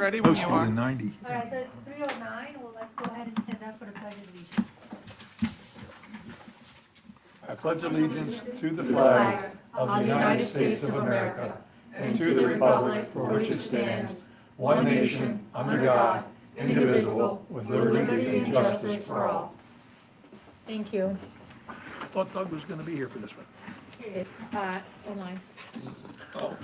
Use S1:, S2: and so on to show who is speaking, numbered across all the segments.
S1: Ready when you
S2: Close to the
S1: are.
S2: 90.
S3: All right, so it's 3:09. Well, let's go ahead and stand up for the pledge of allegiance.
S2: I pledge allegiance to the flag of the United States of America and to the republic for which it stands, one nation, under God, indivisible, with liberty and justice for all.
S3: Thank you.
S2: I thought Doug was going to be here for this one.
S3: Here it is, online.
S2: Oh.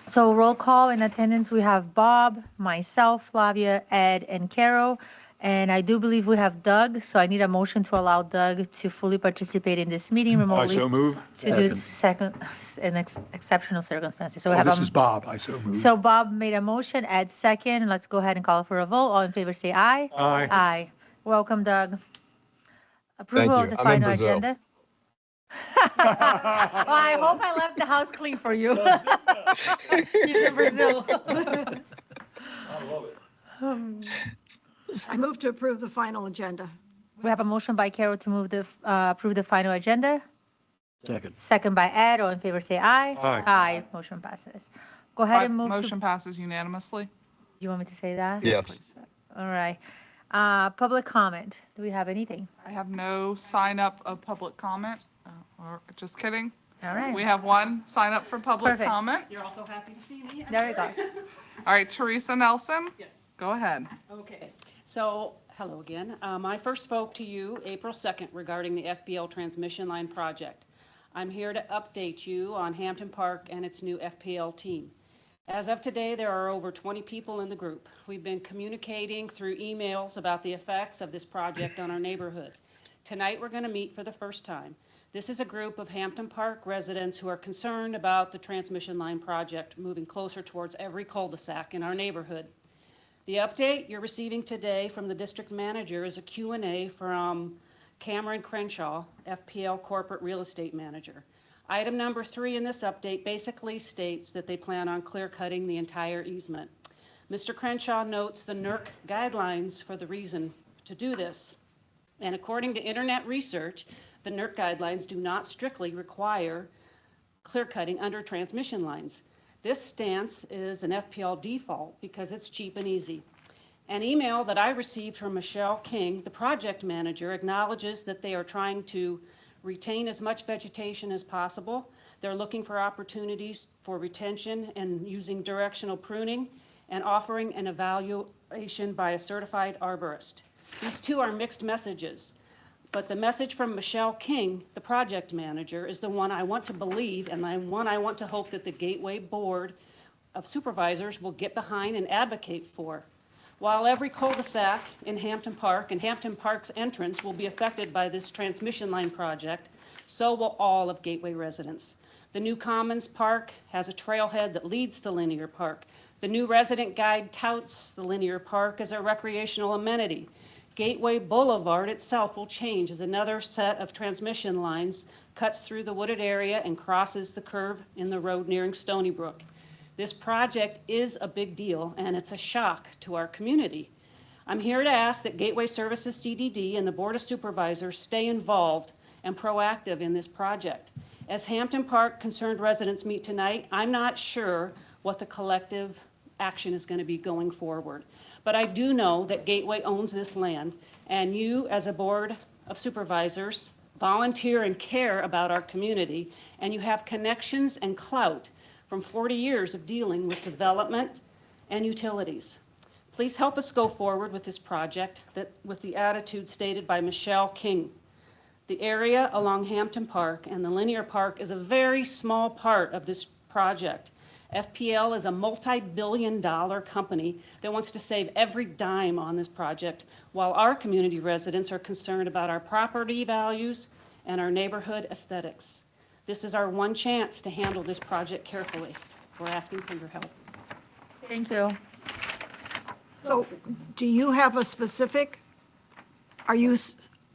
S3: So roll call in attendance, we have Bob, myself, Flavia, Ed, and Carol. And I do believe we have Doug, so I need a motion to allow Doug to fully participate in this meeting
S2: I
S3: remotely.
S2: so move.
S3: To do second, in exceptional circumstances. So we
S2: Oh,
S3: have
S2: this is Bob. I so move.
S3: So Bob made a motion, Ed second. Let's go ahead and call for a vote. All in favor, say aye.
S2: Aye.
S3: Aye. Welcome, Doug. Approval of
S4: you.
S3: the
S4: I'm in
S3: final
S4: Brazil.
S3: agenda. Well, I hope I left the house clean for you. You're in Brazil.
S2: I love it.
S5: I move to approve the final agenda.
S3: We have a motion by Carol to move the, approve the final agenda.
S2: Second.
S3: Second by Ed. All in favor, say aye.
S2: Aye.
S3: Aye. Motion passes. Go ahead and move to,
S1: Motion passes unanimously.
S3: you want me to say that?
S4: Yes.
S1: Please.
S3: All right. Public comment. Do we have anything?
S1: I have no sign up of public comment. Or just kidding.
S3: All right.
S1: We have one sign up for public
S3: Perfect.
S1: comment.
S6: You're also happy to see me?
S3: There we go.
S1: All right, Teresa Nelson,
S6: Yes.
S1: go ahead.
S6: Okay. So, hello again. I first spoke to you April 2nd regarding the FPL transmission line project. I'm here to update you on Hampton Park and its new FPL team. As of today, there are over 20 people in the group. We've been communicating through emails about the effects of this project on our neighborhood. Tonight, we're going to meet for the first time. This is a group of Hampton Park residents who are concerned about the transmission line project moving closer towards every cul-de-sac in our neighborhood. The update you're receiving today from the district manager is a Q&A from Cameron Crenshaw, FPL Corporate Real Estate Manager. Item number 3 in this update basically states that they plan on clear-cutting the entire easement. Mr. Crenshaw notes the NERC guidelines for the reason to do this. And according to internet research, the NERC guidelines do not strictly require clear-cutting under transmission lines. This stance is an FPL default because it's cheap and easy. An email that I received from Michelle King, the project manager, acknowledges that they are trying to retain as much vegetation as possible. They're looking for opportunities for retention and using directional pruning and offering an evaluation by a certified arborist. These two are mixed messages, but the message from Michelle King, the project manager, is the one I want to believe and the one I want to hope that the Gateway Board of Supervisors will get behind and advocate for. While every cul-de-sac in Hampton Park and Hampton Park's entrance will be affected by this transmission line project, so will all of Gateway residents. The new Commons Park has a trailhead that leads to Linear Park. The new resident guide touts the Linear Park as a recreational amenity. Gateway Boulevard itself will change as another set of transmission lines cuts through the wooded area and crosses the curve in the road nearing Stony Brook. This project is a big deal, and it's a shock to our community. I'm here to ask that Gateway Services CDD and the Board of Supervisors stay involved and proactive in this project. As Hampton Park concerned residents meet tonight, I'm not sure what the collective action is going to be going forward. But I do know that Gateway owns this land, and you, as a Board of Supervisors, volunteer and care about our community, and you have connections and clout from 40 years of dealing with development and utilities. Please help us go forward with this project with the attitude stated by Michelle King. The area along Hampton Park and the Linear Park is a very small part of this project. FPL is a multi-billion-dollar company that wants to save every dime on this project, while our community residents are concerned about our property values and our neighborhood aesthetics. This is our one chance to handle this project carefully. We're asking for your help.
S3: Thank you.
S5: So do you have a specific, are you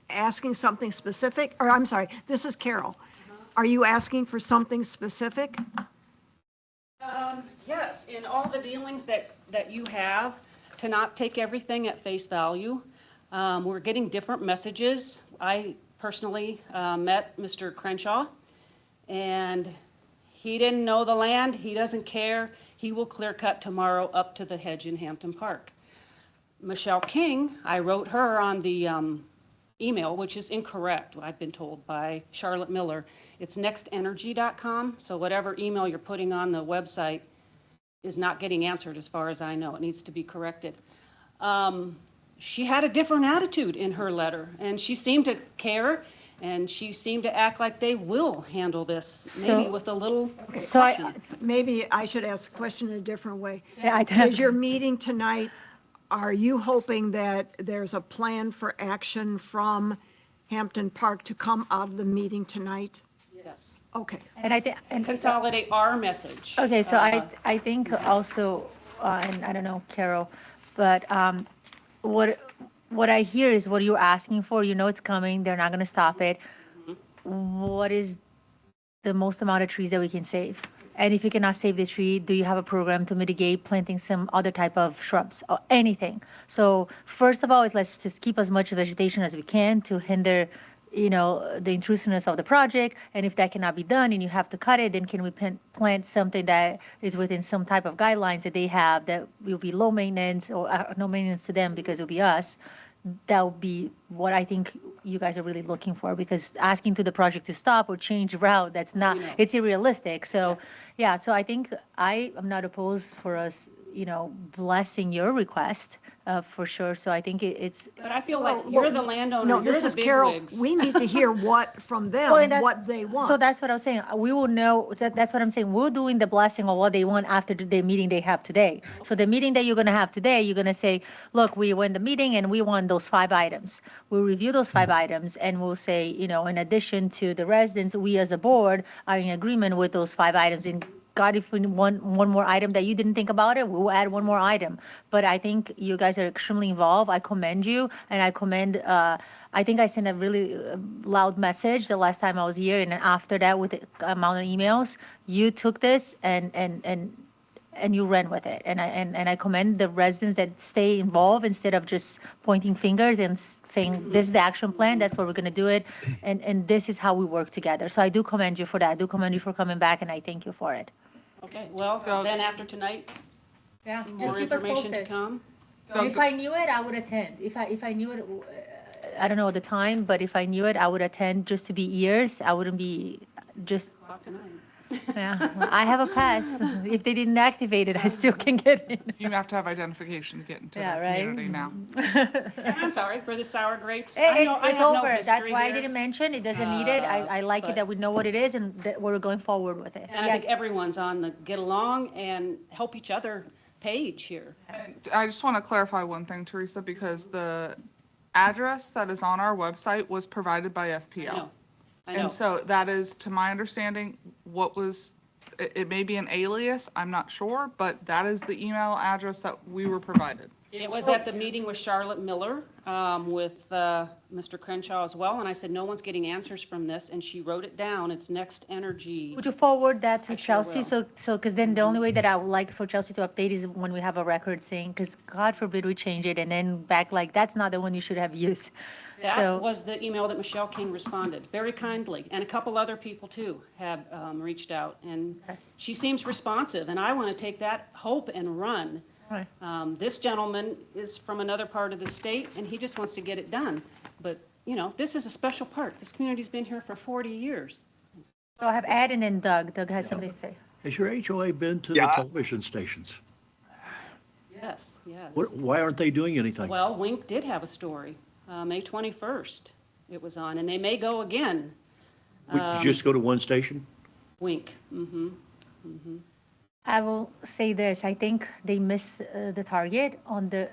S5: asking something specific? Or I'm sorry, this is Carol. Are you asking for something specific?
S6: Yes, in all the dealings that you have, to not take everything at face value. We're getting different messages. I personally met Mr. Crenshaw, and he didn't know the land. He doesn't care. He will clear cut tomorrow up to the hedge in Hampton Park. Michelle King, I wrote her on the email, which is incorrect, I've been told by Charlotte Miller. It's nextenergy.com, so whatever email you're putting on the website is not getting answered as far as I know. It needs to be corrected. She had a different attitude in her letter, and she seemed to care, and she seemed to act like they will handle this, maybe
S3: So-
S6: with a little
S3: So I-
S6: caution.
S5: Maybe I should ask the question in a different way.
S3: Yeah, I
S5: Is your meeting tonight, are you hoping that there's a plan for action from Hampton Park to come out of the meeting tonight?
S6: Yes.
S5: Okay.
S3: And I think,
S6: Consolidate our message.
S3: okay, so I think also, and I don't know, Carol, but what I hear is what you're asking for, you know it's coming, they're not gonna stop it. What is the most amount of trees that we can save? And if you cannot save the tree, do you have a program to mitigate planting some other type of shrubs or anything? So first of all, is let's just keep as much vegetation as we can to hinder, the intrusiveness of the project. And if that cannot be done and you have to cut it, then can we plant something that is within some type of guidelines that they have that will be low maintenance or no maintenance to them because it'll be us? That would be what I think you guys are really looking for, because asking to the project to stop or change route, that's not, it's unrealistic. So, yeah, so I think I am not opposed for us, blessing your request, for sure. So I think it's,
S6: But I feel like you're the landowner,
S5: No,
S6: you're
S5: this
S6: the
S5: is Carol.
S6: bigwigs.
S5: We need to hear what, from
S3: Well,
S5: them,
S3: and that's-
S5: what they
S3: so
S5: want.
S3: that's what I was saying. We will know, that's what I'm saying. We're doing the blessing of what they want after the meeting they have today. So the meeting that you're gonna have today, you're gonna say, look, we went the meeting and we want those 5 items. We'll review those 5 items and we'll say, in addition to the residents, we as a board are in agreement with those 5 items. And God, if we want one more item that you didn't think about it, we'll add one more item. But I think you guys are extremely involved. I commend you, and I commend, I think I sent a really loud message the last time I was here, and then after that, with the amount of emails, you took this and you ran with it. And I commend the residents that stay involved instead of just pointing fingers and saying, this is the action plan, that's what we're gonna do it, and this is how we work together. So I do commend you for that. I do commend you for coming back, and I thank you for it.
S6: Okay, well,
S1: So-
S6: then after tonight,
S3: Yeah,
S6: more information to come.
S3: If I knew it, I would attend. If I knew it, I don't know the time, but if I knew it, I would attend just to be ears. I wouldn't be just,
S6: O'clock tonight.
S3: yeah. I have a pass. If they didn't activate it, I still can get in.
S1: You have to have identification to get into
S3: Yeah,
S1: the
S3: right.
S1: community now.
S6: And I'm sorry for the sour grapes. I
S3: It's,
S6: know I
S3: it's
S6: have no
S3: over. That's
S6: history
S3: why I
S6: here.
S3: didn't mention. It doesn't need it. I like it
S6: but-
S3: that we know what it is and that we're going forward with it.
S6: And I
S3: Yes.
S6: think everyone's on the get along and help each other page here.
S1: And I just want to clarify one thing, Teresa, because the address that is on our website was provided by
S6: I
S1: FPL.
S6: know, I know.
S1: And so that is, to my understanding, what was, it may be an alias, I'm not sure, but that is the email address that we were provided.
S6: It was at the meeting with Charlotte Miller, with Mr. Crenshaw as well, and I said, no one's getting answers from this, and she wrote it down. It's Next Energy.
S3: Would you forward that to
S6: I sure
S3: Chelsea?
S6: will.
S3: So, because then the only way that I would like for Chelsea to update is when we have a record saying, because God forbid we change it and then back like, that's not the one you should have used.
S6: That
S3: So,
S6: was the email that Michelle King responded, very kindly, and a couple other people too have reached out, and she seems responsive, and I want to take that hope and run.
S3: Right.
S6: This gentleman is from another part of the state, and he just wants to get it done. But, this is a special part. This community's been here for 40 years.
S3: so I have Ed and then Doug. Doug has something to say.
S4: Has your HOA been to the television stations?
S6: Yes, yes.
S4: Why aren't they doing anything?
S6: Well, Wink did have a story, May 21st it was on, and they may go again.
S4: Would you just go to one station?
S6: Wink,
S3: I will say this, I think they missed the target on the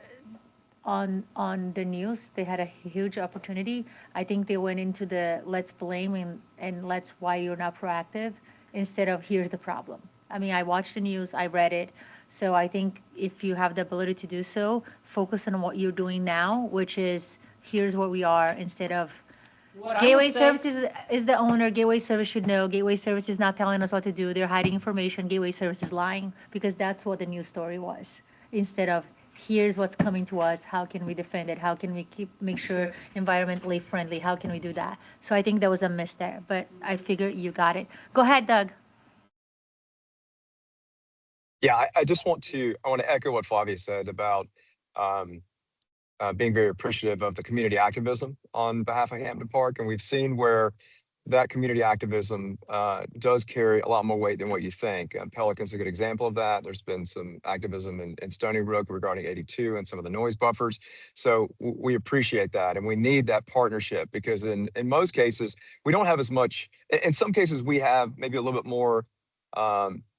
S3: news. They had a huge opportunity. I think they went into the let's blame and let's why you're not proactive instead of here's the problem. I mean, I watched the news, I read it. So I think if you have the ability to do so, focus on what you're doing now, which is here's where we are instead of
S6: What I
S3: Gateway
S6: would say-
S3: Services is the owner. Gateway Service should know. Gateway Service is not telling us what to do. They're hiding information. Gateway Service is lying because that's what the news story was. Instead of here's what's coming to us. How can we defend it? How can we make sure environmentally friendly? How can we do that? So I think there was a miss there, but I figure you got it. Go ahead, Doug.
S7: Yeah, I just I want to echo what Flavia said about um, being very appreciative of the community activism on behalf of Hampton Park. And we've seen where that community activism does carry a lot more weight than what you think. Pelican's a good example of that. There's been some activism in Stony Brook regarding 82 and some of the noise buffers. So we appreciate that. And we need that partnership because in most cases, we don't have as much, in some cases, we have maybe a little bit more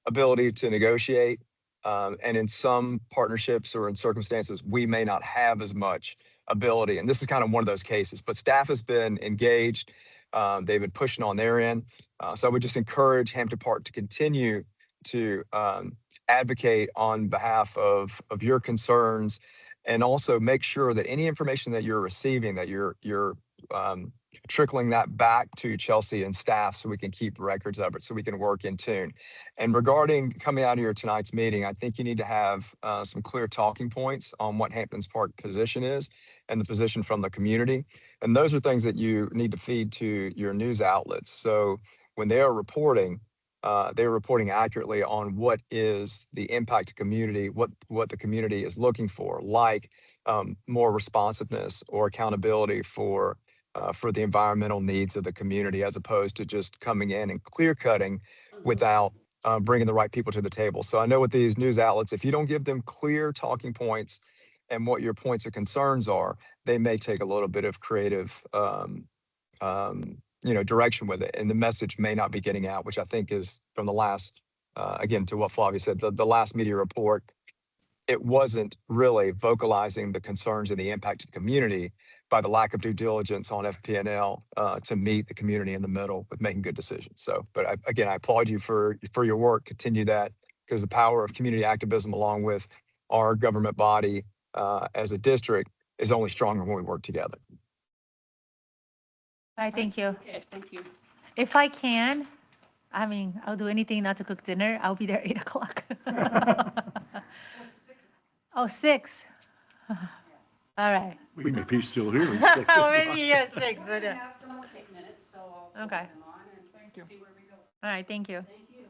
S7: ability to negotiate. And in some partnerships or in circumstances, we may not have as much ability. And this is kind of one of those cases, but staff has been engaged. They've been pushing on their end. So I would just encourage Hampton Park to continue to advocate on behalf of your concerns and also make sure that any information that you're receiving, that you're trickling that back to Chelsea and staff so we can keep records of it, so we can work in tune. And regarding coming out of your tonight's meeting, I think you need to have some clear talking points on what Hamptons Park position is and the position from the community. And those are things that you need to feed to your news outlets. So when they're reporting accurately on what is the impact to community, what the community is looking for, like more responsiveness or accountability for the environmental needs of the community, as opposed to just coming in and clear cutting without bringing the right people to the table. So I know with these news outlets, if you don't give them clear talking points and what your points of concerns are, they may take a little bit of creative direction with it, and the message may not be getting out, which I think is from the last, again, to what Flavia said, the last media report, it wasn't really vocalizing the concerns and the impact to the community by the lack of due diligence on FPNL to meet the community in the middle with making good decisions. So, but again, I applaud you for your work. Continue that, because the power of community activism along with our government body as a district is only stronger when we work together.
S3: All right, thank you.
S6: Okay, thank you.
S3: If I can, I mean, I'll do anything not to cook dinner. I'll be there 8 o'clock. Oh, 6. All right.
S4: We may be still here.
S3: Oh, maybe, yeah, 6, but,
S6: Some will take minutes, so I'll
S3: Okay.
S6: put them on and
S1: Thank you.
S6: see where we go.
S3: all right, thank you.
S6: Thank you.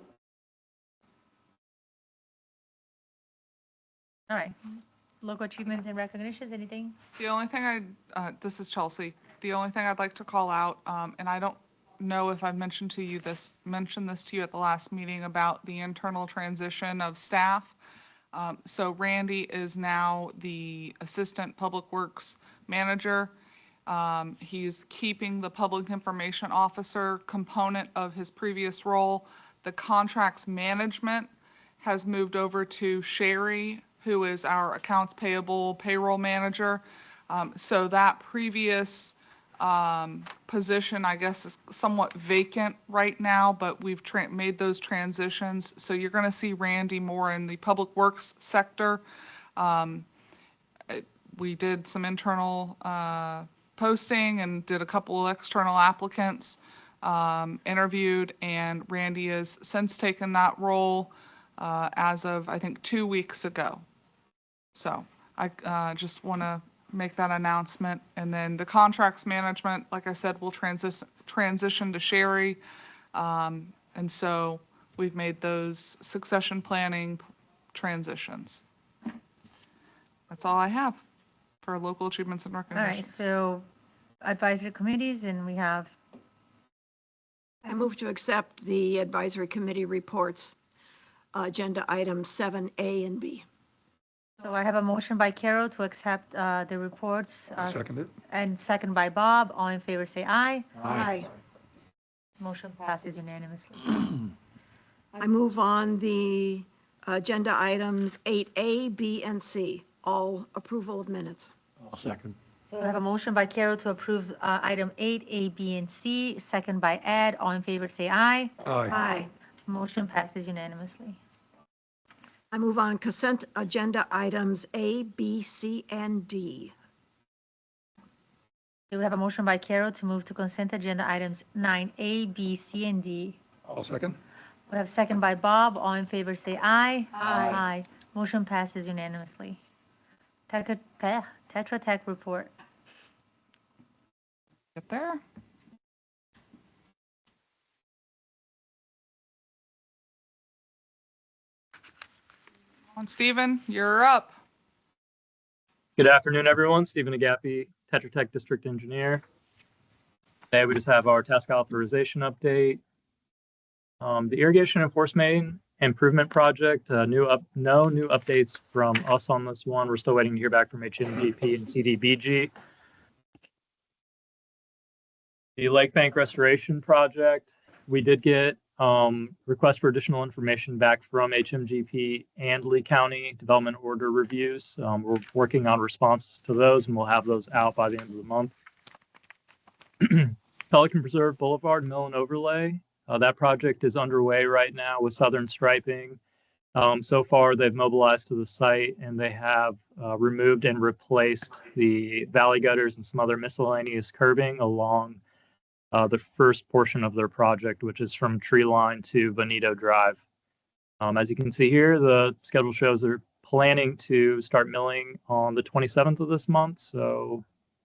S3: All right. Local achievements and recognitions, anything?
S1: The only thing this is Chelsea. The only thing I'd like to call out, and I don't know if I've mentioned this to you at the last meeting about the internal transition of staff. So Randy is now the Assistant Public Works Manager. He's keeping the Public Information Officer component of his previous role. The contracts management has moved over to Sherry, who is our Accounts Payable Payroll Manager. So that previous position, I guess, is somewhat vacant right now, but we've made those transitions. So you're going to see Randy more in the Public Works sector. We did some internal posting and did a couple of external applicants, interviewed, and Randy has since taken that role as of, I think, 2 weeks ago. So I just want to make that announcement. And then the contracts management, like I said, will transition to Sherry. And so we've made those succession planning transitions. That's all I have for local achievements and
S3: All right,
S1: recognitions.
S3: so advisory committees, and we have,
S5: I move to accept the advisory committee reports, agenda items 7A and B.
S3: so I have a motion by Carol to accept the reports.
S2: Seconded.
S3: And second by Bob. All in favor, say aye.
S5: Aye.
S3: Motion passes unanimously.
S5: I move on the agenda items 8A, B, and C, all approval of minutes.
S4: I'll second.
S3: So we have a motion by Carol to approve item 8A, B, and C, second by Ed. All in favor, say aye.
S5: Aye.
S3: Motion passes unanimously.
S5: I move on consent agenda items A, B, C, and D.
S3: We have a motion by Carol to move to consent agenda items 9A, B, C, and D.
S2: I'll second.
S3: We have second by Bob. All in favor, say aye.
S5: Aye.
S3: Motion passes unanimously. Tetra Tech report.
S1: Get there. Stephen, you're up.
S8: Good afternoon, everyone. Stephen Agapi, Tetra Tech District Engineer. Today, we just have our task authorization update. The irrigation and force main improvement project, no new updates from us on this one. We're still waiting to hear back from HMDP and CDBG. The Lake Bank Restoration Project, we did get requests for additional information back from HMGP and Lee County Development Order reviews. We're working on responses to those, and we'll have those out by the end of the month. Pelican Preserve Boulevard Mill and Overlay. That project is underway right now with Southern Striping. So far, they've mobilized to the site and they have removed and replaced the valley gutters and some other miscellaneous curbing along the first portion of their project, which is from Tree Line to Bonito Drive. As you can see here, the schedule shows they're planning to start milling on the 27th of this month, so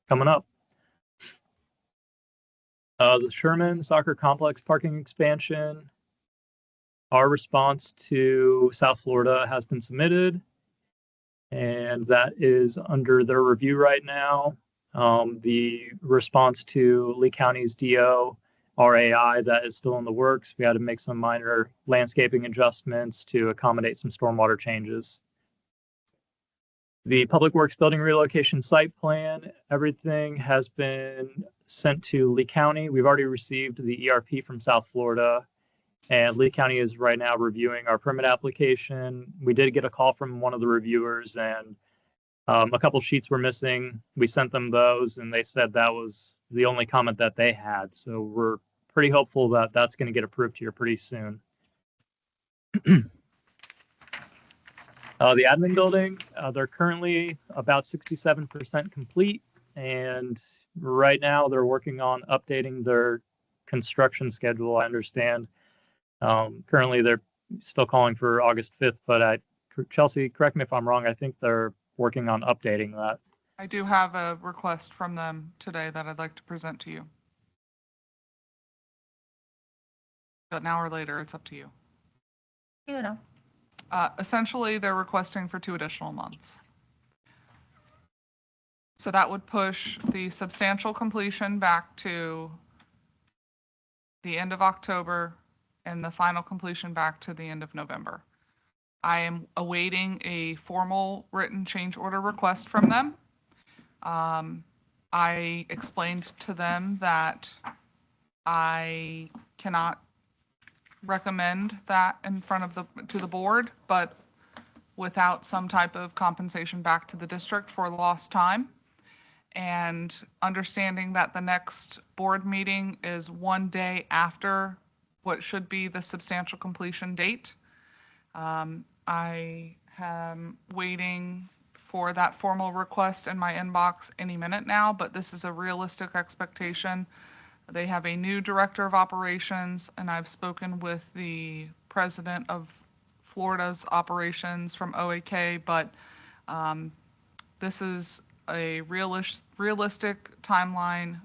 S8: coming up. The Sherman Soccer Complex parking expansion. Our response to South Florida has been submitted, and that is under their review right now. The response to Lee County's DO RAI, that is still in the works. We had to make some minor landscaping adjustments to accommodate some stormwater changes. The Public Works Building Relocation Site Plan, everything has been sent to Lee County. We've already received the ERP from South Florida, and Lee County is right now reviewing our permit application. We did get a call from one of the reviewers, and a couple sheets were missing. We sent them those, and they said that was the only comment that they had. So we're pretty hopeful that that's going to get approved here pretty soon. The admin building, they're currently about 67% complete, and right now they're working on updating their construction schedule, I understand. Currently, they're still calling for August 5th, but Chelsea, correct me if I'm wrong, I think they're working on updating that.
S1: I do have a request from them today that I'd like to present to you. But now or later, it's up to you.
S3: You know.
S1: Essentially, they're requesting for 2 additional months. So that would push the substantial completion back to the end of October and the final completion back to the end of November. I am awaiting a formal written change order request from them. I explained to them that I cannot recommend that in front of to the board, but without some type of compensation back to the district for lost time. And understanding that the next board meeting is 1 day after what should be the substantial completion date. I am waiting for that formal request in my inbox any minute now, but this is a realistic expectation. They have a new director of operations, and I've spoken with the president of Florida's operations from OAK, but this is a realistic timeline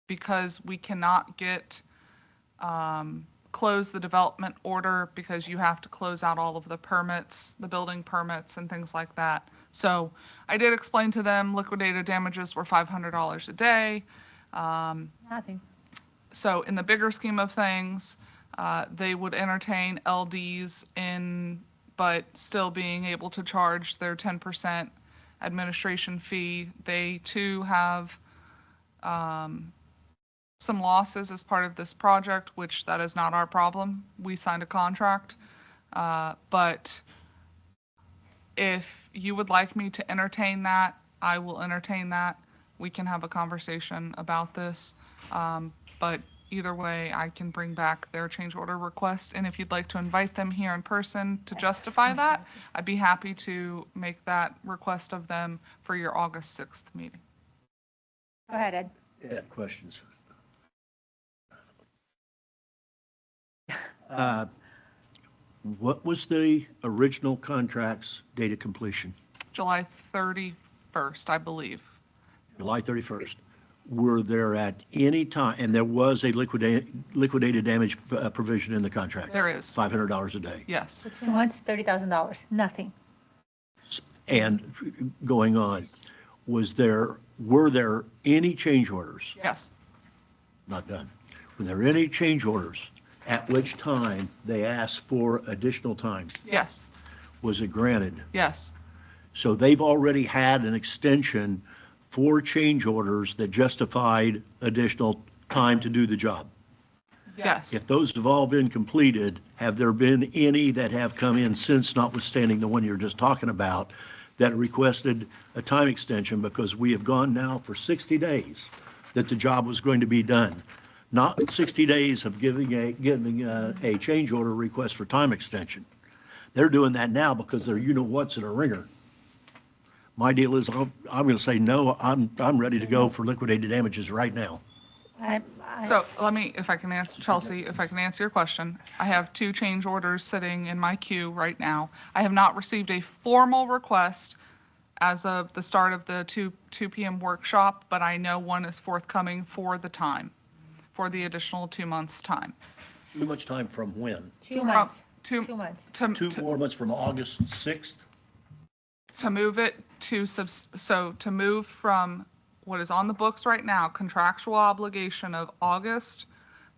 S1: because we cannot get close the development order because you have to close out all of the permits, the building permits and things like that. So I did explain to them liquidated damages were $500 a day.
S3: Nothing.
S1: So in the bigger scheme of things, they would entertain LDs but still being able to charge their 10% administration fee. They too have some losses as part of this project, which that is not our problem. We signed a contract. But if you would like me to entertain that, I will entertain that. We can have a conversation about this. But either way, I can bring back their change order request. And if you'd like to invite them here in person to justify that, I'd be happy to make that request of them for your August 6th meeting.
S3: Go ahead, Ed.
S4: Yeah, questions. What was the original contract's date of completion?
S1: July 31st, I believe.
S4: July 31st. were there at any time, and there was a liquidated damage provision in the contract?
S1: There is.
S4: $500 a day.
S1: Yes.
S3: For 2 months, $30,000, nothing.
S4: And going on, were there any change orders?
S1: Yes.
S4: Not done. Were there any change orders at which time they asked for additional time?
S1: Yes.
S4: Was it granted?
S1: Yes.
S4: So they've already had an extension for change orders that justified additional time to do the job.
S1: Yes.
S4: If those have all been completed, have there been any that have come in since, notwithstanding the one you're just talking about, that requested a time extension because we have gone now for 60 days that the job was going to be done? Not 60 days of giving a change order request for time extension. They're doing that now because they're you-know-what's in a ringer. My deal is, I'm going to say, no, I'm ready to go for liquidated damages right now.
S1: So let me, if I can answer, Chelsea, if I can answer your question, I have 2 change orders sitting in my queue right now. I have not received a formal request as of the start of the 2 p.m. workshop, but I know one is forthcoming for the time, for the additional 2 months' time.
S4: Too much time from when?
S3: 2 months.
S1: 2
S3: 2 months.
S4: Two more months from August 6th?
S1: To move it to, so to move from what is on the books right now, contractual obligation of August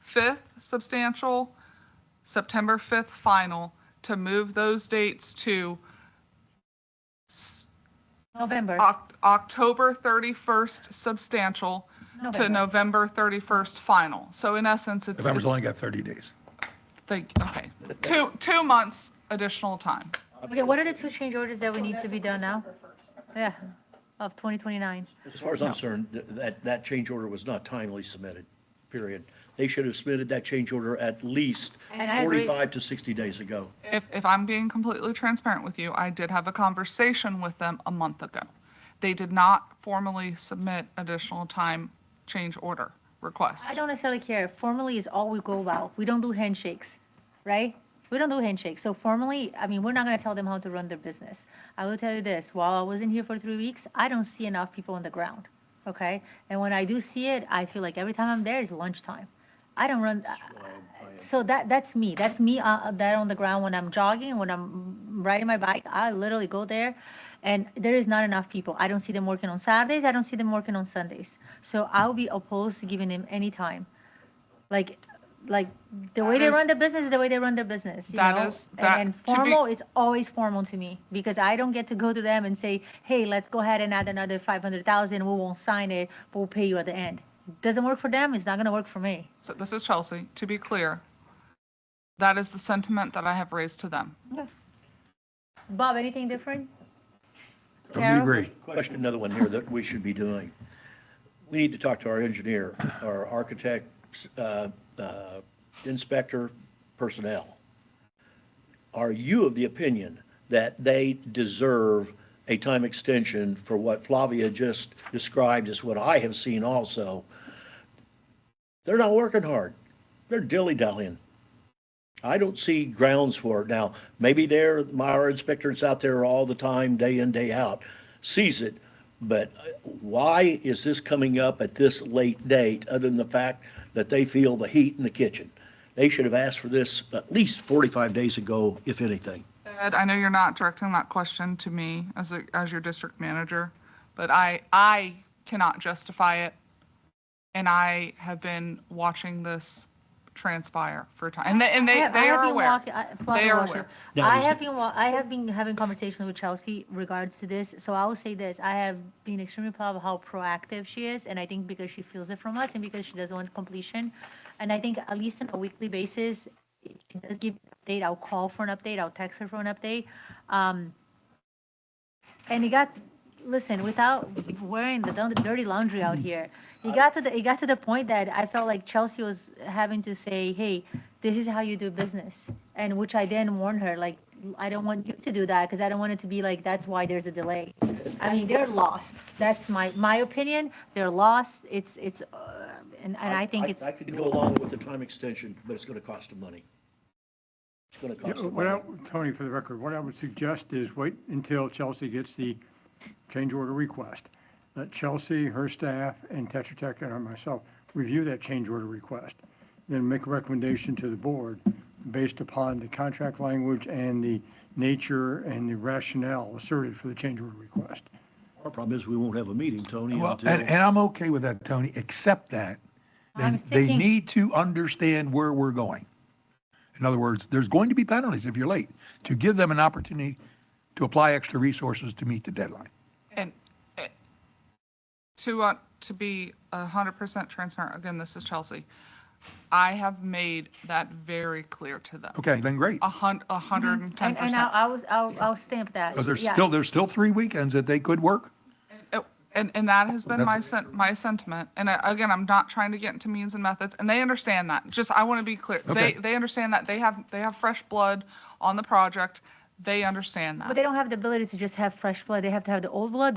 S1: 5th substantial, September 5th final, to move those dates to
S3: November.
S1: October 31st substantial to November 31st final. So in essence, it's.
S2: November's only got 30 days.
S1: Okay, 2 months additional time.
S3: Okay, what are the 2 change orders that we need to be done now? Yeah, of 2029.
S4: As far as I'm concerned, that change order was not timely submitted, period. They should have submitted that change order at least
S3: And I agree.
S4: 45 to 60 days ago.
S1: If I'm being completely transparent with you, I did have a conversation with them a month ago. They did not formally submit additional time change order requests.
S3: I don't necessarily care. Formally is all we go about. We don't do handshakes, right? We don't do handshakes. So formally, I mean, we're not going to tell them how to run their business. I will tell you this, while I wasn't here for 3 weeks, I don't see enough people on the ground, okay? And when I do see it, I feel like every time I'm there is lunchtime. I don't run, so that's me. That's me there on the ground when I'm jogging, when I'm riding my bike. I literally go there, and there is not enough people. I don't see them working on Saturdays. I don't see them working on Sundays. So I'll be opposed to giving them any time. Like the way they run the business is the way they run their business, you
S1: That
S3: know?
S1: is- that-
S3: And
S1: to be-
S3: formal, it's always formal to me because I don't get to go to them and say, hey, let's go ahead and add another 500,000. We won't sign it, but we'll pay you at the end. Doesn't work for them. It's not going to work for me.
S1: So this is Chelsea. To be clear, that is the sentiment that I have raised to them.
S3: Bob, anything different?
S2: Totally
S3: Carol?
S2: agree.
S4: Question, another one here that we should be doing. We need to talk to our engineer, our architect, inspector, personnel. Are you of the opinion that they deserve a time extension for what Flavia just described as what I have seen also? They're not working hard. They're dilly-dallying. I don't see grounds for it. Now, maybe our inspectors out there all the time, day in, day out, sees it, but why is this coming up at this late date, other than the fact that they feel the heat in the kitchen? They should have asked for this at least 45 days ago, if anything.
S1: Ed, I know you're not directing that question to me as your district manager, but I cannot justify it. And I have been watching this transpire for time, and they are aware. They are aware.
S4: Now,
S3: I have been having conversations with Chelsea regards to this. So I will say this: I have been extremely proud of how proactive she is, and I think because she feels it from us, and because she doesn't want completion, and I think at least on a weekly basis, if she does give an update. I'll call for an update. I'll text her for an update. And listen, without wearing the dirty laundry out here, it got to the point that I felt like Chelsea was having to say, hey, this is how you do business. And which I then warned her, like, I don't want you to do that because I don't want it to be like, that's why there's a delay. I mean, they're lost. That's my opinion. They're lost. And I think it's.
S4: I could go along with the time extension, but it's going to cost them money. It's going to cost them money.
S9: Tony, for the record, what I would suggest is wait until Chelsea gets the change order request.
S2: let Chelsea, her staff, and Tetra Tech and myself review that change order request. Then make a recommendation to the board based upon the contract language and the nature and the rationale asserted for the change order request.
S4: Our problem is we won't have a meeting, Tony,
S9: Well,
S4: until.
S9: and I'm okay with that, Tony, except that
S3: I'm
S9: they
S3: thinking-
S9: need to understand where we're going. In other words, there's going to be penalties if you're late, to give them an opportunity to apply extra resources to meet the deadline.
S1: And to be 100% transparent, again, this is Chelsea. I have made that very clear to them.
S9: Okay, then great.
S1: 110%.
S3: And I'll stamp that.
S9: Because
S3: Yes.
S9: there's still 3 weekends that they could work.
S1: And that has been
S9: That's-
S1: my sentiment. And again, I'm not trying to get into means and methods, and they understand that. Just, I want to be clear.
S9: Okay.
S1: They understand that. They have fresh blood on the project. They understand
S3: But
S1: that.
S3: they don't have the ability to just have fresh blood. They have to have the old blood,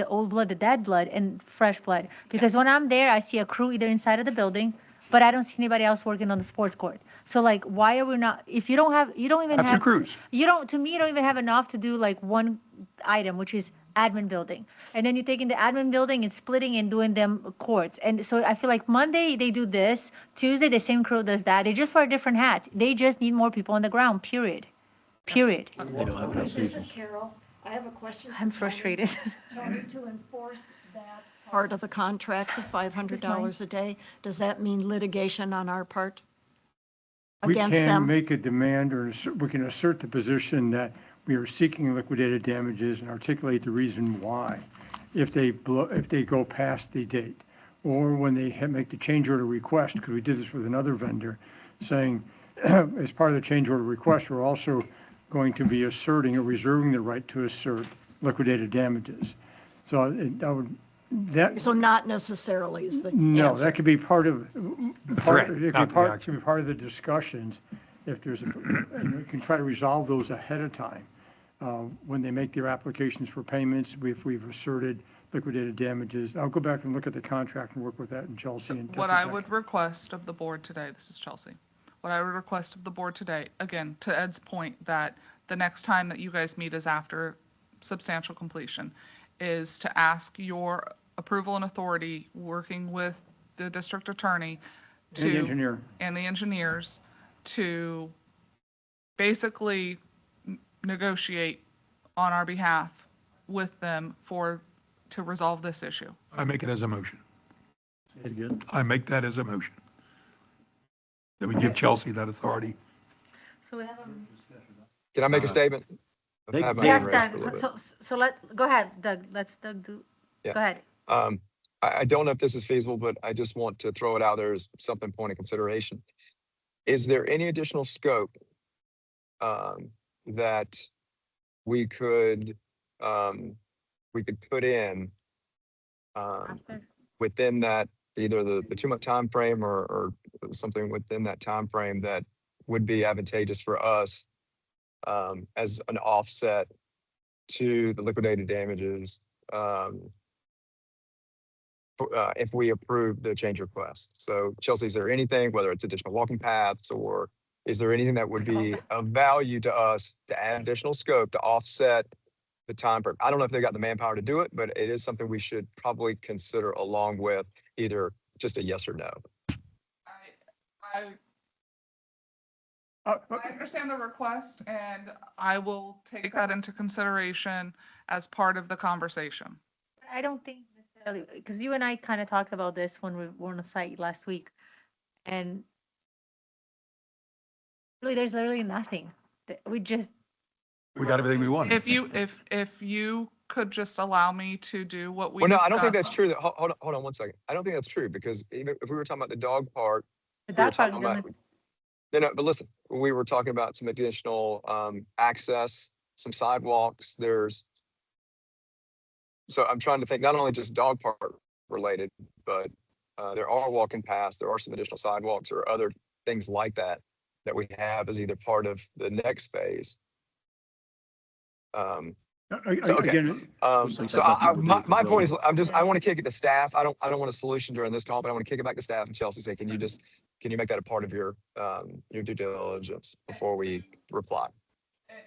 S3: the dead blood, and fresh blood. Because when I'm there, I see a crew either inside of the building, but I don't see anybody else working on the sports court. So like, why are we not, if you don't even
S9: Have
S3: have.
S9: two crews.
S3: To me, you don't even have enough to do like one item, which is admin building. And then you're taking the admin building and splitting and doing them courts. And so I feel like Monday they do this, Tuesday the same crew does that. They just wear different hats. They just need more people on the ground, period. Period.
S4: They don't have enough
S5: This
S4: people.
S5: is Carol. I have a question. for
S3: I'm
S5: Tony.
S3: frustrated.
S5: Tony, to enforce that part of the contract, the $500 a day, does that mean litigation on our part
S2: We
S5: against
S2: can
S5: them?
S2: make a demand we can assert the position that we are seeking liquidated damages and articulate the reason why if they go past the date. Or when they make the change order request, because we did this with another vendor, saying, as part of the change order request, we're also going to be asserting or reserving the right to assert liquidated damages. So
S5: So not necessarily is the
S2: no,
S5: answer.
S2: that could be part of,
S9: threat,
S2: it could
S9: not
S2: be
S9: the
S2: part,
S9: action.
S2: could be part of the discussions if there's and we can try to resolve those ahead of time. When they make their applications for payments, if we've asserted liquidated damages. I'll go back and look at the contract and work with that in Chelsea and.
S1: What I would request of the board today, this is Chelsea, what I would request of the board today, again, to Ed's point, that the next time that you guys meet is after substantial completion, is to ask your approval and authority, working with the district attorney to.
S2: And the engineer.
S1: And the engineers, to basically negotiate on our behalf with them to resolve this issue.
S9: I make it as a motion.
S4: Say it again.
S9: I make that as a motion. That we give Chelsea that authority.
S3: So we have a.
S7: Can I make a statement? I've
S4: They-
S7: had my
S4: they-
S3: Yes,
S7: hand raised a little
S3: Doug,
S7: bit.
S3: so go ahead, Doug, let's Doug do,
S7: Yeah.
S3: go ahead.
S7: I don't know if this is feasible, but I just want to throw it out there as something point of consideration. Is there any additional scope that we could put in
S3: After.
S7: within that, either the 2-month time frame or something within that time frame that would be advantageous for us as an offset to the liquidated damages if we approve the change request? So Chelsea, is there anything, whether it's additional walking paths, or is there anything that would be of value to us to add additional scope to offset the time frame? I don't know if they've got the manpower to do it, but it is something we should probably consider along with either just a yes or no.
S1: I understand the request, and I will take that into consideration as part of the conversation.
S3: I don't think necessarily, because you and I kind of talked about this when we were on the site last week. And really, there's literally nothing. We just,
S9: We got everything we wanted.
S1: If you could just allow me to do what we
S7: Well, no,
S1: discussed.
S7: I don't think that's true. Hold on 1 second. I don't think that's true, because even if we were talking about the dog park,
S3: the
S7: we were
S3: dog park
S7: talking
S3: is
S7: about,
S3: only,
S7: no, but listen, we were talking about some additional access, some sidewalks. So I'm trying to think, not only just dog park related, but there are walking paths, there are some additional sidewalks or other things like that we have as either part of the next phase. So, okay.
S2: Again,
S7: My point is, I want to kick it to staff. I don't want a solution during this call, but I want to kick it back to staff and Chelsea, say, can you make that a part of your due diligence before we reply?
S1: And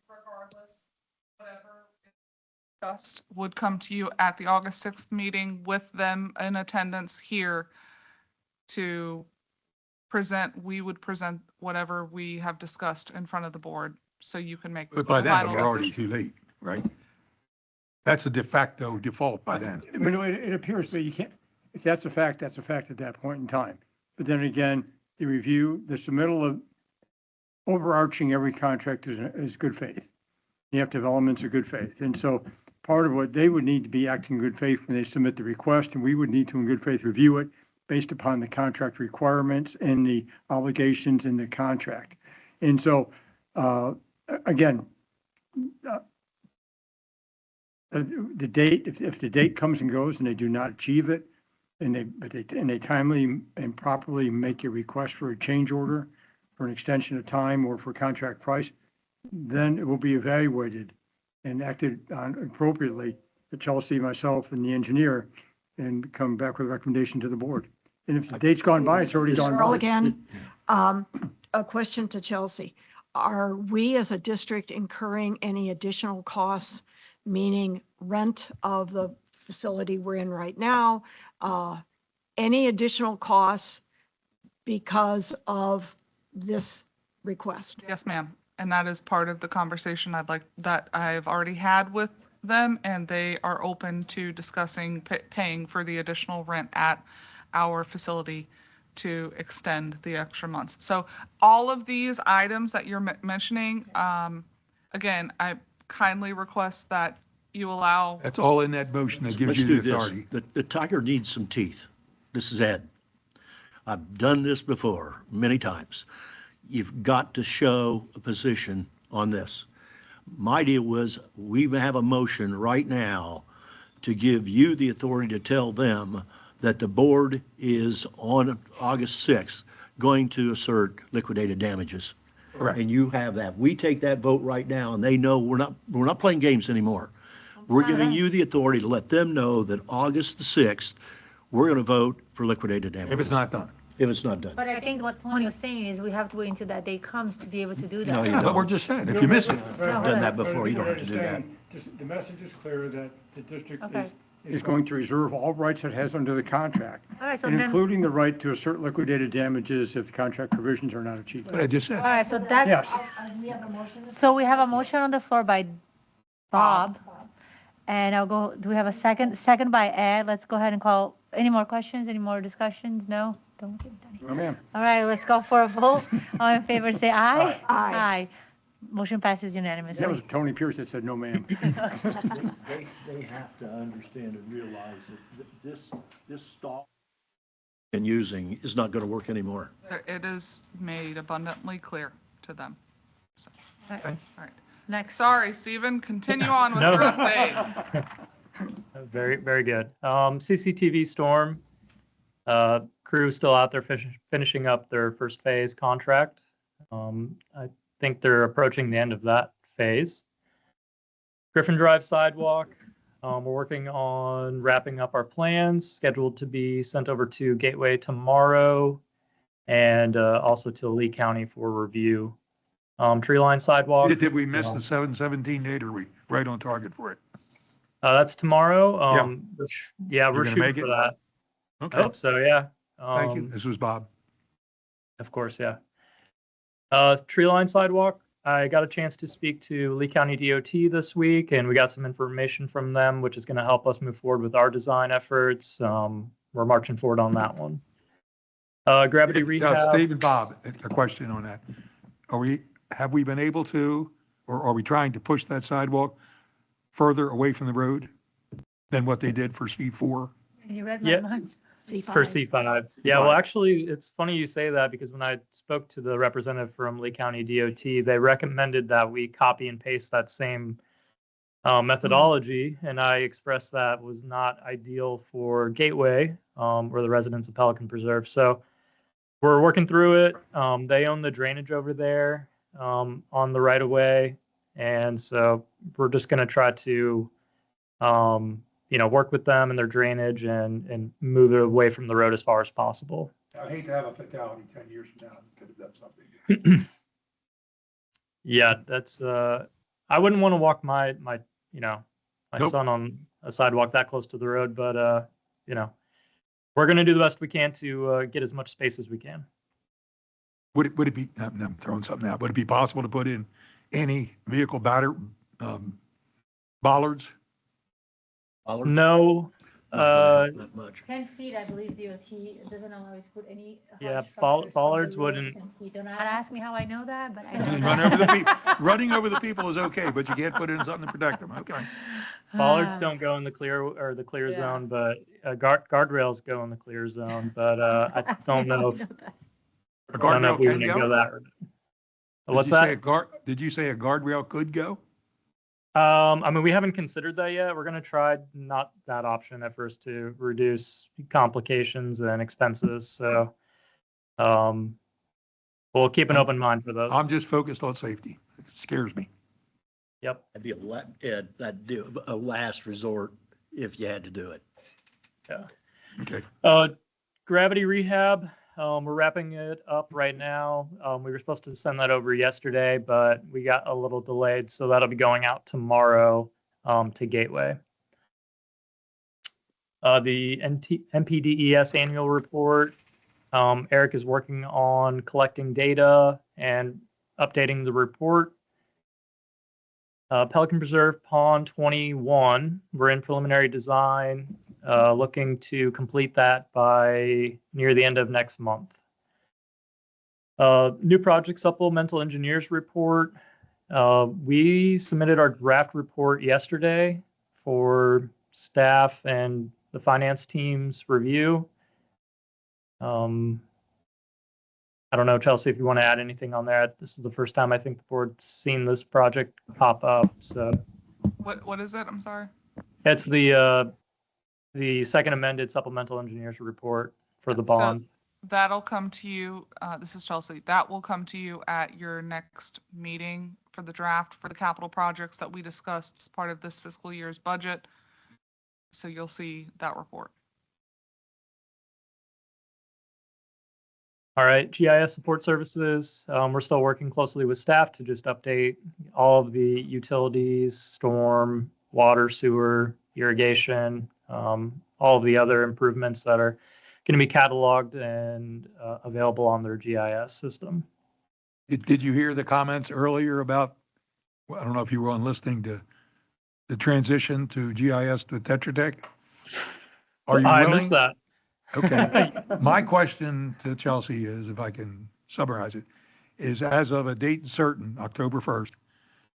S1: regardless, whatever discussed would come to you at the August 6th meeting with them in attendance here to present, we would present whatever we have discussed in front of the board, so you can make the
S9: But by then,
S1: final
S9: we're already
S1: decision.
S9: too late, right? That's a de facto default by then.
S2: I mean, it appears, but you can't, if that's a fact, that's a fact at that point in time. But then again, the review, the submittal of overarching every contract is good faith. You have to have elements of good faith. And so part of what they would need to be acting in good faith when they submit the request, and we would need to in good faith review it based upon the contract requirements and the obligations in the contract. And so, again, the date, if the date comes and goes and they do not achieve it, and they timely and properly make a request for a change order, for an extension of time or for contract price, then it will be evaluated and acted on appropriately, the Chelsea, myself, and the engineer, and come back with a recommendation to the board. And if the date's gone by, it's already gone
S5: Carol
S2: by.
S5: again, a question to Chelsea. Are we as a district incurring any additional costs, meaning rent of the facility we're in right now? Any additional costs because of this request?
S1: Yes, ma'am. And that is part of the conversation that I've already had with them, and they are open to discussing paying for the additional rent at our facility to extend the extra months. So all of these items that you're mentioning, again, I kindly request that you allow.
S9: That's all in that motion that gives
S4: Let's
S9: you
S4: do
S9: the
S4: this.
S9: authority.
S4: The tiger needs some teeth. This is Ed. I've done this before, many times. You've got to show a position on this. My deal was, we have a motion right now to give you the authority to tell them that the board is on August 6th going to assert liquidated damages.
S9: Correct.
S4: And you have that. We take that vote right now, and they know we're not playing games anymore. We're giving you the authority to let them know that August the 6th, we're going to vote for liquidated damages.
S9: If it's not done.
S4: If it's not done.
S3: But I think what Tony was saying is we have to wait until that day comes to be able to do
S4: No,
S3: that.
S4: you
S9: Yeah, but we're
S4: don't.
S9: just saying, if you miss it,
S4: I've done that before. You don't have to do that.
S2: The message is clear that the district
S3: Okay.
S2: is going to reserve all rights it has under the contract,
S3: All right, so
S2: and
S3: then,
S2: including the right to assert liquidated damages if the contract provisions are not achieved.
S9: what I just
S3: all
S9: said.
S3: right, so that's,
S2: Yes.
S3: so we have a motion on the floor by Bob. And I'll go, do we have a second? Second by Ed. Let's go ahead and call, any more questions, any more discussions? No? Don't get Danny.
S2: No, ma'am.
S3: All right, let's go for a vote. All in favor, say aye.
S5: Aye.
S3: Motion passes unanimously.
S2: That was Tony Pierce that said no, ma'am.
S4: They have to understand and realize that this stall and using is not going to work anymore.
S1: It is made abundantly clear to them. So,
S3: Okay.
S1: all right.
S3: Next.
S1: Sorry, Stephen, continue on with
S8: No.
S1: your update.
S8: Very, very good. CCTV storm, crew still out there finishing up their first phase contract. I think they're approaching the end of that phase. Griffin Drive sidewalk, we're working on wrapping up our plans, scheduled to be sent over to Gateway tomorrow and also to Lee County for review. Tree line sidewalk.
S9: Did we miss the 7/17 date, or are we right on target for it?
S8: That's tomorrow.
S9: Yeah.
S8: We're
S9: You're gonna
S8: shooting
S9: make
S8: for
S9: it?
S8: that. I
S9: Okay,
S8: hope so, yeah.
S9: thank you. This was Bob.
S8: Of course, yeah. Tree line sidewalk. I got a chance to speak to Lee County DOT this week, and we got some information from them, which is going to help us move forward with our design efforts. We're marching forward on that one. Gravity rehab.
S9: Steve and Bob, a question on that. Have we been able to, or are we trying to push that sidewalk further away from the road than what they did for C4?
S3: You read my
S8: Yeah.
S3: mind?
S8: For C5. Yeah, well, actually, it's funny you say that because when I spoke to the representative from Lee County DOT, they recommended that we copy and paste that same methodology. And I expressed that was not ideal for Gateway or the residents of Pelican Preserve. So we're working through it. They own the drainage over there on the right of way. And so we're just going to try to work with them and their drainage and move it away from the road as far as possible.
S9: I hate to have a fatality 10 years from now. We could have done something.
S8: Yeah, that's I wouldn't want to walk my my
S9: Nope.
S8: son on a sidewalk that close to the road, but you know, we're going to do the best we can to get as much space as we can.
S9: Would it be, I'm throwing something out, would it be possible to put in any vehicle bollards?
S4: Bollards?
S8: No,
S4: Not gonna happen that much.
S3: 10 feet, I believe DOT doesn't allow you to put any
S8: Yeah,
S3: hard structures from
S8: bollards
S3: the road
S8: wouldn't-
S3: 10 feet. Do not ask me how I know that, but I know
S9: Run over the
S3: that.
S9: people, running over the people is okay, but you can't put in something to protect them, okay?
S8: bollards don't go in the clear or the clear
S3: Yeah.
S8: zone, but guardrails go in the clear zone. But I
S3: Ask me
S8: don't
S3: how I
S8: know if
S3: that.
S9: A
S8: I don't know
S9: guardrail
S8: if we
S9: can
S8: want to go
S9: go?
S8: that route.
S9: Did
S8: What's
S9: you say
S8: that?
S9: did you say a guardrail could go?
S8: I mean, we haven't considered that yet. We're going to try not that option at first to reduce complications and expenses. So we'll keep an open mind for those.
S9: I'm just focused on safety. It scares me.
S8: Yep.
S4: That'd be that'd do a last resort if you had to do it.
S8: Yeah.
S9: Okay.
S8: Gravity rehab. We're wrapping it up right now. We were supposed to send that over yesterday, but we got a little delayed. So that'll be going out tomorrow to Gateway. The MPDES annual report. Eric is working on collecting data and updating the report. Pelican Preserve Pond 21, we're in preliminary design, looking to complete that by near the end of next month. New project supplemental engineers report. We submitted our draft report yesterday for staff and the finance team's review. I don't know, Chelsea, if you want to add anything on there. This is the first time I think the board's seen this project pop up. So
S1: What is it? I'm sorry.
S8: it's the second amended supplemental engineers report for the
S1: So
S8: bond.
S1: that'll come to you, this is Chelsea, that will come to you at your next meeting for the draft for the capital projects that we discussed as part of this fiscal year's budget. So you'll see that report.
S8: All right, GIS support services. We're still working closely with staff to just update all of the utilities, storm, water, sewer, irrigation, all of the other improvements that are going to be cataloged and available on their GIS system.
S9: Did you hear the comments earlier about, well, I don't know if you were on listening to the transition to GIS to Tetra Tech? Are you
S8: I
S9: willing?
S8: missed that.
S9: Okay. My question to Chelsea is, if I can summarize it, is as of a date certain, October 1st,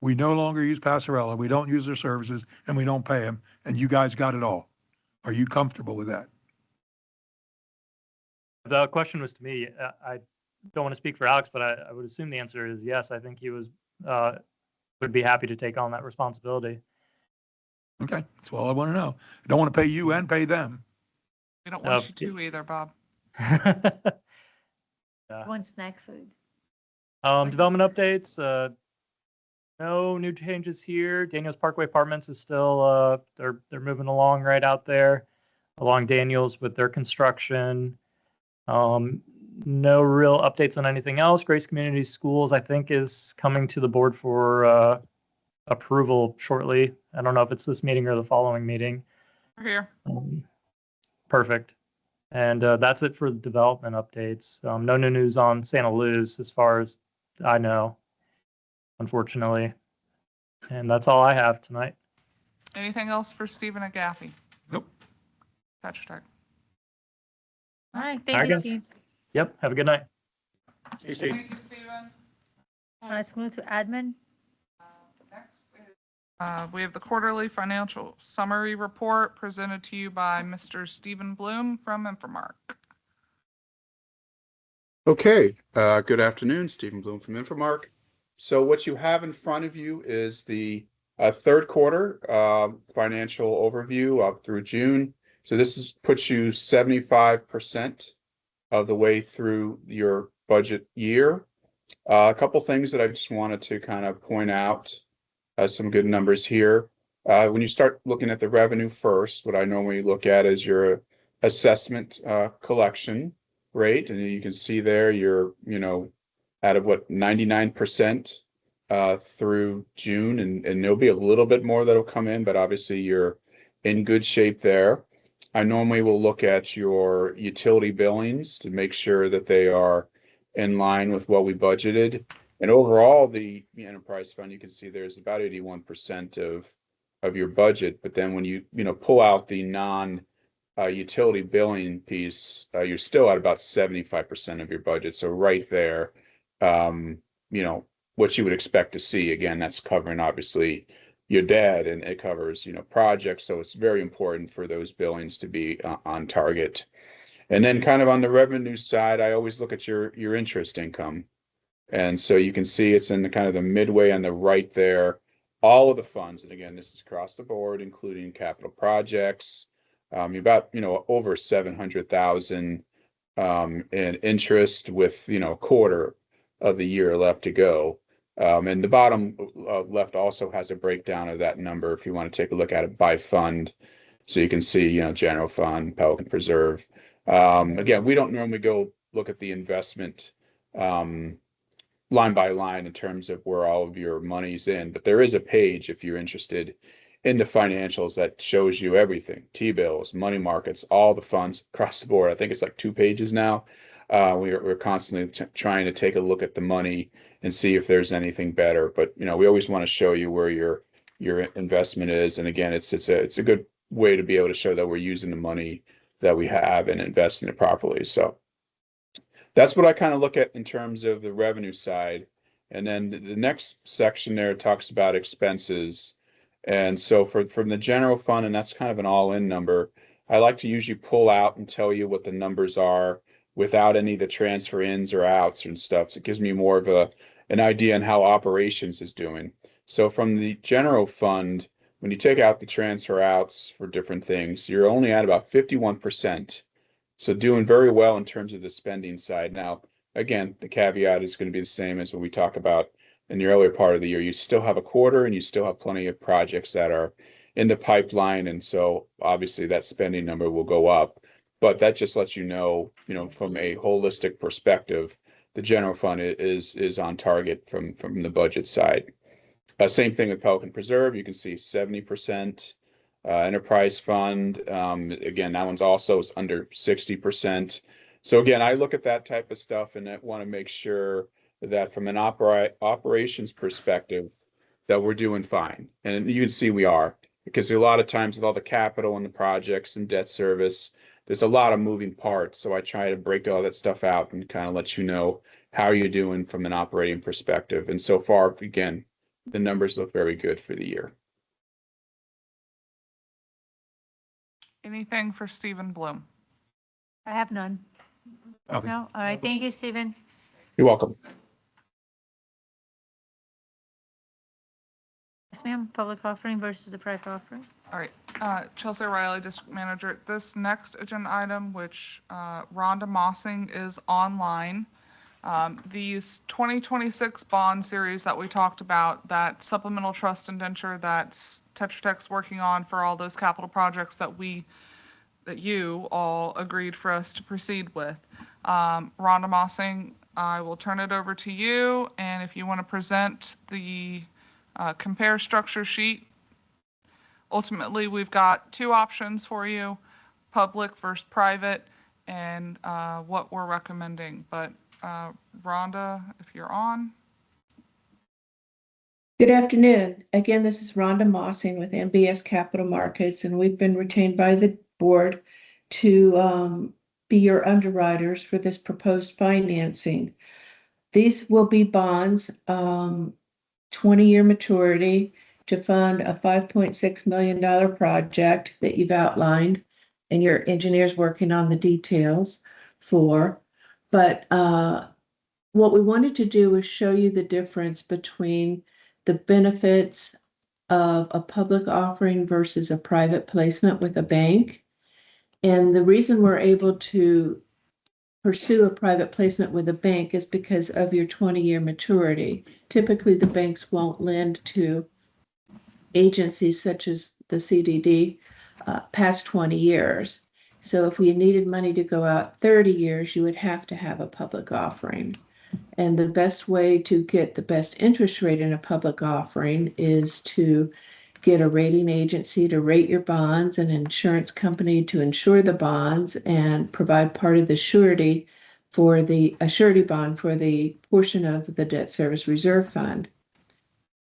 S9: we no longer use Passarella, we don't use their services, and we don't pay them, and you guys got it all. Are you comfortable with that?
S8: The question was to me. I don't want to speak for Alex, but I would assume the answer is yes. I think he would be happy to take on that responsibility.
S9: Okay, that's all I want to know. I don't want to pay you and pay them.
S1: We don't want you to either, Bob.
S3: One snack food.
S8: Development updates. No new changes here. Daniels Parkway Apartments is still they're moving along right out there along Daniels with their construction. No real updates on anything else. Grace Community Schools, I think, is coming to the board for approval shortly. I don't know if it's this meeting or the following meeting.
S1: We're here.
S8: Perfect. And that's it for the development updates. No new news on Santa Luz as far as I know, unfortunately. And that's all I have tonight.
S1: Anything else for Stephen at Gaffey?
S9: Nope.
S1: Tetra Tech.
S3: All right,
S8: All right,
S3: thank you,
S8: guys.
S3: Steve.
S8: Yep. Have a good night.
S4: Hey, Steve.
S1: Thank you, Stephen.
S3: Let's move to admin.
S1: Next, we have the quarterly financial summary report presented to you by Mr. Stephen Bloom from Infomark.
S10: Okay, good afternoon, Stephen Bloom from Infomark. So what you have in front of you is the third quarter financial overview up through June. So puts you 75% of the way through your budget year. A couple things that I just wanted to kind of point out as some good numbers here. When you start looking at the revenue first, what I normally look at is your assessment collection rate, and you can see there you're, out of what, 99% through June, and there'll be a little bit more that'll come in, but obviously you're in good shape there. I normally will look at your utility billings to make sure that they are in line with what we budgeted. And overall, the enterprise fund, you can see there's about 81% of your budget. But then when you pull out the non utility billing piece, you're still at about 75% of your budget. So right there, um, you know, what you would expect to see. Again, that's covering obviously your debt, and it covers, projects. So it's very important for those billings to be on target. And then kind of on the revenue side, I always look at your interest income. And so you can see it's in the kind of the midway on the right there, all of the funds. And again, this is across the board, including capital projects. About, over 700,000 in interest with, a quarter of the year left to go. And the bottom left also has a breakdown of that number if you want to take a look at it by fund. So you can see, general fund, Pelican Preserve. Again, we don't normally go look at the investment line by line in terms of where all of your money's in, but there is a page if you're interested in the financials that shows you everything, T-bills, money markets, all the funds across the board. I think it's like 2 pages now. We're constantly trying to take a look at the money and see if there's anything better. But we always want to show you where your investment is. And again, it's a good way to be able to show that we're using the money that we have and investing it properly. So that's what I kind of look at in terms of the revenue side. And then the next section there talks about expenses. And so from the general fund, and that's kind of an all-in number, I like to usually pull out and tell you what the numbers are without any of the transfer ins or outs and stuff. So it gives me more of an idea on how operations is doing. So from the general fund, when you take out the transfer outs for different things, you're only at about 51%. So doing very well in terms of the spending side. Now, again, the caveat is going to be the same as when we talk about in the earlier part of the year. You still have a quarter and you still have plenty of projects that are in the pipeline. And so obviously that spending number will go up. But that just lets you know, from a holistic perspective, the general fund is on target from the budget side. Same thing with Pelican Preserve. You can see 70%. Enterprise fund, again, that one's also is under 60%. So again, I look at that type of stuff and I want to make sure that from an operations perspective that we're doing fine. And you can see we are, because a lot of times with all the capital and the projects and debt service, there's a lot of moving parts. So I try to break all that stuff out and kind of let you know how you're doing from an operating perspective. And so far, again, the numbers look very good for the year.
S1: Anything for Stephen Bloom?
S3: I have none.
S9: Nothing.
S3: No? All right, thank you, Stephen.
S10: You're welcome.
S3: Yes, ma'am, public offering versus the private offering.
S1: All right, Chelsea Riley, District Manager. This next agenda item, which Rhonda Mossing is online. These 2026 bond series that we talked about, that supplemental trust indenture that Tetra Tech's working on for all those capital projects that you all agreed for us to proceed with. Rhonda Mossing, I will turn it over to you, and if you want to present the compare structure sheet. Ultimately, we've got 2 options for you, public versus private, and what we're recommending. But Rhonda, if you're on.
S11: Good afternoon. Again, this is Rhonda Mossing with MBS Capital Markets, and we've been retained by the board to be your underwriters for this proposed financing. These will be bonds, 20-year maturity to fund a $5.6 million project that you've outlined, and your engineer's working on the details for. But what we wanted to do was show you the difference between the benefits of a public offering versus a private placement with a bank. And the reason we're able to pursue a private placement with a bank is because of your 20-year maturity. Typically, the banks won't lend to agencies such as the CDD past 20 years. So if we needed money to go out 30 years, you would have to have a public offering. And the best way to get the best interest rate in a public offering is to get a rating agency to rate your bonds, an insurance company to insure the bonds, and provide part of the surety for a surety bond for the portion of the debt service reserve fund.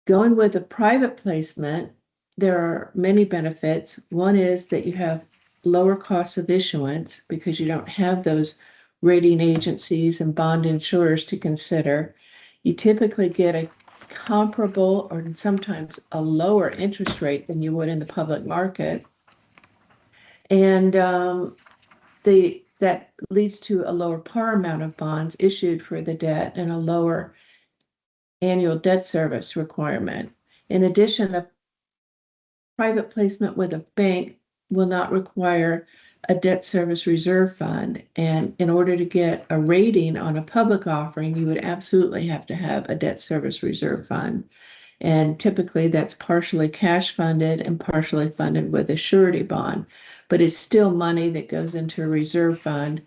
S11: Going with a private placement, there are many benefits. One is that you have lower costs of issuance because you don't have those rating agencies and bond insurers to consider. You typically get a comparable or sometimes a lower interest rate than you would in the public market. And that leads to a lower par amount of bonds issued for the debt and a lower annual debt service requirement. In addition, a private placement with a bank will not require a debt service reserve fund. And in order to get a rating on a public offering, you would absolutely have to have a debt service reserve fund. And typically that's partially cash funded and partially funded with a surety bond. But it's still money that goes into a reserve fund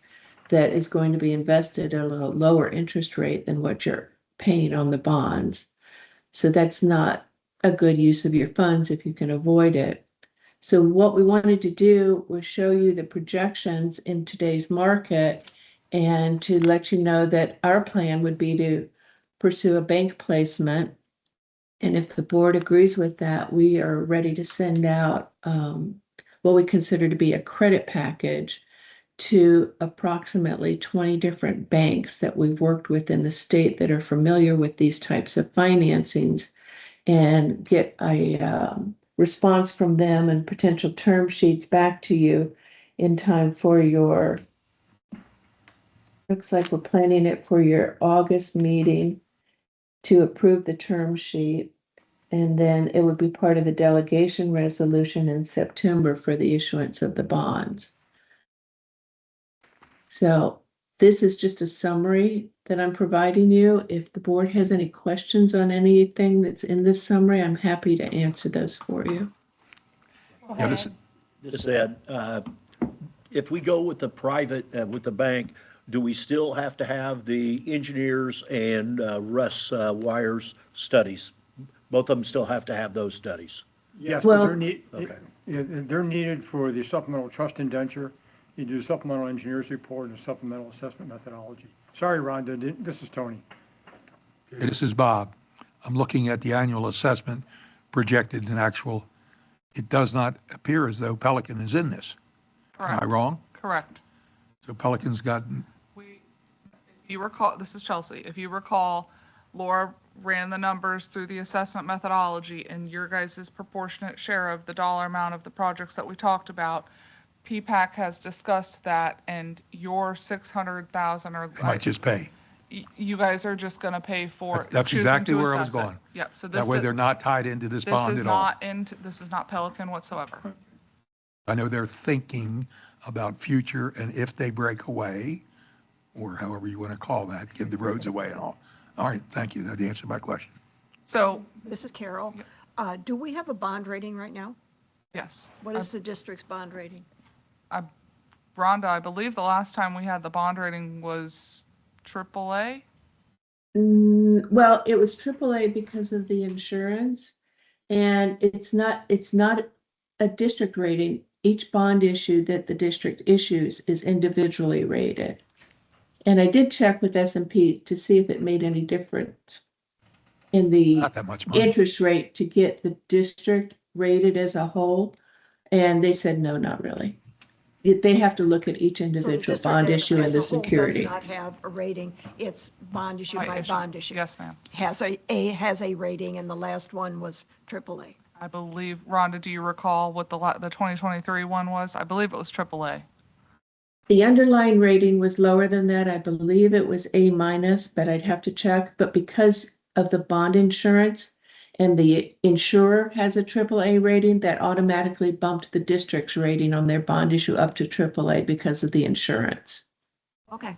S11: that is going to be invested at a little lower interest rate than what you're paying on the bonds. So that's not a good use of your funds if you can avoid it. So what we wanted to do was show you the projections in today's market and to let you know that our plan would be to pursue a bank placement. And if the board agrees with that, we are ready to send out what we consider to be a credit package to approximately 20 different banks that we've worked with in the state that are familiar with these types of financings, and get a response from them and potential term sheets back to you in time for your, looks like we're planning it for your August meeting to approve the term sheet. And then it would be part of the delegation resolution in September for the issuance of the bonds. So this is just a summary that I'm providing you. If the board has any questions on anything that's in this summary, I'm happy to answer those for you.
S9: Yeah, this,
S4: Just Ed, if we go with the private, with the bank, do we still have to have the engineers and Russ Wires studies? Both of them still have to have those studies?
S2: Yes,
S11: Well-
S2: but they're needed for the supplemental trust indenture. You do a supplemental engineers report and a supplemental assessment methodology. Sorry, Rhonda, this is Tony.
S9: this is Bob. I'm looking at the annual assessment projected and actual. It does not appear as though Pelican is in this. Am I
S1: Correct.
S9: wrong?
S1: Correct.
S9: So Pelican's got,
S1: If you recall, this is Chelsea. If you recall, Laura ran the numbers through the assessment methodology, and your guys' proportionate share of the dollar amount of the projects that we talked about, PPAC has discussed that, and your 600,000 or
S9: they might just pay.
S1: you guys are just going to pay for.
S9: That's
S1: choosing
S9: exactly
S1: to
S9: where I was
S1: assess it.
S9: going.
S1: Yep. So
S9: That
S1: this
S9: way
S1: is,
S9: they're not tied into this
S1: this
S9: bond
S1: is
S9: at all.
S1: not into, this is not Pelican whatsoever.
S9: I know they're thinking about future and if they break away, or however you want to call that, give the roads away and all. All right, thank you. That answered my question.
S1: So,
S5: This is Carol. Do we have a bond rating right now?
S1: yes.
S5: What is the district's bond rating?
S1: Rhonda, I believe the last time we had the bond rating was AAA.
S11: Well, it was AAA because of the insurance, and it's not a district rating. Each bond issue that the district issues is individually rated. And I did check with S&P to see if it made any difference in the
S9: Not that much money.
S11: interest rate to get the district rated as a whole. And they said, no, not really. They have to look at each
S5: So the
S11: individual
S5: district
S11: bond
S5: as
S11: issue and the
S5: a whole
S11: security.
S5: Does not have a rating. It's bond issue
S1: By
S5: by
S1: issue.
S5: bond issue.
S1: Yes, ma'am.
S5: Has a rating, and the last one was AAA.
S1: I believe, Rhonda, do you recall what the 2023 one was? I believe it was AAA.
S11: The underlying rating was lower than that. I believe it was A minus, but I'd have to check. But because of the bond insurance and the insurer has a AAA rating, that automatically bumped the district's rating on their bond issue up to AAA because of the insurance.
S5: Okay,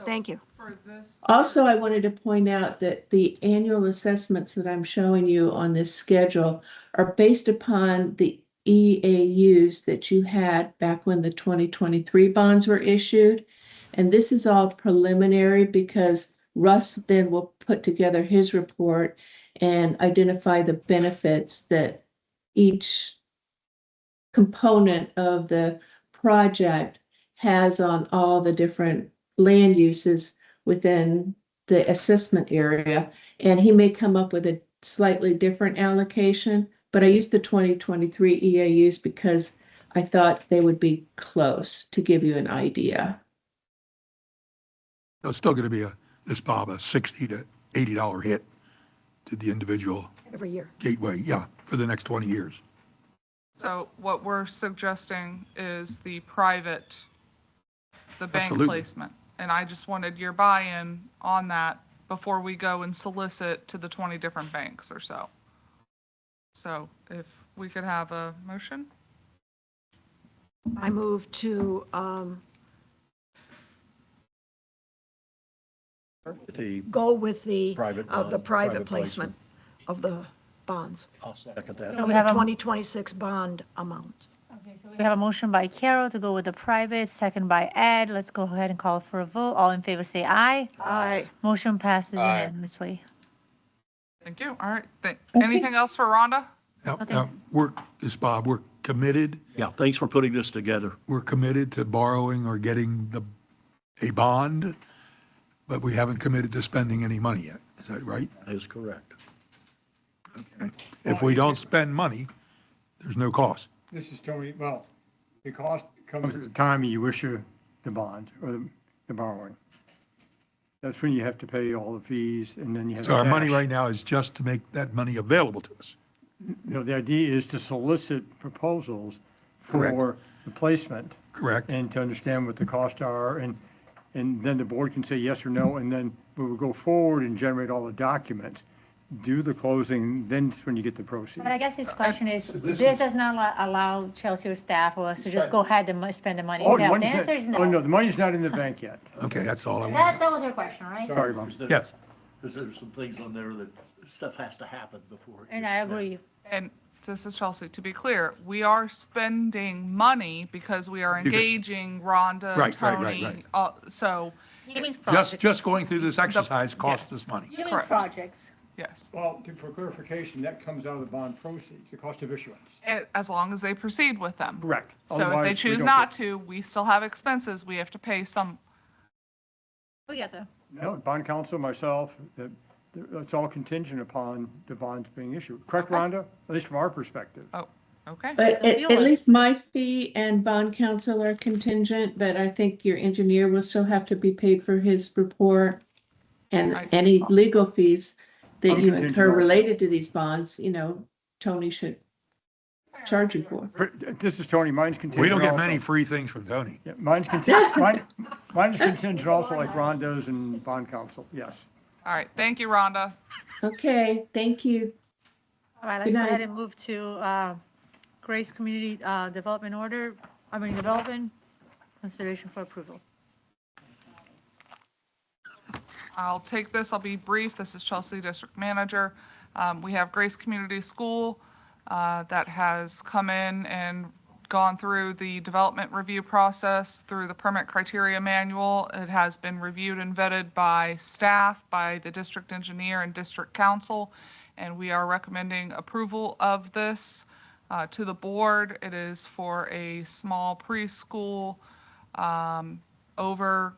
S5: thank you.
S1: For this,
S11: Also, I wanted to point out that the annual assessments that I'm showing you on this schedule are based upon the EAUs that you had back when the 2023 bonds were issued. And this is all preliminary because Russ then will put together his report and identify the benefits that each component of the project has on all the different land uses within the assessment area. And he may come up with a slightly different allocation, but I used the 2023 EAUs because I thought they would be close to give you an idea.
S9: So it's still going to be Bob, a $60 to $80 hit to the individual
S5: Every year.
S9: gateway, yeah, for the next 20 years.
S1: So what we're suggesting is the private, the bank
S9: Absolutely.
S1: placement. And I just wanted your buy-in on that before we go and solicit to the 20 different banks or so. So if we could have a motion?
S5: I move to
S4: The
S5: go with the
S4: Private
S5: the
S4: bond,
S5: private
S4: private
S5: placement of the bonds.
S4: I'll second that.
S3: So
S5: Of
S3: we
S5: the
S3: have a-
S5: 2026 bond amount.
S3: Okay, so we have a motion by Carol to go with the private, second by Ed. Let's go ahead and call for a vote. All in favor, say aye.
S5: Aye.
S3: Motion passes
S7: Aye.
S3: unanimously.
S1: Thank you. All right. Anything else for Rhonda?
S9: Now, Bob, we're committed,
S4: Yeah, thanks for putting this together.
S9: we're committed to borrowing or getting a bond, but we haven't committed to spending any money yet. Is that right?
S4: That is correct.
S9: Okay. If we don't spend money, there's no cost.
S2: This is Tony. Well, the cost comes at the time you issue the bond or the borrowing. That's when you have to pay all the fees and then you have.
S9: So our money
S2: cash.
S9: right now is just to make that money available to us.
S2: No, the idea is to solicit proposals
S9: Correct.
S2: for the placement
S9: Correct?
S2: and to understand what the costs are and then the board can say yes or no, and then we will go forward and generate all the documents, do the closing, then it's when you get the proceeds.
S3: But I guess his question is, this does not allow Chelsea or staff or us to just go ahead and spend the money.
S2: Oh, the
S3: No, the
S2: money's
S3: answer
S2: not,
S3: is
S2: oh, no,
S3: no.
S2: the money's not in the bank yet.
S9: Okay, that's all I
S3: That
S9: want.
S3: was your question, right?
S2: Sorry, Mom.
S9: Yes.
S4: Because there's some things on there that stuff has to happen before. it
S3: And
S4: gets
S3: I
S4: spent.
S3: agree.
S1: And this is Chelsea, to be clear, we are spending money because we are
S9: You could-
S1: engaging Rhonda,
S9: Right, right,
S1: Tony.
S9: right.
S1: So,
S3: He means projects.
S9: Just going through this exercise costs
S1: yes.
S9: us money.
S3: He means
S1: correct.
S3: projects.
S1: yes,
S2: Well, for clarification, that comes out of the bond proceeds, the cost of issuance.
S1: as long as they proceed with them.
S2: Correct.
S1: So if they
S2: Otherwise, we
S1: choose
S2: don't
S1: not
S2: get-
S1: to, we still have expenses. We have to pay some.
S3: We get there.
S2: No, bond counsel, myself, that's all contingent upon the bonds being issued. Correct, Rhonda? At least from our perspective.
S1: Oh, okay.
S11: But
S3: The
S11: at
S3: deal is-
S11: least my fee and bond counsel are contingent, but I think your engineer will still have to be paid for his report. And
S1: I-
S11: any legal fees that
S2: I'm
S11: you
S2: contingent
S11: incur
S2: also.
S11: related to these bonds, Tony should charge you for.
S2: This is Tony, mine's contingent
S9: We don't get
S2: also.
S9: many free things from Tony.
S2: Yeah, mine's contingent, mine is contingent also like Rhonda's and bond counsel, yes.
S1: All right. Thank you, Rhonda.
S11: Okay, thank you.
S3: All right, let's
S11: Good
S3: go ahead
S11: night.
S3: and move to Grace Community Development Development, consideration for approval.
S1: I'll take this, I'll be brief. This is Chelsea, District Manager. We have Grace Community School that has come in and gone through the development review process through the permit criteria manual. It has been reviewed and vetted by staff, by the district engineer and district council, and we are recommending approval of this to the board. It is for a small preschool over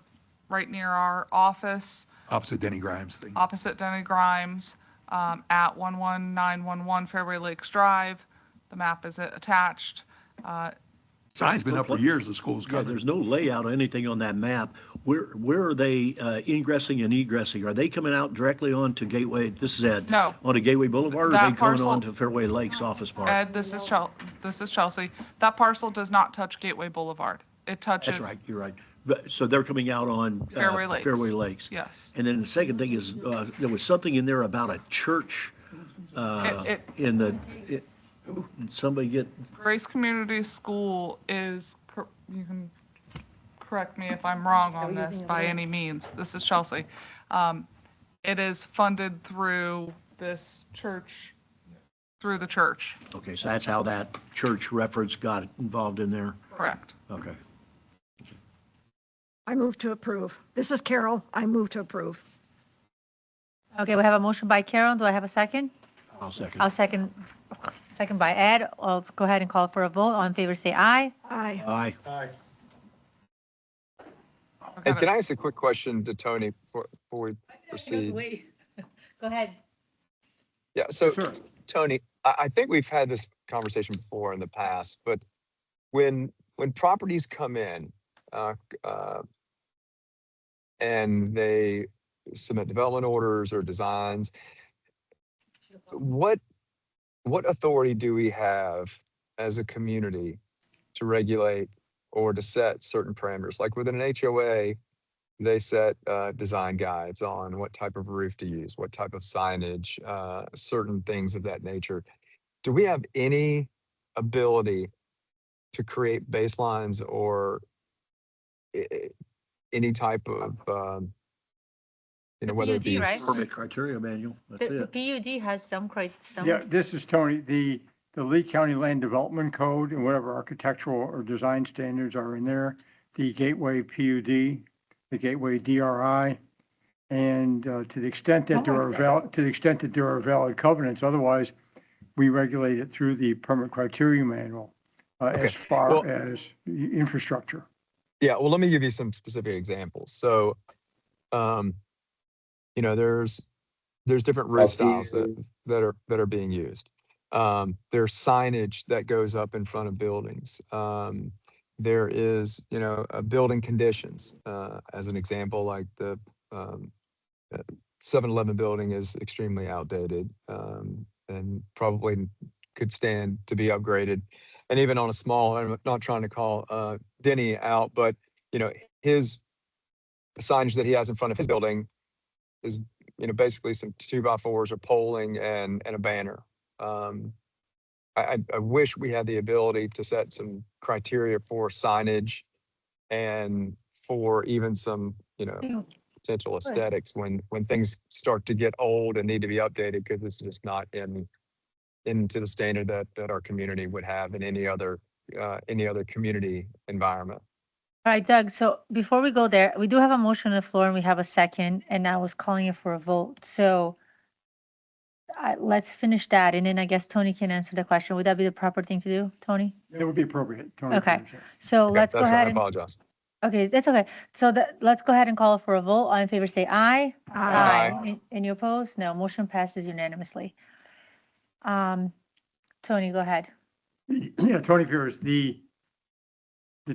S1: right near our office,
S9: Opposite Denny Grimes thing.
S1: opposite Denny Grimes, at 11911 Fairway Lakes Drive. The map is attached.
S9: Sign's been up for years, the school's
S4: Yeah,
S9: coming.
S4: there's no layout or anything on that map. Where are they ingressing and egressing? Are they coming out directly onto Gateway, this is Ed?
S1: No.
S4: Onto Gateway Boulevard, or are
S1: That
S4: they coming
S1: parcel-
S4: onto Fairway Lakes Office Park?
S1: Ed, this is Chelsea. That parcel does not touch Gateway Boulevard. It touches.
S4: That's right, you're right. But, so they're coming out on
S1: Fairway Lakes.
S4: Fairway Lakes.
S1: Yes.
S4: And then the second thing is, there was something in there about a church
S1: It-
S4: in the, did somebody get,
S1: Grace Community School is, you can correct me if I'm wrong on this by any means. This is Chelsea. It is funded through this church, through the church.
S4: okay, so that's how that church reference got involved in there?
S1: Correct.
S4: Okay.
S5: I move to approve. This is Carol. I move to approve.
S3: Okay, we have a motion by Carol. Do I have a second?
S4: I'll second.
S3: I'll second by Ed. Let's go ahead and call for a vote. All in favor, say aye.
S5: Aye.
S4: Aye.
S7: And can I ask a quick question to Tony before we proceed?
S3: Wait. Go ahead.
S7: Yeah, so
S2: Sure.
S7: Tony, I think we've had this conversation before in the past, but when properties come in, and they submit development orders or designs, what authority do we have as a community to regulate or to set certain parameters? Like within an HOA, they set design guides on what type of roof to use, what type of signage, certain things of that nature. Do we have any ability to create baselines or any type of,
S3: The
S7: whether it
S3: PUD,
S7: be
S3: right?
S4: Permit criteria manual, that's
S3: The
S4: it.
S3: PUD has some
S2: Yeah, this is Tony. The Lee County Land Development Code and whatever architectural or design standards are in there, the Gateway PUD, the Gateway DRI, and to the extent that there are valid covenants, otherwise we regulate it through the permit criteria manual
S7: Okay.
S2: as far
S7: Well-
S2: as infrastructure.
S7: Yeah, well, let me give you some specific examples. So, there's different roof styles that are being used. There's signage that goes up in front of buildings. There is, building conditions. As an example, like the 7-Eleven building is extremely outdated, and probably could stand to be upgraded. And even on a small, I'm not trying to call Denny out, but his signage that he has in front of his building is basically some 2x4s or polling and a banner. I wish we had the ability to set some criteria for signage and for even some potential aesthetics when things start to get old and need to be updated, because it's just not into the standard that our community would have in any other community environment.
S3: All right, Doug, so before we go there, we do have a motion on the floor and we have a second, and I was calling it for a vote. So let's finish that, and then I guess Tony can answer the question. Would that be the proper thing to do, Tony?
S2: It would be appropriate. Tony,
S3: Okay.
S2: please, yes.
S3: So
S7: Okay,
S3: let's go
S7: that's fine.
S3: ahead
S7: I
S3: and,
S7: apologize.
S3: okay, that's okay. So let's go ahead and call for a vote. All in favor, say aye.
S7: Aye.
S3: Any opposed? No, motion passes unanimously. Tony, go ahead.
S2: Yeah, Tony Pierce, the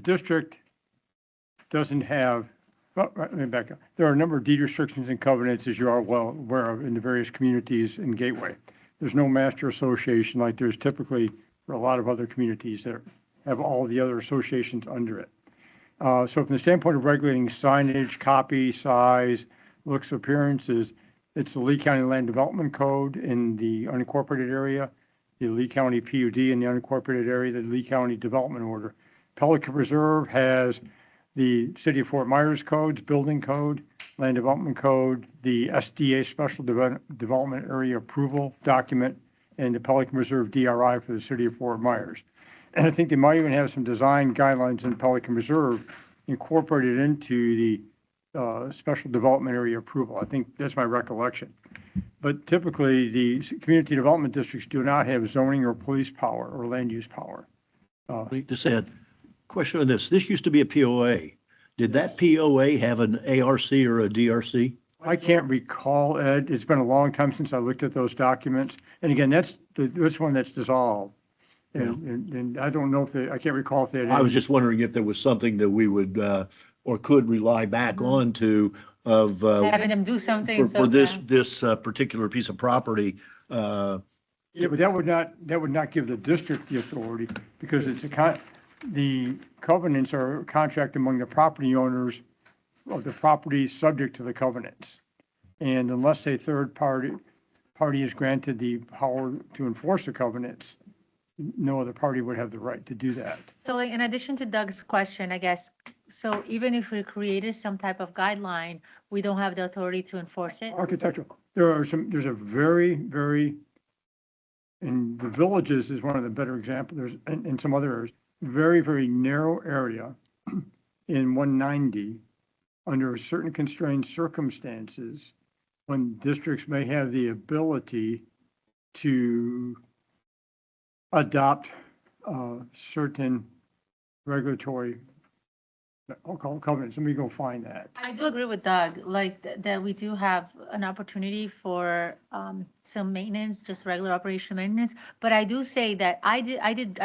S2: district doesn't have, well, let me back up. There are a number of deed restrictions and covenants, as you are well aware of, in the various communities in Gateway. There's no master association like there's typically for a lot of other communities that have all the other associations under it. So from the standpoint of regulating signage, copy, size, looks, appearances, it's the Lee County Land Development Code in the unincorporated area, the Lee County PUD in the unincorporated area, the Lee County Development Order. Pelican Reserve has the City of Fort Myers codes, building code, land development code, the SDA Special Development Area Approval document, and the Pelican Reserve DRI for the City of Fort Myers. And I think they might even have some design guidelines in Pelican Reserve incorporated into the Special Development Area Approval. I think that's my recollection. But typically, the community development districts do not have zoning or police power or land use power.
S4: Just add, question on this. This used to be a POA. Did that POA have an ARC or a DRC?
S2: I can't recall, Ed. It's been a long time since I looked at those documents. And again, that's one that's dissolved. And I don't know if I can't recall if they had.
S4: I was just wondering if there was something that we would, or could rely back on to of,
S3: Having them do something.
S4: for this particular piece of property.
S2: Yeah, but that would not give the district the authority because it's the covenants are a contract among the property owners of the property subject to the covenants. And unless a third party is granted the power to enforce the covenants, no other party would have the right to do that.
S3: So like, in addition to Doug's question, I guess, so even if we created some type of guideline, we don't have the authority to enforce it?
S2: Architectural, there's a very, very, in the villages is one of the better examples, there's, in some other areas, very, very narrow area in 190 under certain constrained circumstances when districts may have the ability to adopt certain regulatory, I'll call covenants. Let me go find that.
S3: I do agree with Doug, like that we do have an opportunity for some maintenance, just regular operation maintenance. But I do say that I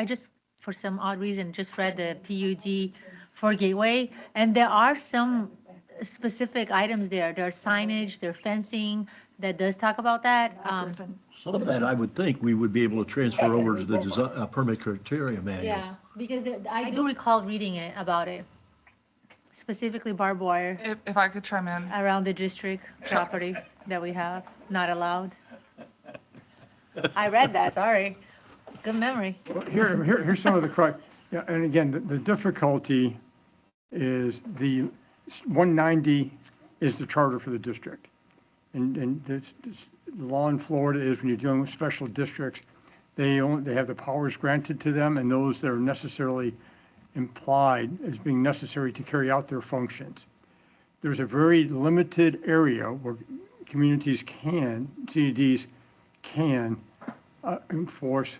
S3: just, for some odd reason, just read the PUD for Gateway. And there are some specific items there. There's signage, there's fencing that does talk about that.
S4: Some of that, I would think, we would be able to transfer over to the permit criteria manual.
S3: Yeah, because I do recall reading it about it. Specifically barbed wire
S1: If I could chime in.
S3: around the district property that we have, not allowed. I read that, sorry. Good memory.
S2: Well, here's some of the yeah, and again, the difficulty is the 190 is the charter for the district. And the law in Florida is when you're dealing with special districts, they have the powers granted to them, and those that are necessarily implied as being necessary to carry out their functions. There's a very limited area where communities CDDs can enforce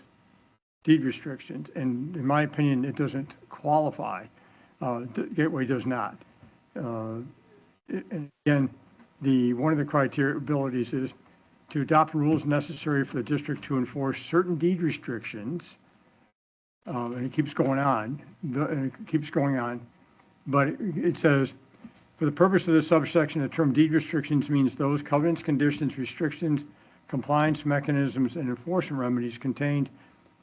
S2: deed restrictions. And in my opinion, it doesn't qualify. Gateway does not. And again, one of the criteria abilities is to adopt rules necessary for the district to enforce certain deed restrictions. And it keeps going on, but it says, for the purpose of this subsection, the term deed restrictions means those covenants, conditions, restrictions, compliance mechanisms, and enforcement remedies contained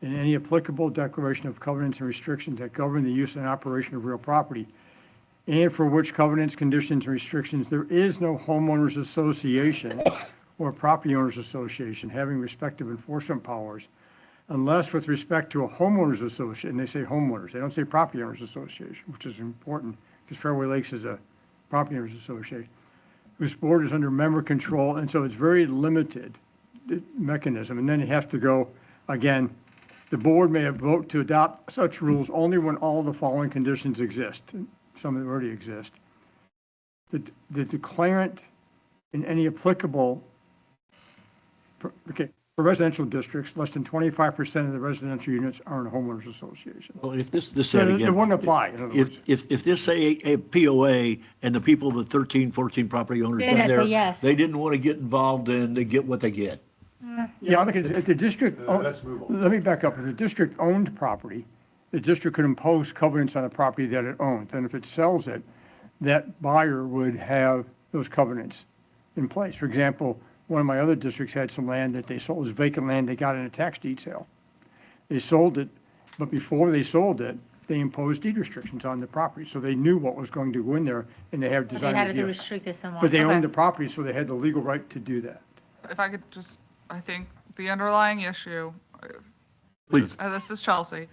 S2: in any applicable declaration of covenants and restrictions that govern the use and operation of real property, and for which covenants, conditions, and restrictions there is no homeowners association or property owners association having respective enforcement powers, unless with respect to a homeowners association, and they say homeowners, they don't say property owners association, which is important because Fairway Lakes is a property owners association, whose board is under member control, and so it's very limited mechanism. And then you have to go, again, the board may vote to adopt such rules only when all the following conditions exist. Some of them already exist. The declarant in any applicable, okay, for residential districts, less than 25% of the residential units are in a homeowners association.
S4: Well, if this
S2: So
S4: said
S2: it
S4: again.
S2: wouldn't apply, in other words.
S4: If this say a POA and the people, the 13, 14 property owners
S3: Then
S4: down
S3: that's a
S4: there,
S3: yes.
S4: they didn't want to get involved and they get what they get.
S2: Yeah, I think if the district,
S9: Let's move on.
S2: let me back up. If the district owned property, the district could impose covenants on the property that it owns. And if it sells it, that buyer would have those covenants in place. For example, one of my other districts had some land that they sold as vacant land they got in a tax deed sale. They sold it, but before they sold it, they imposed deed restrictions on the property. So they knew what was going to go in there, and they have
S3: They
S2: designed
S3: had
S2: a
S3: to
S2: deal.
S3: restrict it somewhat.
S2: But they
S3: Okay.
S2: owned the property, so they had the legal right to do that.
S1: If I could just, I think the underlying issue,
S4: Please.
S1: this is Chelsea.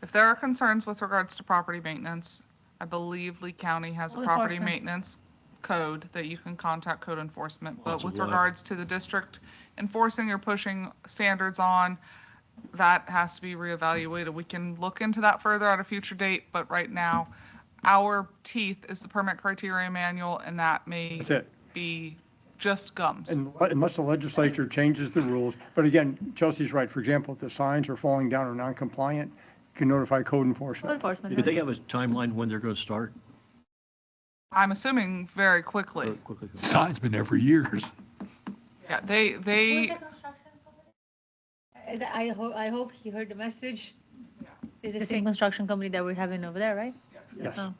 S1: If there are concerns with regards to property maintenance, I believe Lee County has a
S3: Code
S1: property
S3: enforcement.
S1: maintenance code that you can contact code enforcement. But
S4: Lots of
S1: with
S4: luck.
S1: regards to the district enforcing or pushing standards on, that has to be reevaluated. We can look into that further at a future date, but right now, our teeth is the permit criteria manual, and that may
S2: That's it.
S1: be just gums.
S2: And unless the legislature changes the rules, but again, Chelsea's right. For example, if the signs are falling down or non-compliant, you can notify code
S3: Code
S2: enforcement.
S3: enforcement.
S4: Do they have a timeline when they're going to start?
S1: I'm assuming very quickly.
S4: Quickly.
S9: Sign's been there for years.
S1: Yeah, they,
S3: I hope he heard the message. Is the same construction company that we're having over there, right?
S2: Yes.
S3: Oh.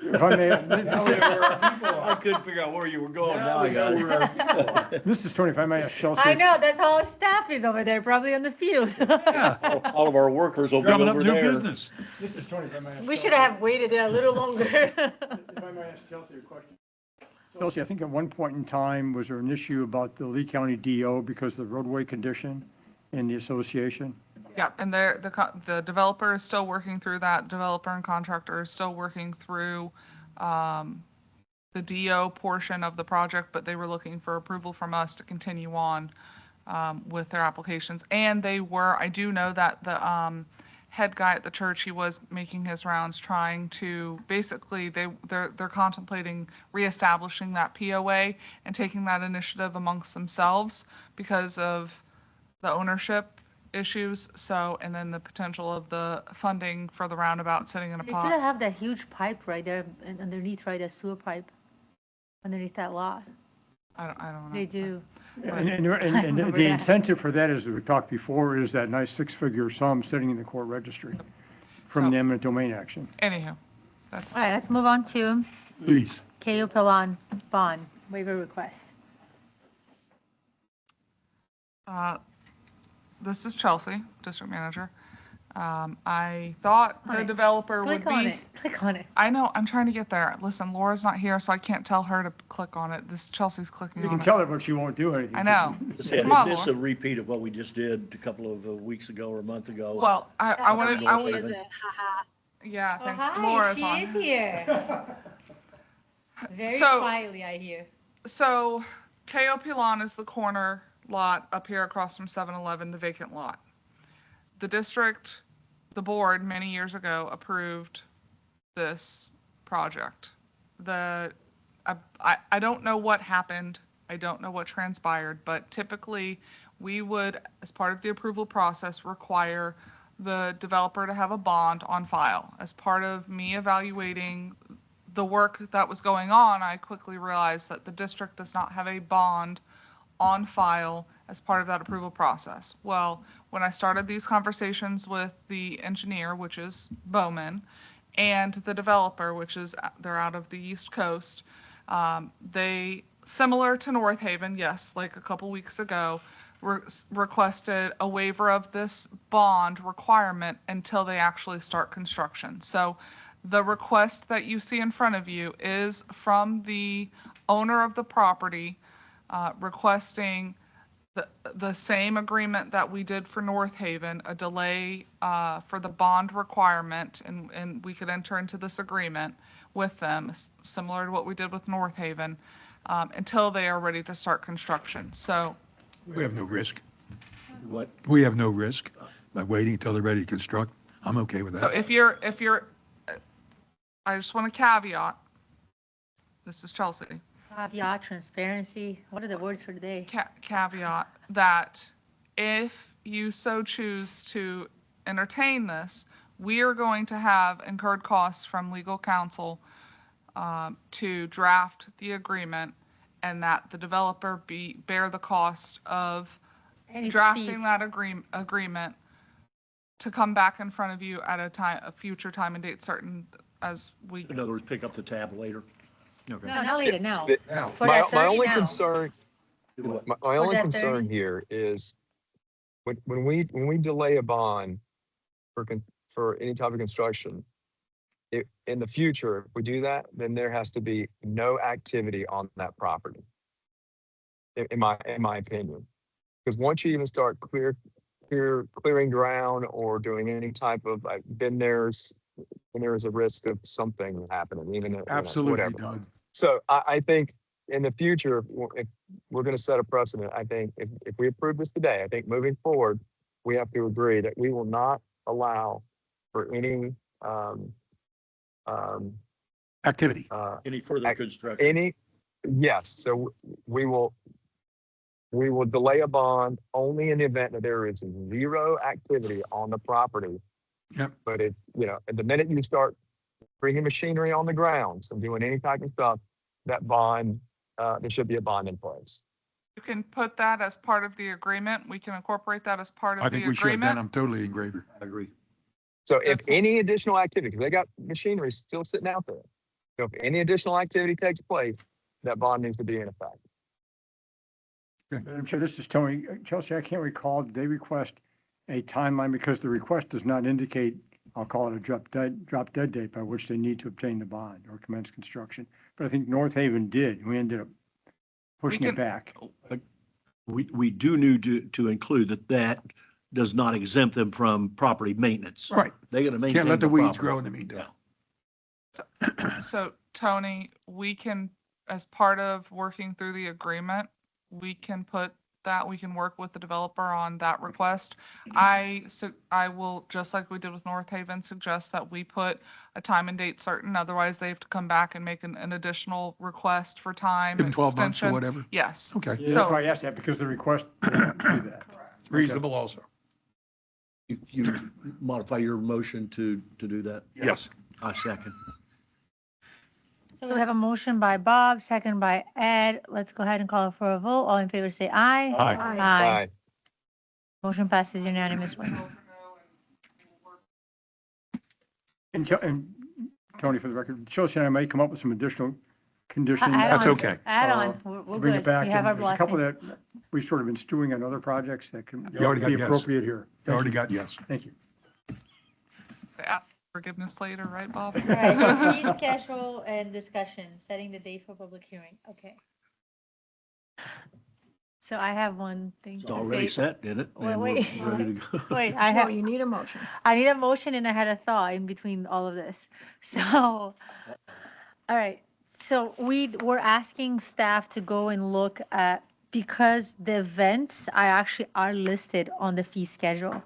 S2: If I may,
S4: I couldn't figure out where you were going. Now I got it.
S2: Mrs. Tony, if I may ask Chelsea.
S3: I know, that's how staff is over there, probably on the field.
S4: All of our workers will be
S9: Drumming up
S4: over
S9: new
S4: there.
S9: business.
S2: Mrs. Tony, if I may ask.
S3: We should have waited there a little longer.
S2: If I may ask Chelsea a question. Chelsea, I think at one point in time, was there an issue about the Lee County DO because of the roadway condition in the association?
S1: yeah, and the developer is still working through that. Developer and contractor is still working through the DO portion of the project, but they were looking for approval from us to continue on with their applications. And I do know that the head guy at the church, he was making his rounds trying to, basically, they're contemplating reestablishing that POA and taking that initiative amongst themselves because of the ownership issues, so, and then the potential of the funding for the roundabout sitting in a
S3: They still
S1: pot.
S3: have that huge pipe right there underneath, right, that sewer pipe underneath that lot.
S1: I don't know.
S3: They do.
S9: And
S3: remember
S9: the
S3: that.
S9: incentive for that, as we talked before, is that nice six-figure sum sitting in the court registry from
S1: So-
S9: the eminent domain action.
S1: Anywho, that's,
S3: All right, let's move on to
S9: Please.
S3: KO Pilon bond waiver request.
S1: this is Chelsea, district manager. I thought
S3: On
S1: the
S3: it.
S1: developer would
S3: Click on
S1: be.
S3: it, click on it.
S1: I know, I'm trying to get there. Listen, Laura's not here, so I can't tell her to click on it. This, Chelsea's clicking
S9: You
S1: on
S9: can
S1: it.
S9: tell her, but she won't do anything.
S1: I know.
S4: Said,
S1: Come on,
S4: Is this a
S1: Laura.
S4: repeat of what we just did a couple of weeks ago or a month ago?
S1: Well, I wanted, I
S4: North
S1: wanted,
S4: Haven?
S1: yeah,
S3: Oh,
S1: thanks.
S3: hi,
S1: Laura's
S3: she
S1: on.
S3: is here. Very
S1: So-
S3: quietly, I hear.
S1: So KO Pilon is the corner lot up here across from 7-Eleven, the vacant lot. The district, the board, many years ago approved this project. I don't know what happened. I don't know what transpired, but typically we would, as part of the approval process, require the developer to have a bond on file. As part of me evaluating the work that was going on, I quickly realized that the district does not have a bond on file as part of that approval process. Well, when I started these conversations with the engineer, which is Bowman, and the developer, which is, they're out of the East Coast, they, similar to North Haven, yes, like a couple weeks ago, requested a waiver of this bond requirement until they actually start construction. So the request that you see in front of you is from the owner of the property requesting the same agreement that we did for North Haven, a delay for the bond requirement, and we could enter into this agreement with them, similar to what we did with North Haven, until they are ready to start construction. So
S9: We have no risk.
S4: What?
S9: We have no risk by waiting until they're ready to construct. I'm okay with
S1: So
S9: that.
S1: if you're, I just want to caveat, this is Chelsea,
S3: Caveat, transparency, what are the words for today?
S1: caveat that if you so choose to entertain this, we are going to have incurred costs from legal counsel to draft the agreement, and that the developer bear the cost of
S3: Any
S1: drafting
S3: fees?
S1: that agreement to come back in front of you at a future time and date certain as we.
S4: In other words, pick up the tab later. Okay.
S3: No, not later, now.
S9: Now,
S3: For
S7: My
S3: that
S7: my
S3: 30
S7: only
S3: now.
S7: concern, my only
S3: that
S7: concern
S3: 30?
S7: here is when we delay a bond for any type of construction, in the future, if we do that, then there has to be no activity on that property. In my opinion, because once you even start clearing ground or doing any type of, then there's a risk of something happening, even if,
S9: absolutely,
S7: whatever.
S9: Doug.
S7: So I think in the future, if we're going to set a precedent, I think if we approve this today, I think moving forward, we have to agree that we will not allow for any,
S9: Activity.
S4: Any further construction?
S7: yes, so we will delay a bond only in the event that there is zero activity on the property.
S9: Yep.
S7: But the minute you start bringing machinery on the grounds and doing any type of stuff, that bond, there should be a bond in place.
S1: You can put that as part of the agreement. We can incorporate that as part
S9: I
S1: of the
S9: think we should, then
S1: agreement.
S9: I'm totally in favor.
S4: I agree.
S7: So if
S1: Good point.
S7: any additional activity, because they got machinery still sitting out there. So if any additional activity takes place, that bond needs to be in effect.
S12: Madam Chair, this is Tony. Chelsea, I can't recall, did they request a timeline? Because the request does not indicate, I'll call it a drop dead date by which they need to obtain the bond or commence construction. But I think North Haven did. We ended up pushing
S1: can-
S12: it back.
S4: We do need to include that does not exempt them from property maintenance.
S9: Right.
S4: They got to maintain.
S9: Can't let the weeds
S4: property.
S9: grow in the meantime.
S1: So Tony, we can, as part of working through the agreement, we can put that, we can work with the developer on that request. So I will, just like we did with North Haven, suggest that we put a time and date certain. Otherwise, they have to come back and make an additional request for time.
S9: Give them 12 months or
S1: extension.
S9: whatever?
S1: Yes.
S9: Okay,
S12: Yeah, that's why I asked that, because the request didn't do that.
S9: reasonable also.
S4: You modify your motion to do that?
S9: Yes.
S4: I second.
S3: So we have a motion by Bob, second by Ed. Let's go ahead and call for a vote. All in favor, say aye.
S9: Aye.
S5: Aye.
S3: Aye.
S7: Aye.
S3: Motion passes unanimously.
S12: And Tony, for the record, Chelsea and I may come up with some additional conditions.
S3: Add
S9: That's
S3: on.
S9: okay.
S3: Add
S12: uh,
S3: on. We're
S12: To bring it
S3: good.
S12: back.
S3: We have
S12: And
S3: our
S12: there's a couple
S3: blessing.
S12: that we've sort of been stewing on other projects that can
S9: You already got
S12: be
S9: yes.
S12: appropriate here.
S9: You
S12: Thank
S9: already
S12: you.
S9: got yes.
S12: Thank you.
S1: Forgiveness later, right, Bob?
S3: All right, so fee schedule and discussion, setting the date for public hearing. Okay. So I have one thing
S4: It's
S3: to
S4: already
S3: say.
S4: set, didn't it?
S3: Wait,
S4: And we're
S3: wait.
S4: ready to go.
S3: Wait, I
S5: No,
S3: have,
S5: you need a motion.
S3: I need a motion and I had a thought in between all of this. So, all right. So we were asking staff to go and look at, because the events are listed on the fee schedule.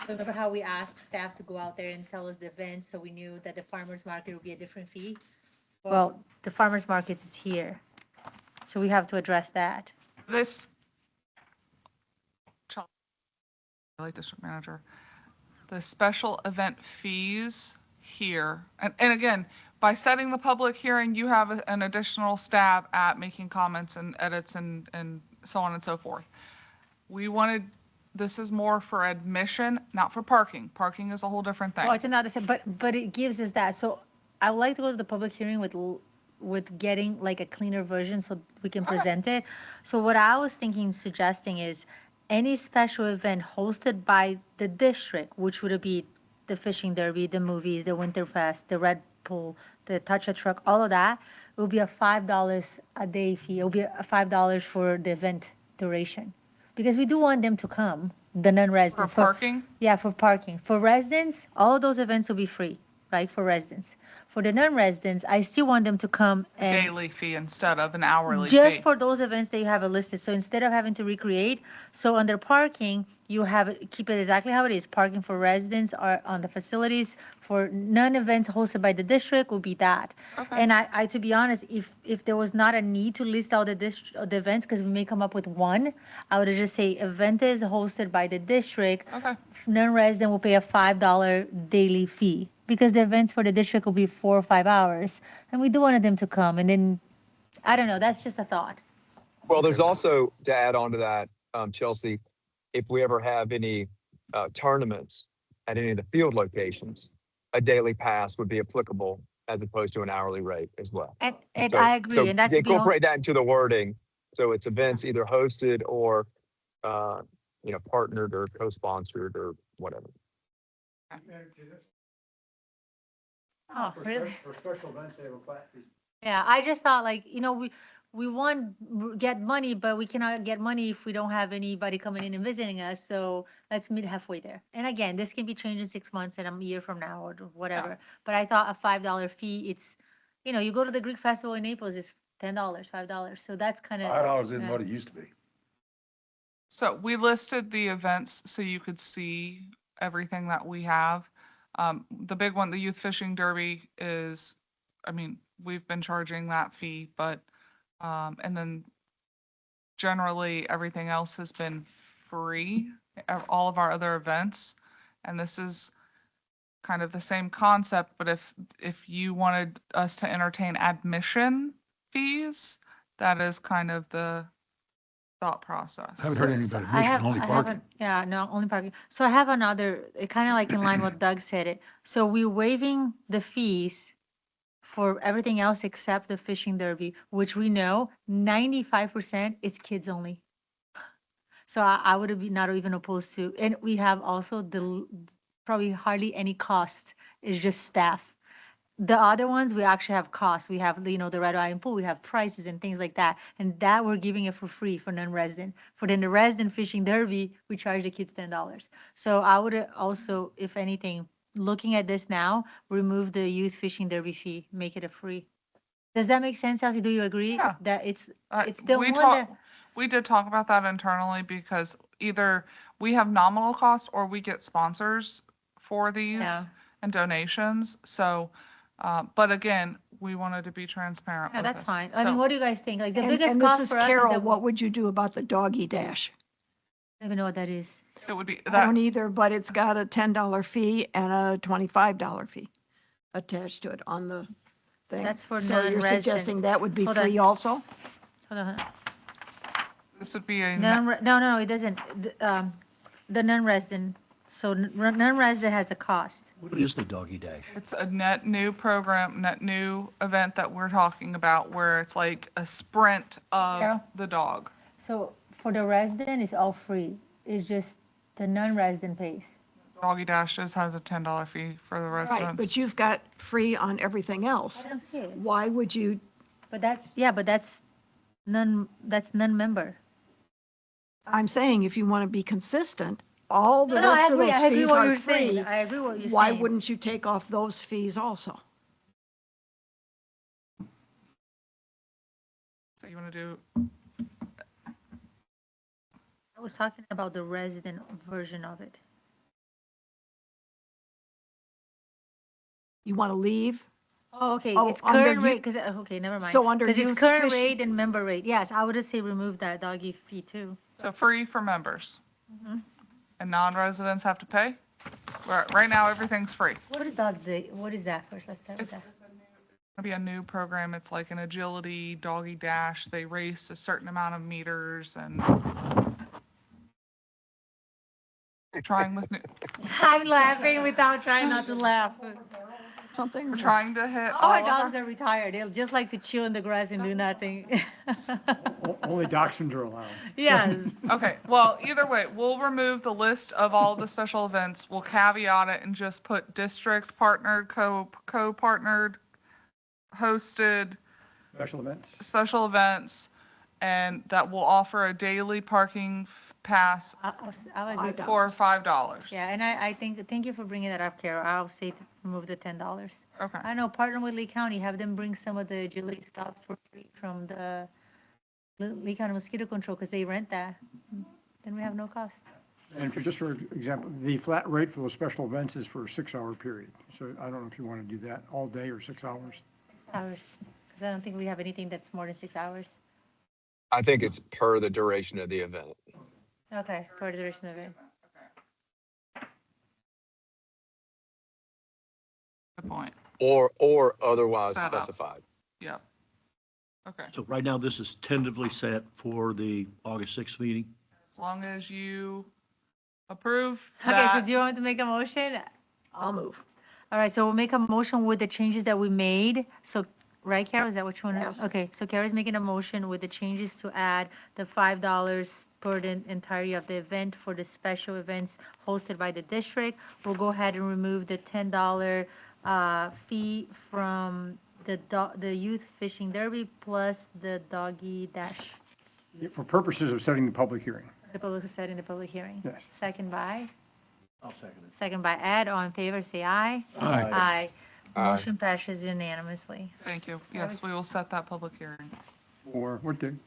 S3: Remember how we asked staff to go out there and tell us the events, so we knew that the farmer's market would be a different fee? Well, the farmer's market is here. So we have to address that.
S1: This, district manager, the special event fees here, and again, by setting the public hearing, you have an additional stab at making comments and edits and so on and so forth. We wanted, this is more for admission, not for parking. Parking is a whole different thing.
S3: Well, it's another, but it gives us that. So I would like to go to the public hearing with getting like a cleaner version so we can present it. So what I was suggesting is any special event hosted by the district, which would be the fishing derby, the movies, the Winterfest, the Red Bull, the Touch a Truck, all of that, it will be a $5 a day fee. It will be a $5 for the event duration. Because we do want them to come, the non-residents.
S1: For parking?
S3: Yeah, for parking. For residents, all of those events will be free, right, for residents. For the non-residents, I still want them to come and.
S1: Daily fee instead of an hourly fee.
S3: Just for those events that you have it listed. So instead of having to recreate, so under parking, you keep it exactly how it is. Parking for residents are on the facilities. For non-events hosted by the district will be that.
S1: Okay.
S3: And I, to be honest, if there was not a need to list all the events, because we may come up with one, I would just say event is hosted by the district.
S1: Okay.
S3: Non-resident will pay a $5 daily fee, because the events for the district will be 4 or 5 hours. And we do want them to come, and then, I don't know, that's just a thought.
S7: Well, there's also, to add on to that, Chelsea, if we ever have any tournaments at any of the field locations, a daily pass would be applicable as opposed to an hourly rate as well.
S3: And
S7: So-
S3: I agree,
S7: so
S3: and that's
S7: incorporate that into the wording. So it's events either hosted or, partnered or co-sponsored or whatever.
S3: Oh, really?
S12: For special events, they have a flat fee.
S3: Yeah, I just thought like, we want get money, but we cannot get money if we don't have anybody coming in and visiting us. So let's meet halfway there. And again, this can be changed in 6 months and a year from now or whatever. But I thought a $5 fee, it's, you go to the Greek festival in Naples, it's $10, $5. So that's kind of.
S9: $5 isn't what it used to be.
S1: So we listed the events so you could see everything that we have. The big one, the youth fishing derby is, we've been charging that fee, but, and then generally everything else has been free, all of our other events. And this is kind of the same concept, but if you wanted us to entertain admission fees, that is kind of the thought process.
S9: I haven't heard any about
S3: I
S9: admission,
S3: have,
S9: only
S3: I
S9: parking.
S3: haven't, yeah, no, only parking. So I have another, it kind of like in line what Doug said it. So we're waiving the fees for everything else except the fishing derby, which we know 95% is kids only. So I would be not even opposed to, and we have also probably hardly any cost, it's just staff. The other ones, we actually have costs. We have, the Red Lion Pool, we have prices and things like that. And that we're giving it for free for non-resident. For the resident fishing derby, we charge the kids $10. So I would also, if anything, looking at this now, remove the youth fishing derby fee, make it a free. Does that make sense, Elsie? Do you agree?
S1: Yeah.
S3: That it's the
S1: We
S3: one that,
S1: we did talk about that internally because either we have nominal costs or we get sponsors for these
S3: Yeah.
S1: and donations. So, but again, we wanted to be transparent
S3: yeah,
S1: with
S3: that's
S1: this.
S3: fine. I mean,
S1: So,
S3: what do you guys think? Like the
S5: And
S3: biggest
S5: and this
S3: cost
S5: is
S3: for us is
S5: Carol,
S3: that,
S5: what would you do about the doggy dash?
S3: I don't even know what that is.
S1: it would be
S5: I
S1: that,
S5: don't either, but it's got a $10 fee and a $25 fee attached to it on the thing.
S3: That's for
S5: So you're
S3: non-resident.
S5: suggesting that would be
S3: Hold on.
S5: free also?
S3: Hold on.
S1: this would be a,
S3: No, it doesn't. The non-resident, so non-resident has a cost.
S4: What is the doggy dash?
S1: it's a net new program, net new event that we're talking about where it's like a sprint of
S3: Carol?
S1: the dog.
S3: So for the resident, it's all free. It's just the non-resident pays.
S1: Doggy Dash just has a $10 fee for the
S5: Right,
S1: residents.
S5: but you've got free on everything else.
S3: I don't see it.
S5: Why would you,
S3: But that's non-member.
S5: I'm saying if you want to be consistent, all the
S3: No, I
S5: rest of
S3: agree.
S5: those
S3: I agree
S5: fees
S3: what
S5: are
S3: you're saying.
S5: free.
S3: I agree what you're saying.
S5: Why wouldn't you take off those fees also?
S1: So you want to do,
S3: I was talking about the resident version of it.
S5: You want to leave?
S3: Oh, okay,
S5: Oh,
S3: it's
S5: under
S3: current
S5: you-
S3: rate, because, okay, never mind.
S5: So under
S3: Because it's
S5: youth
S3: current
S5: fishing-
S3: rate and member rate. Yes, I would just say remove that doggy fee too.
S1: so free for members.
S3: Mm-hmm.
S1: And non-residents have to pay? Right now, everything's free.
S3: What is what is that first? Let's start with that.
S1: It'll be a new program. It's like an agility doggy dash. They race a certain amount of meters and trying with new,
S3: I'm laughing without trying not to laugh.
S5: Something?
S1: we're trying to hit
S3: All
S1: all
S3: my
S1: of
S3: dogs
S1: our,
S3: are retired. They'll just like to chew in the grass and do nothing.
S12: Only dachshunds are allowed.
S3: Yes.
S1: okay, well, either way, we'll remove the list of all the special events. We'll caveat it and just put district partnered, co-partnered, hosted,
S12: Special events.
S1: special events, and that will offer a daily parking pass
S3: I'll agree.
S1: for $5.
S3: Yeah, and I think, thank you for bringing that up, Carol. I'll say to remove the $10.
S1: Okay.
S3: I know, partner with Lee County, have them bring some of the agility stuff for free from the Lee County Mosquito Control, because they rent that. Then we have no cost.
S12: And for, just for example, the flat rate for the special events is for a 6-hour period. So I don't know if you want to do that all day or 6 hours.
S3: Hours, because I don't think we have anything that's more than 6 hours.
S7: I think it's per the duration of the event.
S3: Okay, for the duration of it.
S1: Good point.
S7: Or otherwise
S1: Set up.
S7: specified.
S1: Yep. Okay,
S4: So right now, this is tentatively set for the August 6th meeting.
S1: as long as you approve
S3: Okay, so
S1: that.
S3: do you want to make a motion?
S5: I'll move.
S3: All right, so we'll make a motion with the changes that we made. So, right, Carol, is that what you want to?
S5: Yes.
S3: Okay, so Carol's making a motion with the changes to add the $5 per the entirety of the event for the special events hosted by the district. We'll go ahead and remove the $10 fee from the youth fishing derby plus the doggy dash.
S12: For purposes of setting the public hearing.
S3: The public is set in the public hearing.
S12: Yes.
S3: Second by?
S4: I'll second it.
S3: Second by Ed. All in favor, say aye.
S4: Aye.
S3: Aye.
S7: Aye.
S3: Motion passes unanimously.
S1: Thank you. Yes, we will set that public hearing.
S12: Or what did?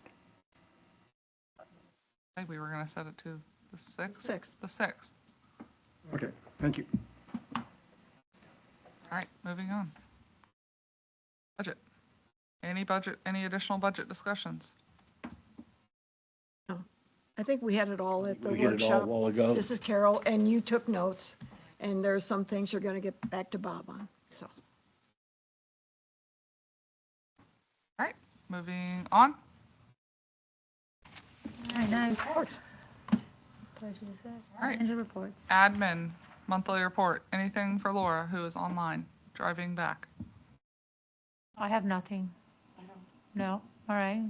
S1: I think we were going to set it to the 6th?
S5: Sixth.
S1: The 6th.
S12: Okay, thank you.
S1: All right, moving on. Budget. Any additional budget discussions?
S5: I think we had it all at the
S4: We had it all a
S5: workshop.
S4: while ago.
S5: This is Carol, and you took notes, and there's some things you're going to get back to Bob on, so.
S1: All right, moving on.
S3: All right, nice.
S5: Reports.
S3: All
S1: right.
S3: Manager reports.
S1: Admin, monthly report. Anything for Laura, who is online, driving back?
S3: I have nothing. No, all right.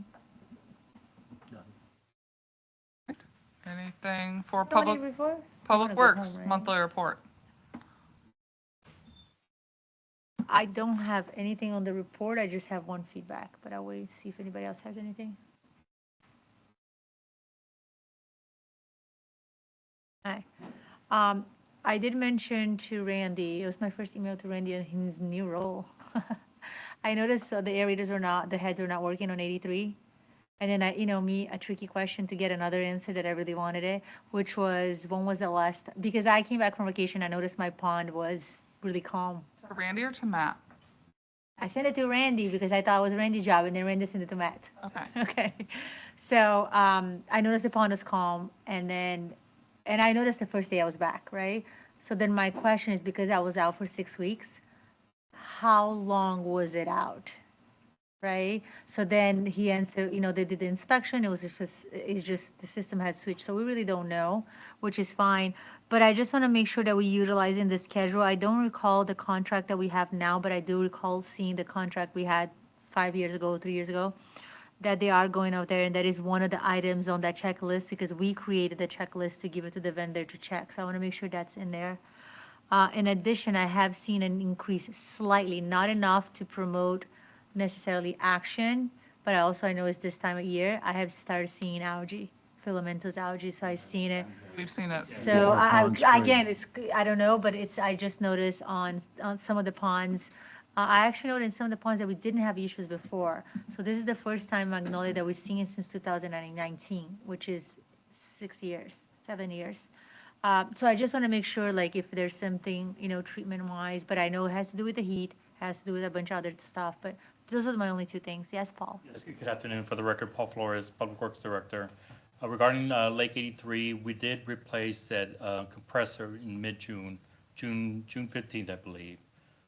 S1: Anything for
S3: Nobody report?
S1: Public
S3: wanna go home,
S1: Works,
S3: right?
S1: monthly report?
S3: I don't have anything on the report. I just have one feedback, but I'll wait, see if anybody else has anything. Hi. I did mention to Randy, it was my first email to Randy in his new role. I noticed the aerators are not, the heads are not working on 83. And then a tricky question to get another answer that I really wanted it, which was, when was the last, because I came back from vacation, I noticed my pond was really calm.
S1: To Randy or to Matt?
S3: I sent it to Randy because I thought it was Randy's job, and then Randy sent it to Matt.
S1: Okay.
S3: Okay. So, I noticed the pond was calm, and I noticed the first day I was back, right? So then my question is, because I was out for 6 weeks, how long was it out? Right? So then he answered, they did the inspection, it's just, the system had switched, so we really don't know, which is fine. But I just want to make sure that we utilize in the schedule. I don't recall the contract that we have now, but I do recall seeing the contract we had 5 years ago, 3 years ago, that they are going out there, and that is one of the items on that checklist, because we created the checklist to give it to the vendor to check. So I want to make sure that's in there. In addition, I have seen an increase slightly, not enough to promote necessarily action, but I know it's this time of year, I have started seeing algae, filamentous algae, so I've seen it.
S1: We've seen it.
S3: So
S12: Our pond's free.
S3: again, I don't know, but I just noticed on some of the ponds, I actually noticed in some of the ponds that we didn't have issues before. So this is the first time in Magnolia that we're seeing it since 2019, which is 7 years. So I just want to make sure, like, if there's something, treatment wise, but I know it has to do with the heat, has to do with a bunch of other stuff, but those are my only two things. Yes, Paul?
S13: Yes, good afternoon. For the record, Paul Flores, Public Works Director. Regarding Lake 83, we did replace that compressor in mid-June, June 15th, I believe.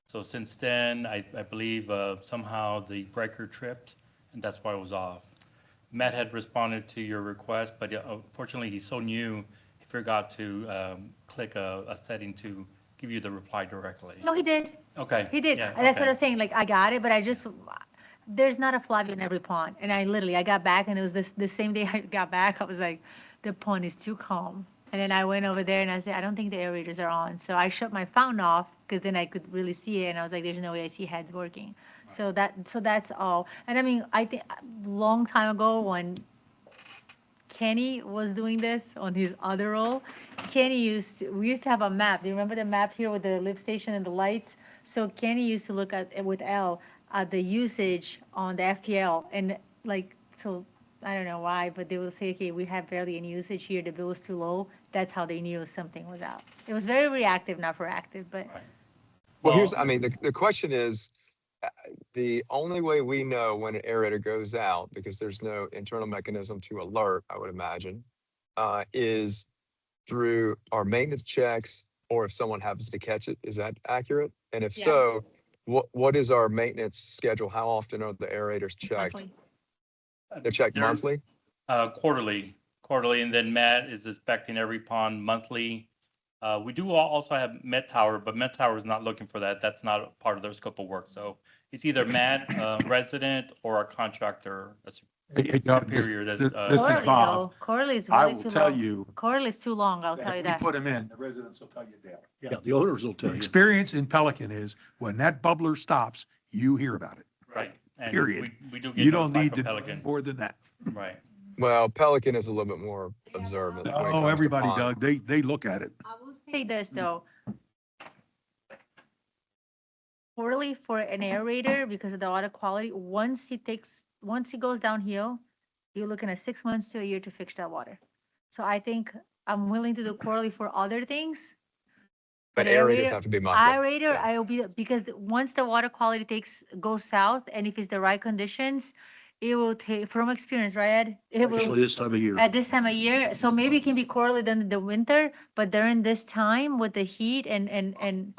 S13: So since then, I believe somehow the breaker tripped, and that's why it was off. Matt had responded to your request, but unfortunately, he's so new, he forgot to click a setting to give you the reply directly.
S3: No, he did.
S13: Okay.
S3: He did.
S13: Yeah,
S3: And that's what
S13: okay.
S3: I was saying, like, I got it, but there's not a Flavia in every pond. And I got back, and it was the same day I got back, I was like, the pond is too calm. And then I went over there and I said, I don't think the aerators are on. So I shut my fountain off, because then I could really see it, and I was like, there's no way I see heads working. So that's all. And I mean, I think long time ago, when Kenny was doing this on his other role, we used to have a map. Do you remember the map here with the lift station and the lights? So Kenny used to look at, with L, at the usage on the FPL, and like, so I don't know why, but they will say, okay, we have barely any usage here, the bill is too low. That's how they knew something was out. It was very reactive, not proactive, but.
S13: Right.
S7: Well, the question is, the only way we know when an aerator goes out, because there's no internal mechanism to alert, I would imagine, is through our maintenance checks, or if someone happens to catch it. Is that accurate? And if
S3: Yes.
S7: so, what is our maintenance schedule? How often are the aerators checked?
S3: Monthly.
S7: They're checked
S13: They're-
S7: monthly?
S13: Quarterly, and then Matt is inspecting every pond monthly. We do also have Met Tower, but Met Tower is not looking for that. That's not a part of their scope of work. So it's either Matt, resident, or a contractor, a
S9: Hey, Doug,
S13: superior. That's
S9: this is
S3: Quarterly,
S9: Bob.
S3: though. Quarterly is
S9: I
S3: really
S9: will
S3: too
S9: tell
S3: long.
S9: you
S3: Quarterly is too long, I'll tell you
S9: that we
S3: that.
S9: put them in, the residents will tell you that.
S4: Yeah, the owners will tell
S9: The
S4: you.
S9: experience in Pelican is when that bubbler stops, you hear about it.
S13: right. And
S9: Period.
S13: We do get
S9: You don't
S13: notified
S9: need
S13: from
S9: to do
S13: Pelican.
S9: more than that.
S13: Right.
S7: Well, Pelican is a little bit more observant. when it comes
S9: Oh,
S7: to
S9: everybody,
S7: pond.
S9: Doug, they look at it.
S3: I will say this, though. Poorly for an aerator, because of the water quality, once it goes downhill, you're looking at 6 months to a year to fix that water. So I think I'm willing to do quarterly for other things.
S7: But aerators have to be monthly.
S3: Aerator,
S7: Yeah.
S3: I will be, because once the water quality goes south, and if it's the right conditions, it will take, from experience, right, Ed? It will.
S4: Especially this time of year.
S3: At this time of year, so maybe it can be quarterly than the winter, but during this time with the heat and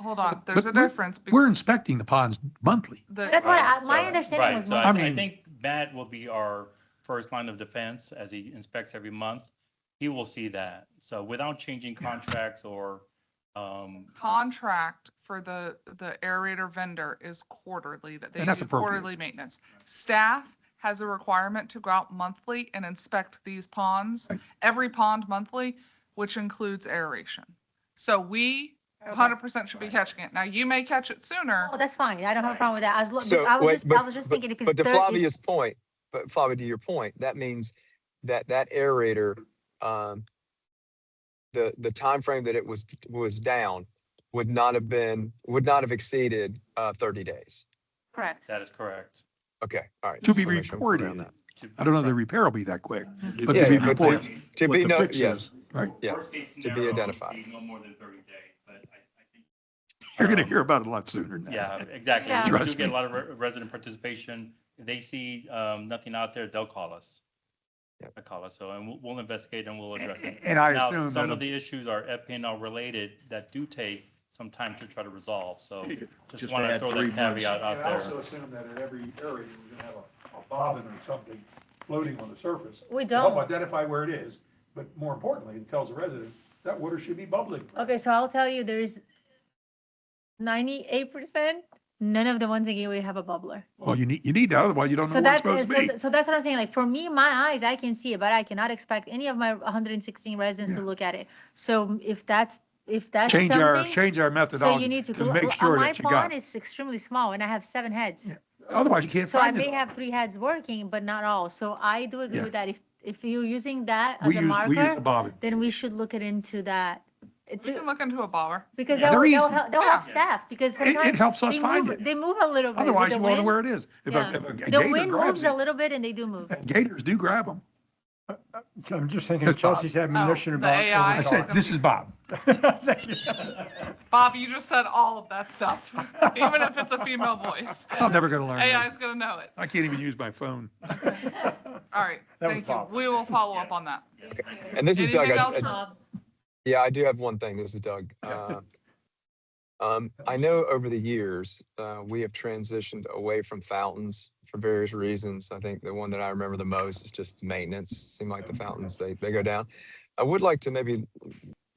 S1: Hold on, there's a
S9: But we're-
S1: difference.
S9: We're inspecting the ponds monthly.
S3: that's what my
S13: So-
S3: understanding
S13: right,
S3: was.
S13: so
S3: monthly.
S9: I
S13: I
S9: mean-
S13: think Matt will be our first line of defense as he inspects every month. He will see that. So without changing contracts or,
S1: Contract for the aerator vendor is quarterly, that they
S9: And that's
S1: do
S9: appropriate.
S1: quarterly maintenance. Staff has a requirement to go out monthly and inspect these ponds,
S9: Right.
S1: every pond monthly, which includes aeration. So we 100% should be catching it. Now, you may catch it sooner.
S3: Oh, that's fine. I don't have a problem with that.
S7: So,
S3: I
S7: wait,
S3: was just thinking if it's
S7: But to
S3: 30
S7: Flavia's point, Flavia, to your point, that means that aerator, the time frame that it was down would not have exceeded 30 days.
S3: Correct.
S13: That is correct.
S7: Okay, all right.
S9: To
S7: just
S9: be
S7: wanna make sure I'm clear on
S9: reported.
S7: that.
S9: I don't know if the repair will be that quick, but
S7: Yeah,
S9: to be
S7: yeah, but
S9: reported,
S7: to
S4: What
S7: be
S4: the
S7: no,
S4: fix
S7: yes,
S4: is.
S9: right?
S7: yeah,
S13: Worst case
S7: to be
S13: scenario would
S7: identified.
S13: be no more than 30 days, but I think.
S9: You're going to
S13: um,
S9: hear about it a lot sooner than that.
S13: Yeah, exactly.
S3: Yeah.
S13: We do
S9: Trust
S13: get a
S9: me.
S13: lot of resident participation. If they see nothing out there, they'll call us.
S7: Yeah.
S13: They'll call us, so, and we'll investigate and we'll address it.
S9: And I
S13: Now,
S9: assume
S13: some
S9: that
S13: of the issues are FPNL related that do take some time to try to resolve, so
S4: Just
S13: just want to
S4: add
S13: throw
S4: 3
S13: that
S4: months.
S13: caveat out
S9: And I also
S13: there.
S9: assume that at every area, we're going to have a bobbin or something floating on the surface.
S3: We
S9: to help
S3: don't.
S9: identify where it is, but more importantly, it tells the resident that water should be bubbling.
S3: Okay, so I'll tell you, there's 98%, none of the ones in Gateway have a bubbler.
S9: Well, you need that, otherwise you don't know
S3: So
S9: where it's
S3: that's,
S9: supposed to be.
S3: so that's what I'm saying, like, for me, my eyes, I can see it, but I cannot expect any of my 116 residents to
S9: Yeah.
S3: look at it. So if that's
S9: Change our
S3: something,
S9: methodology
S3: so you need to,
S9: make sure
S3: my
S9: that you got.
S3: pond is extremely small and I have 7 heads.
S9: Yeah. Otherwise, you can't
S3: So I
S9: find
S3: may
S9: it.
S3: have 3 heads working, but not all. So I do agree
S9: Yeah.
S3: with that. If you're using that
S9: We
S3: as a
S9: use the
S3: marker,
S9: bobbin.
S3: then we should look it into that.
S1: We can look into a bobber.
S3: Because
S13: Yeah.
S3: they'll
S9: They're easy.
S3: help
S1: Yeah.
S3: staff, because
S9: It
S3: sometimes
S9: helps us
S3: they
S9: find
S3: move,
S9: it.
S3: they move a little bit with
S9: Otherwise,
S3: the
S9: you won't know
S3: wind.
S9: where it is. If
S3: Yeah.
S9: a
S3: The
S9: gator
S3: wind
S9: grabs
S3: moves a
S9: it,
S3: little bit and they do move.
S9: gators do grab them.
S12: I'm just thinking of Chelsea's admonition
S1: the
S12: about.
S1: AI.
S9: I said, this is Bob.
S1: Bob, you just said all of that stuff, even if it's a female voice.
S9: I'm never going to learn
S1: AI
S9: this.
S1: is gonna know it.
S9: I can't even use my phone.
S1: All right,
S12: That was
S1: thank you.
S12: Bob.
S1: We will follow up on that.
S7: And this is Doug.
S1: Anything else,
S7: I-
S1: Bob?
S7: Yeah, I do have one thing. This is Doug. I know over the years, we have transitioned away from fountains for various reasons. I think the one that I remember the most is just maintenance. Seem like the fountains, they go down. I would like to maybe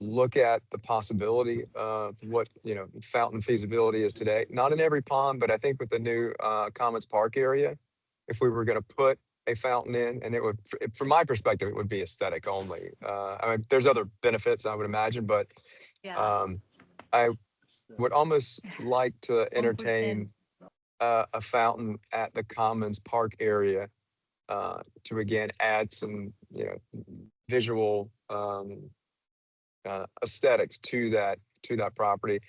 S7: look at the possibility of what, fountain feasibility is today. Not in every pond, but I think with the new Commons Park area, if we were going to put a fountain in, and it would, from my perspective, it would be aesthetic only. I mean, there's other benefits, I would imagine, but
S3: Yeah.
S7: I would almost like to entertain
S3: 1%.
S7: a fountain at the Commons Park area to again add some, visual aesthetics to that property.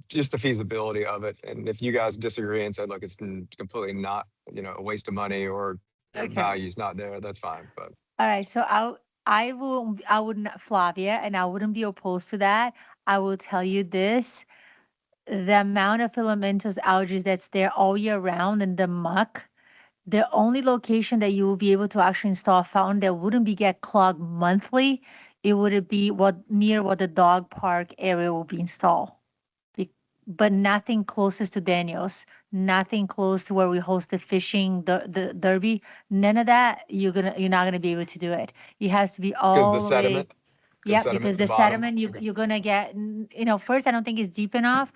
S7: Just the feasibility of it, and if you guys disagree and say, look, it's completely not, a waste of money or
S3: Okay.
S7: value's not there, that's fine. But
S3: All right, so I would not, Flavia, and I wouldn't be opposed to that. I will tell you this, the amount of filamentous algae that's there all year round in the muck, the only location that you will be able to actually install a fountain that wouldn't be get clogged monthly, it would be near what the dog park area will be installed. But nothing closest to Daniel's, nothing close to where we host the fishing, the derby. None of that, you're not gonna be able to do it. It has to be
S7: because
S3: all
S7: the
S3: the way.
S7: sediment,
S3: Yeah,
S7: sediment
S3: because
S7: at the
S3: the
S7: bottom.
S3: sediment,
S7: Okay.
S3: you're gonna get, first, I don't think it's deep enough.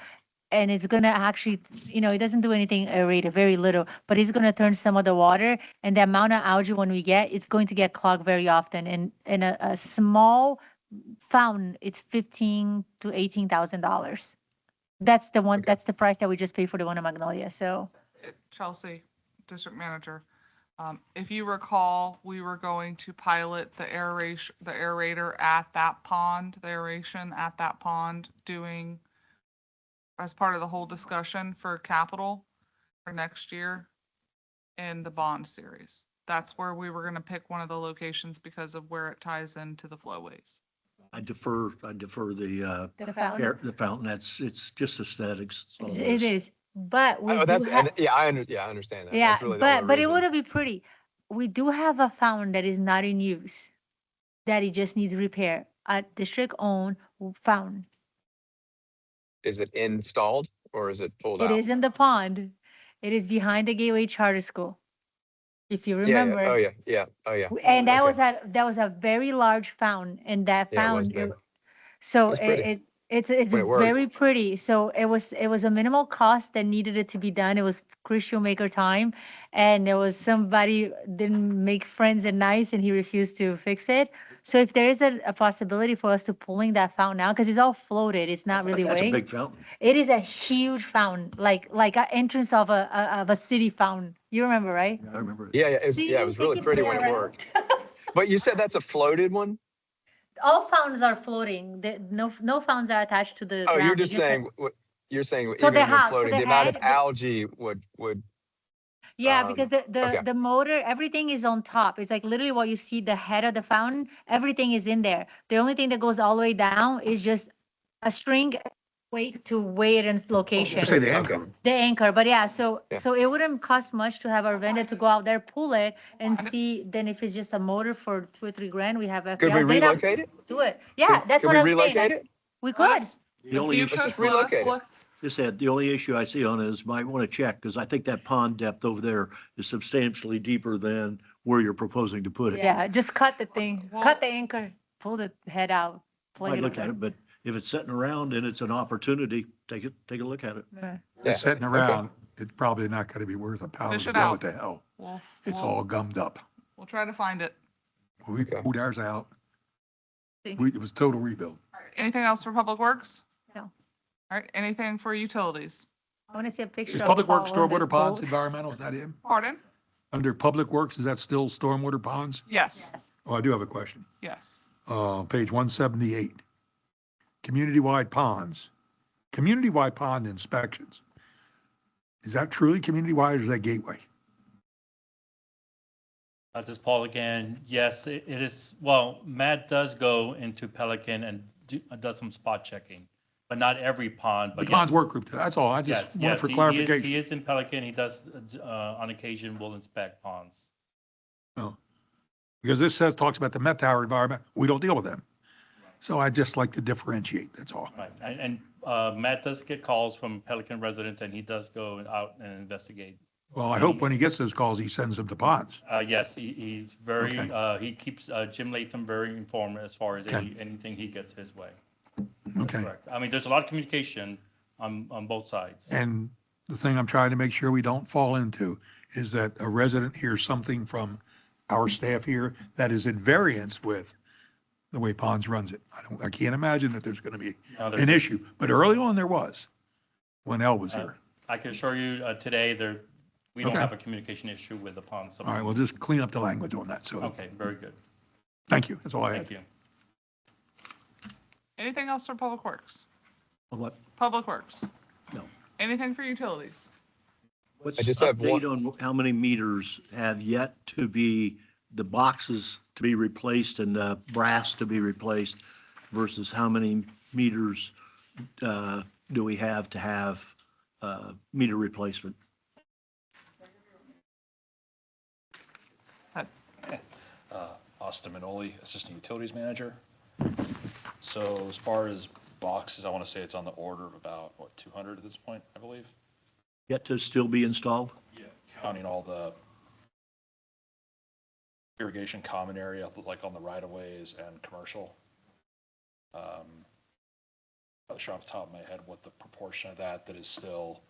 S3: And it's gonna actually, it doesn't do anything aerated, very little, but it's gonna turn some of the water, and the amount of algae when we get, it's going to get clogged very often. And in a small fountain, it's $15,000 to $18,000. That's the one,
S7: Okay.
S3: that's the price that we just paid for the one in Magnolia, so.
S1: Chelsea, district manager. If you recall, we were going to pilot the aerator at that pond, the aeration at that pond, doing as part of the whole discussion for capital for next year in the bond series. That's where we were gonna pick one of the locations because of where it ties into the flowways.
S4: I defer the
S3: The fountain,
S4: the fountain. It's just aesthetics. That's all
S3: it is, but we
S7: Oh,
S3: do
S7: that's,
S3: have.
S7: and yeah, I understand that.
S3: Yeah,
S7: That's really the only
S3: but it
S7: reason.
S3: wouldn't be pretty. We do have a fountain that is not in use, that it just needs repair, a district-owned fountain.
S7: Is it installed or is it pulled
S3: It
S7: out?
S3: is in the pond. It is behind the Gateway Charter School, if you
S7: Yeah, yeah.
S3: remember.
S7: Oh, yeah, yeah. Oh, yeah.
S3: And that
S7: Okay.
S3: was a very large fountain, and that
S7: Yeah, it was
S3: fountain,
S7: big.
S3: so
S7: It's pretty.
S3: it's
S7: When it worked.
S3: very pretty. So it was a minimal cost that needed it to be done. It was Chris Shoemaker time, and there was somebody didn't make friends and nice, and he refused to fix it. So if there is a possibility for us to pulling that fountain out, because it's all floated, it's not really
S4: That's a
S3: weight.
S4: big fountain.
S3: It is a huge fountain, like an entrance of a city fountain. You remember, right?
S4: I remember it.
S7: Yeah, yeah.
S3: See,
S7: It was
S3: they
S7: really
S3: keep
S7: pretty
S3: going
S7: when it
S3: around.
S7: worked. But you said that's a floated one?
S3: All fountains are floating. No fountains are attached to the
S7: Oh,
S3: ground.
S7: you're
S3: They
S7: just
S3: have-
S7: saying, you're saying
S3: So
S7: even
S3: the
S7: when
S3: house, so
S7: floating,
S3: the
S7: the amount of
S3: head,
S7: algae would,
S3: yeah, because
S7: okay,
S3: the motor, everything is on top. It's like literally what you see, the head of the fountain, everything is in there. The only thing that goes all the way down is just a string weight to weigh it in its location.
S9: Say the
S7: okay,
S9: anchor.
S3: The anchor, but yeah, so,
S7: Yeah.
S3: so it wouldn't cost much to have our vendor to go out there, pull it and
S1: I know.
S3: see, then if it's just a motor for 2 or 3 grand, we have
S7: could we
S3: FPL. They'd have
S7: relocate it?
S3: do it. Yeah, that's
S7: Could
S3: what
S7: we
S3: I'm saying.
S7: relocate
S3: Like,
S7: it?
S3: we
S1: Let
S3: could.
S1: us,
S4: The
S1: if
S4: only
S1: you
S4: issue-
S7: Let's
S1: could,
S7: just
S1: let us
S7: relocate it.
S1: look.
S4: Just said, the only issue I see on it is might want to check, because I think that pond depth over there is substantially deeper than where you're proposing to put it.
S3: Yeah, just cut the thing,
S1: Well-
S3: cut the anchor, pull the head out. plug
S4: Might
S3: it
S4: look
S3: in.
S4: at it, but if it's sitting around and it's an opportunity, take a look at it.
S3: Yeah.
S7: Yeah,
S9: It's sitting
S7: okay.
S9: around, it's probably not gonna be worth a pound
S1: Fish
S9: to
S1: it
S9: blow
S1: out.
S9: it to hell.
S1: We'll,
S9: It's
S1: we'll-
S9: all gummed up.
S1: We'll try to find it.
S9: We
S7: Okay.
S9: pulled ours out.
S3: See.
S9: It was total rebuild.
S1: Anything else for Public Works?
S3: No.
S1: All right, anything for utilities?
S3: I want to see a picture.
S9: Is
S3: of
S9: Public Works
S3: Paul on the
S9: stormwater ponds
S3: boat.
S9: environmental, is that in?
S1: Pardon?
S9: Under Public Works, is that still stormwater ponds?
S1: Yes,
S9: Oh, I do have a question.
S1: yes.
S9: Page 178. Community-wide ponds. Community-wide pond inspections. Is that truly community-wide or is that gateway?
S13: This is Paul again. Yes, it is. Well, Matt does go into Pelican and does some spot checking, but not every pond.
S9: The
S13: But
S9: ponds
S13: yes,
S9: work group, that's all. I
S13: yes,
S9: just wanted
S13: yes,
S9: for
S13: he is,
S9: clarification.
S13: he is in Pelican. He does, on occasion, will inspect ponds.
S9: Oh. Because this says, talks about the Met Tower environment. We don't deal with them. So I just like to differentiate, that's all.
S13: Right, and Matt does get calls from Pelican residents, and he does go out and investigate.
S9: Well, I hope when he gets those calls, he sends them to ponds.
S13: Yes, he's very,
S9: Okay.
S13: he keeps Jim Latham very informed as far as
S9: Okay.
S13: anything he gets his way. That's
S9: Okay.
S13: correct. I mean, there's a lot of communication on both sides.
S9: And the thing I'm trying to make sure we don't fall into is that a resident hears something from our staff here that is in variance with the way Ponds runs it. I can't imagine that there's going to be
S13: No, there's-
S9: an issue, but early on there was, when Elle was here.
S13: I can assure you, today, we don't
S9: Okay.
S13: have a communication issue with the pond.
S9: All right, well, just clean up the language on that. So,
S13: Okay, very good.
S9: thank you. That's all I
S13: Thank
S9: had.
S13: you.
S1: Anything else for Public Works?
S4: What?
S1: Public Works?
S4: No.
S1: Anything for utilities?
S4: What's
S7: I just have
S4: update on how many meters have yet to be, the boxes to be replaced and the brass to be replaced versus how many meters do we have to have meter replacement?
S14: Austin Manoli, Assistant Utilities Manager. So as far as boxes, I want to say it's on the order of about, 200 at this point, I believe?
S4: Yet to still be installed?
S14: Yeah. Counting all the irrigation common area, like on the right-of-ways and commercial. Not sure off the top of my head what the proportion of that is still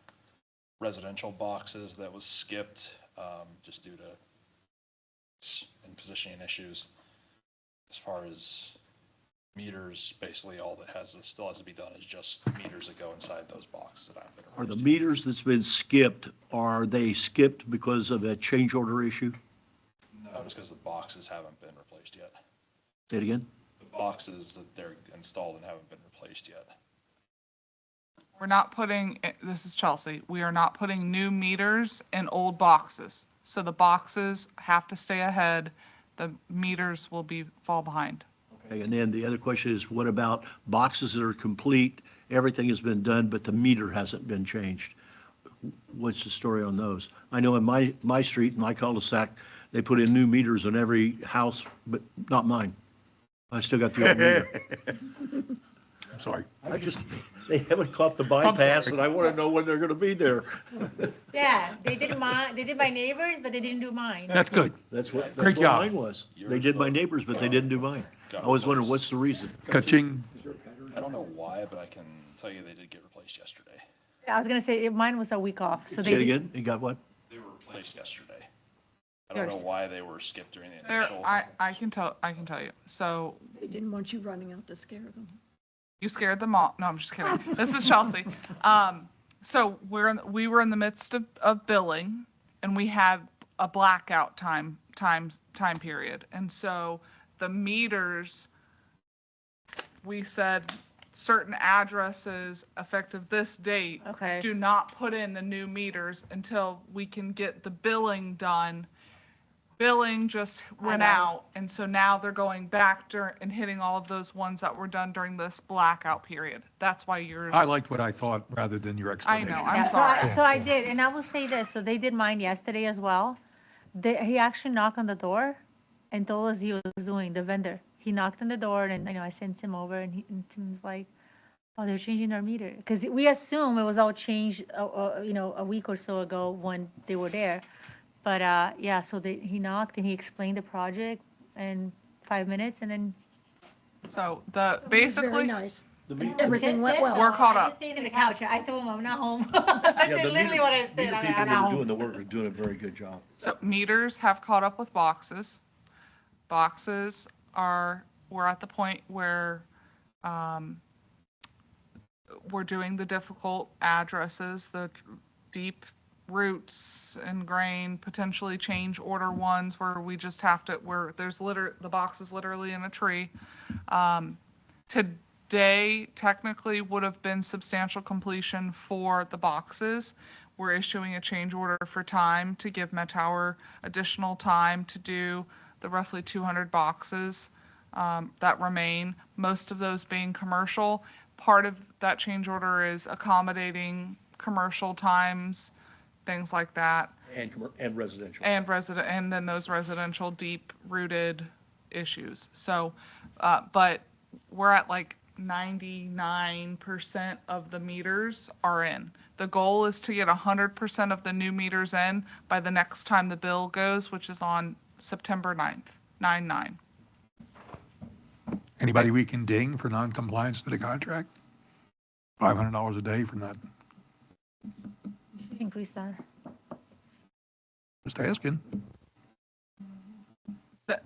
S14: residential boxes that was skipped, just due to and positioning issues. As far as meters, basically all that still has to be done is just meters that go inside those boxes that I've been.
S4: Are the meters that's been skipped, are they skipped because of a change order issue?
S14: No, just because the boxes haven't been replaced yet.
S4: Say it again?
S14: The boxes that they're installed and haven't been replaced yet.
S1: We're not putting, this is Chelsea, we are not putting new meters in old boxes. So the boxes have to stay ahead, the meters will fall behind.
S4: Okay, and then the other question is, what about boxes that are complete, everything has been done, but the meter hasn't been changed? What's the story on those? I know in my street, in my cul-de-sac, they put in new meters in every house, but not mine. I still got the old meter.
S9: I'm sorry.
S4: They haven't caught the bypass, and I want to know when they're going to be there.
S3: Yeah, they did my neighbors, but they didn't do mine.
S9: That's good.
S4: That's what
S9: Great job.
S4: mine was. They did my neighbors, but they didn't do mine. I was wondering, what's the reason?
S9: Ka-ching.
S14: I don't know why, but I can tell you they did get replaced yesterday.
S3: I was gonna say, mine was a week off, so
S4: Say it
S3: they,
S4: again? You got what?
S14: They were replaced yesterday. I don't know
S3: Yours.
S14: why they were skipped during the
S1: There,
S14: initial.
S1: I can tell you. So
S5: They didn't want you running out to scare them.
S1: you scared them all. No, I'm just kidding. This is Chelsea. So we were in the midst of billing and we had a blackout time period. And so the meters, we said, certain addresses effective this date.
S3: Okay.
S1: Do not put in the new meters until we can get the billing done. Billing just went
S3: got it.
S1: out, and so now they're going back and hitting all of those ones that were done during this blackout period. That's why yours.
S9: I liked what I thought rather than your
S1: I
S9: explanation.
S1: know, I'm
S3: Yeah,
S1: sorry.
S3: so I did, and I will say this, so they did mine yesterday as well. He actually knocked on the door and told us he was doing, the vendor. He knocked on the door and, I sent him over and Tim's like, oh, they're changing our meter. Because we assume it was all changed, a week or so ago when they were there. But, yeah, so he knocked and he explained the project in 5 minutes and then.
S1: So
S5: Very
S1: basically,
S5: nice. Everything went well.
S1: We're caught
S3: I
S1: up.
S3: just stayed in the couch. I told him I'm not home. That's
S4: Yeah, the
S3: literally
S4: meter-
S3: what I said.
S4: meter
S3: I'm
S4: people
S3: not
S4: that are
S3: home.
S4: doing the work are doing a very good job.
S1: so meters have caught up with boxes. Boxes we're at the point where we're doing the difficult addresses, the deep roots and grain, potentially change order ones where we just have to, where the box is literally in a tree. Today technically would have been substantial completion for the boxes. We're issuing a change order for time to give Met Tower additional time to do the roughly 200 boxes that remain, most of those being commercial. Part of that change order is accommodating commercial times, things like that.
S4: And residential.
S1: And then those residential deep-rooted issues. So, but we're at like 99% of the meters are in. The goal is to get 100% of the new meters in by the next time the bill goes, which is on September 9th, 9/9.
S9: Anybody we can ding for non-compliance to the contract? $500 a day for not,
S3: Increase that.
S9: just asking.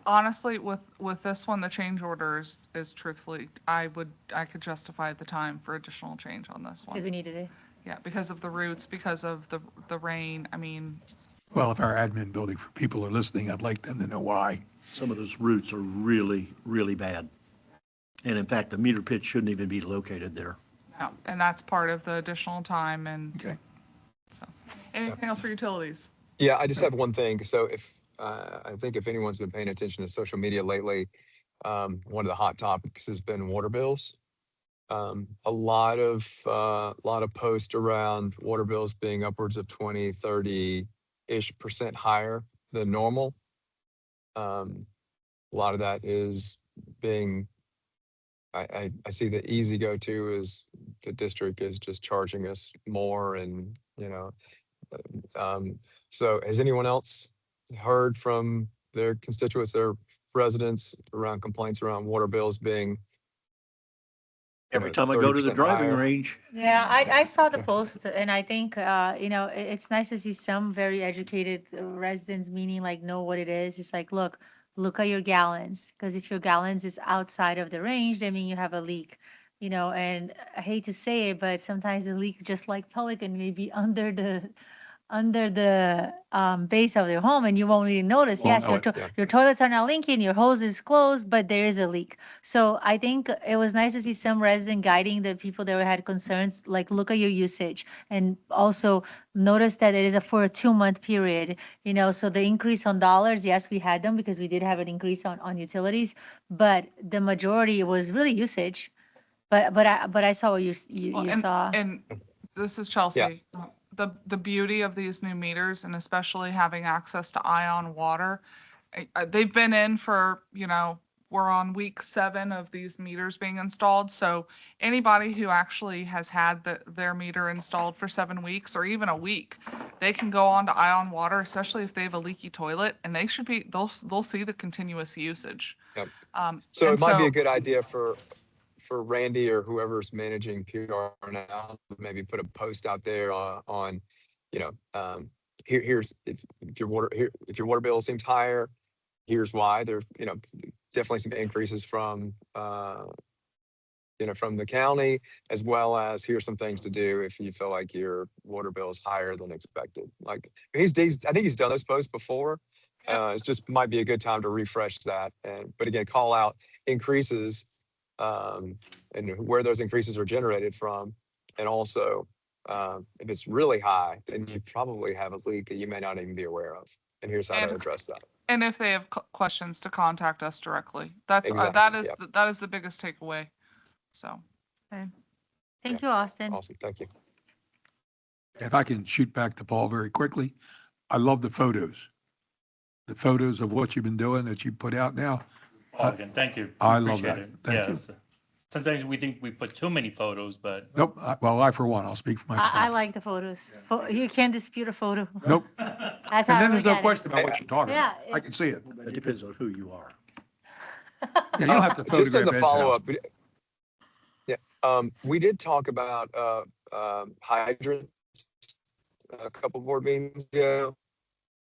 S1: Honestly, with this one, the change order is truthfully, I could justify the time for additional change on this
S3: Because
S1: one.
S3: we needed it.
S1: Yeah, because of the roots, because of the rain, I mean,
S9: Well, if our admin building people are listening, I'd like them to know why.
S4: Some of those roots are really, really bad. And in fact, the meter pit shouldn't even be located there.
S1: no, and that's part of the additional time and
S9: Okay.
S1: so. Anything else for utilities?
S7: Yeah, I just have one thing. So I think if anyone's been paying attention to social media lately, one of the hot topics has been water bills. A lot of posts around water bills being upwards of 20, 30-ish% higher than normal. A lot of that is being, I see the easy go-to is the district is just charging us more and, so has anyone else heard from their constituents, their residents around complaints around water bills being
S4: Every time I go to the
S7: 30%
S4: driving
S7: higher?
S4: range,
S3: Yeah, I saw the post and I think, it's nice to see some very educated residents, meaning like know what it is. It's like, look at your gallons, because if your gallons is outside of the range, that means you have a leak. And I hate to say it, but sometimes the leak, just like Pelican, may be under the base of their home and you won't really notice.
S9: Won't
S3: Yes,
S9: know it,
S7: yeah.
S3: your toilets are not leaking, your hose is closed, but there is a leak. So I think it was nice to see some resident guiding the people that had concerns, like look at your usage and also notice that it is for a 2-month period, so the increase on dollars, yes, we had them because we did have an increase on utilities, but the majority was really usage. But I saw what you
S1: Well,
S3: saw.
S1: And this is Chelsea. The beauty of these new meters and especially having access to ion water, they've been in for, we're on week 7 of these meters being installed. So anybody who actually has had their meter installed for 7 weeks or even a week, they can go on to ion water, especially if they have a leaky toilet, and they'll see the continuous usage.
S7: Yep.
S1: And
S7: So it might be a good idea for Randy or whoever's managing PR now, maybe put a post out there on here's if your water bill seems higher, here's why. There's definitely some increases from from the county, as well as here's some things to do if you feel like your water bill is higher than expected. Like I think he's done those posts before. It's just might be a good time to refresh that. But again, call out increases and where those increases are generated from. And also, if it's really high, then you probably have a leak that you may not even be aware of. And here's how to
S1: And-
S7: address that.
S1: And if they have questions, to contact us directly. That's, that
S7: Exactly,
S1: is,
S7: yeah.
S1: that is the biggest takeaway. So,
S3: Okay. Thank you, Austin.
S7: Awesome, thank you.
S9: If I can shoot back to Paul very quickly, I love the photos. The photos of what you've been doing that you put out now.
S13: Again, thank you.
S9: I love
S13: Appreciate
S9: that.
S13: it.
S9: Thank you.
S13: Yes. Sometimes we think we put too many photos, but
S9: Nope, well, I for one, I'll speak for
S3: I
S9: myself.
S3: like the photos. You can't dispute a photo.
S9: Nope,
S3: That's
S9: and
S3: how I
S9: then there's
S3: look
S9: no
S3: at it.
S9: question about what you're talking about.
S3: Yeah,
S9: I can see it.
S4: It depends on who you are.
S9: Yeah, you don't have to
S7: Just as
S9: photograph
S7: a
S9: Ed's
S7: follow-up,
S9: house.
S7: we did talk about hydrants a couple board meetings ago.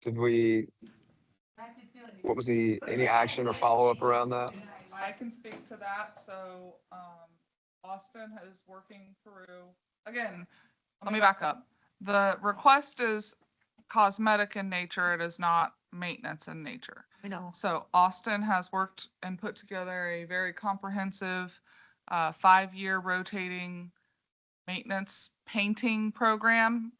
S7: Did we, what was any action or follow-up around that?
S1: I can speak to that. So, Austin is working through, again, let me back up. The request is cosmetic in nature. It is not maintenance in nature.
S3: we know.
S1: So Austin has worked and put together a very comprehensive 5-year rotating maintenance painting program.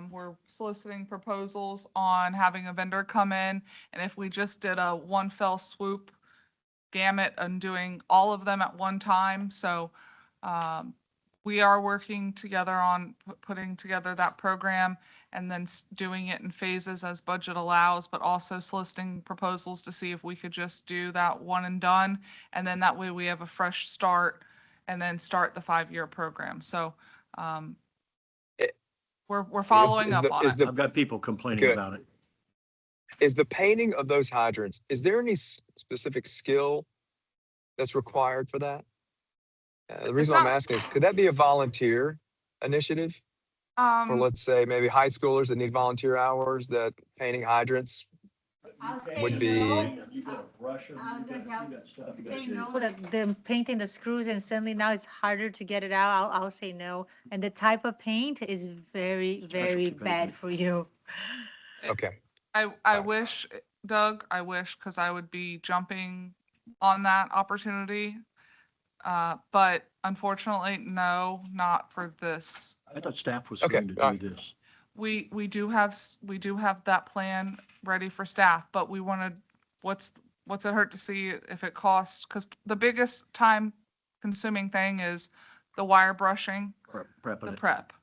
S1: We're soliciting proposals on having a vendor come in, and if we just did a one fell swoop gamut and doing all of them at one time. So we are working together on putting together that program and then doing it in phases as budget allows, but also soliciting proposals to see if we could just do that one and done. And then that way we have a fresh start and then start the 5-year program. So we're following up on it.
S4: I've got people complaining
S7: Good.
S4: about it.
S7: Is the painting of those hydrants, is there any specific skill that's required for that? The reason why I'm asking is, could that be a volunteer initiative for, let's say, maybe high schoolers that need volunteer hours, that painting hydrants would be?
S4: You got a brush, you got stuff.
S3: Say no, the painting the screws and suddenly now it's harder to get it out. I'll say no. And the type of paint is very, very
S4: paint.
S3: bad for you.
S7: Okay,
S1: I wish, Doug, because I would be jumping on that opportunity. But unfortunately, no, not for this.
S4: I thought staff was
S7: Okay,
S4: going to do this.
S1: We do have that plan ready for staff, but we wanted, what's it hurt to see if it costs? Because the biggest time consuming thing is the wire brushing,
S4: Prepping
S1: the
S4: it.
S1: prep.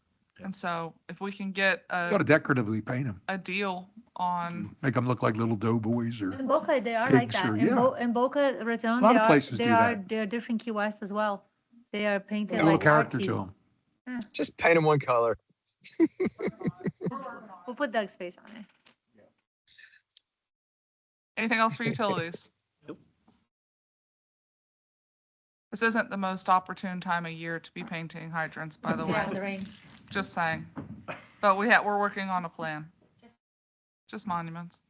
S1: And so if we can get
S9: Got to decoratively paint them,
S1: a deal on,
S9: make them look like little doughboys or,
S3: In Boca, they are like
S9: Pigs
S3: that.
S9: or-
S3: In
S9: yeah.
S3: In Boca Raton,
S9: A lot
S3: they
S9: of
S3: are,
S9: places
S3: they
S9: do
S3: are,
S9: that.
S3: they're different Key West as well. They are painted
S9: a little
S3: like
S9: character
S3: artsy.
S9: to them.
S7: just paint them one color.
S3: We'll put Doug's face on it.
S1: anything else for utilities?
S4: Nope.
S1: This isn't the most opportune time of year to be painting hydrants, by the way.
S3: Yeah, the rain.
S1: Just saying. But we're working on a plan. Just monuments.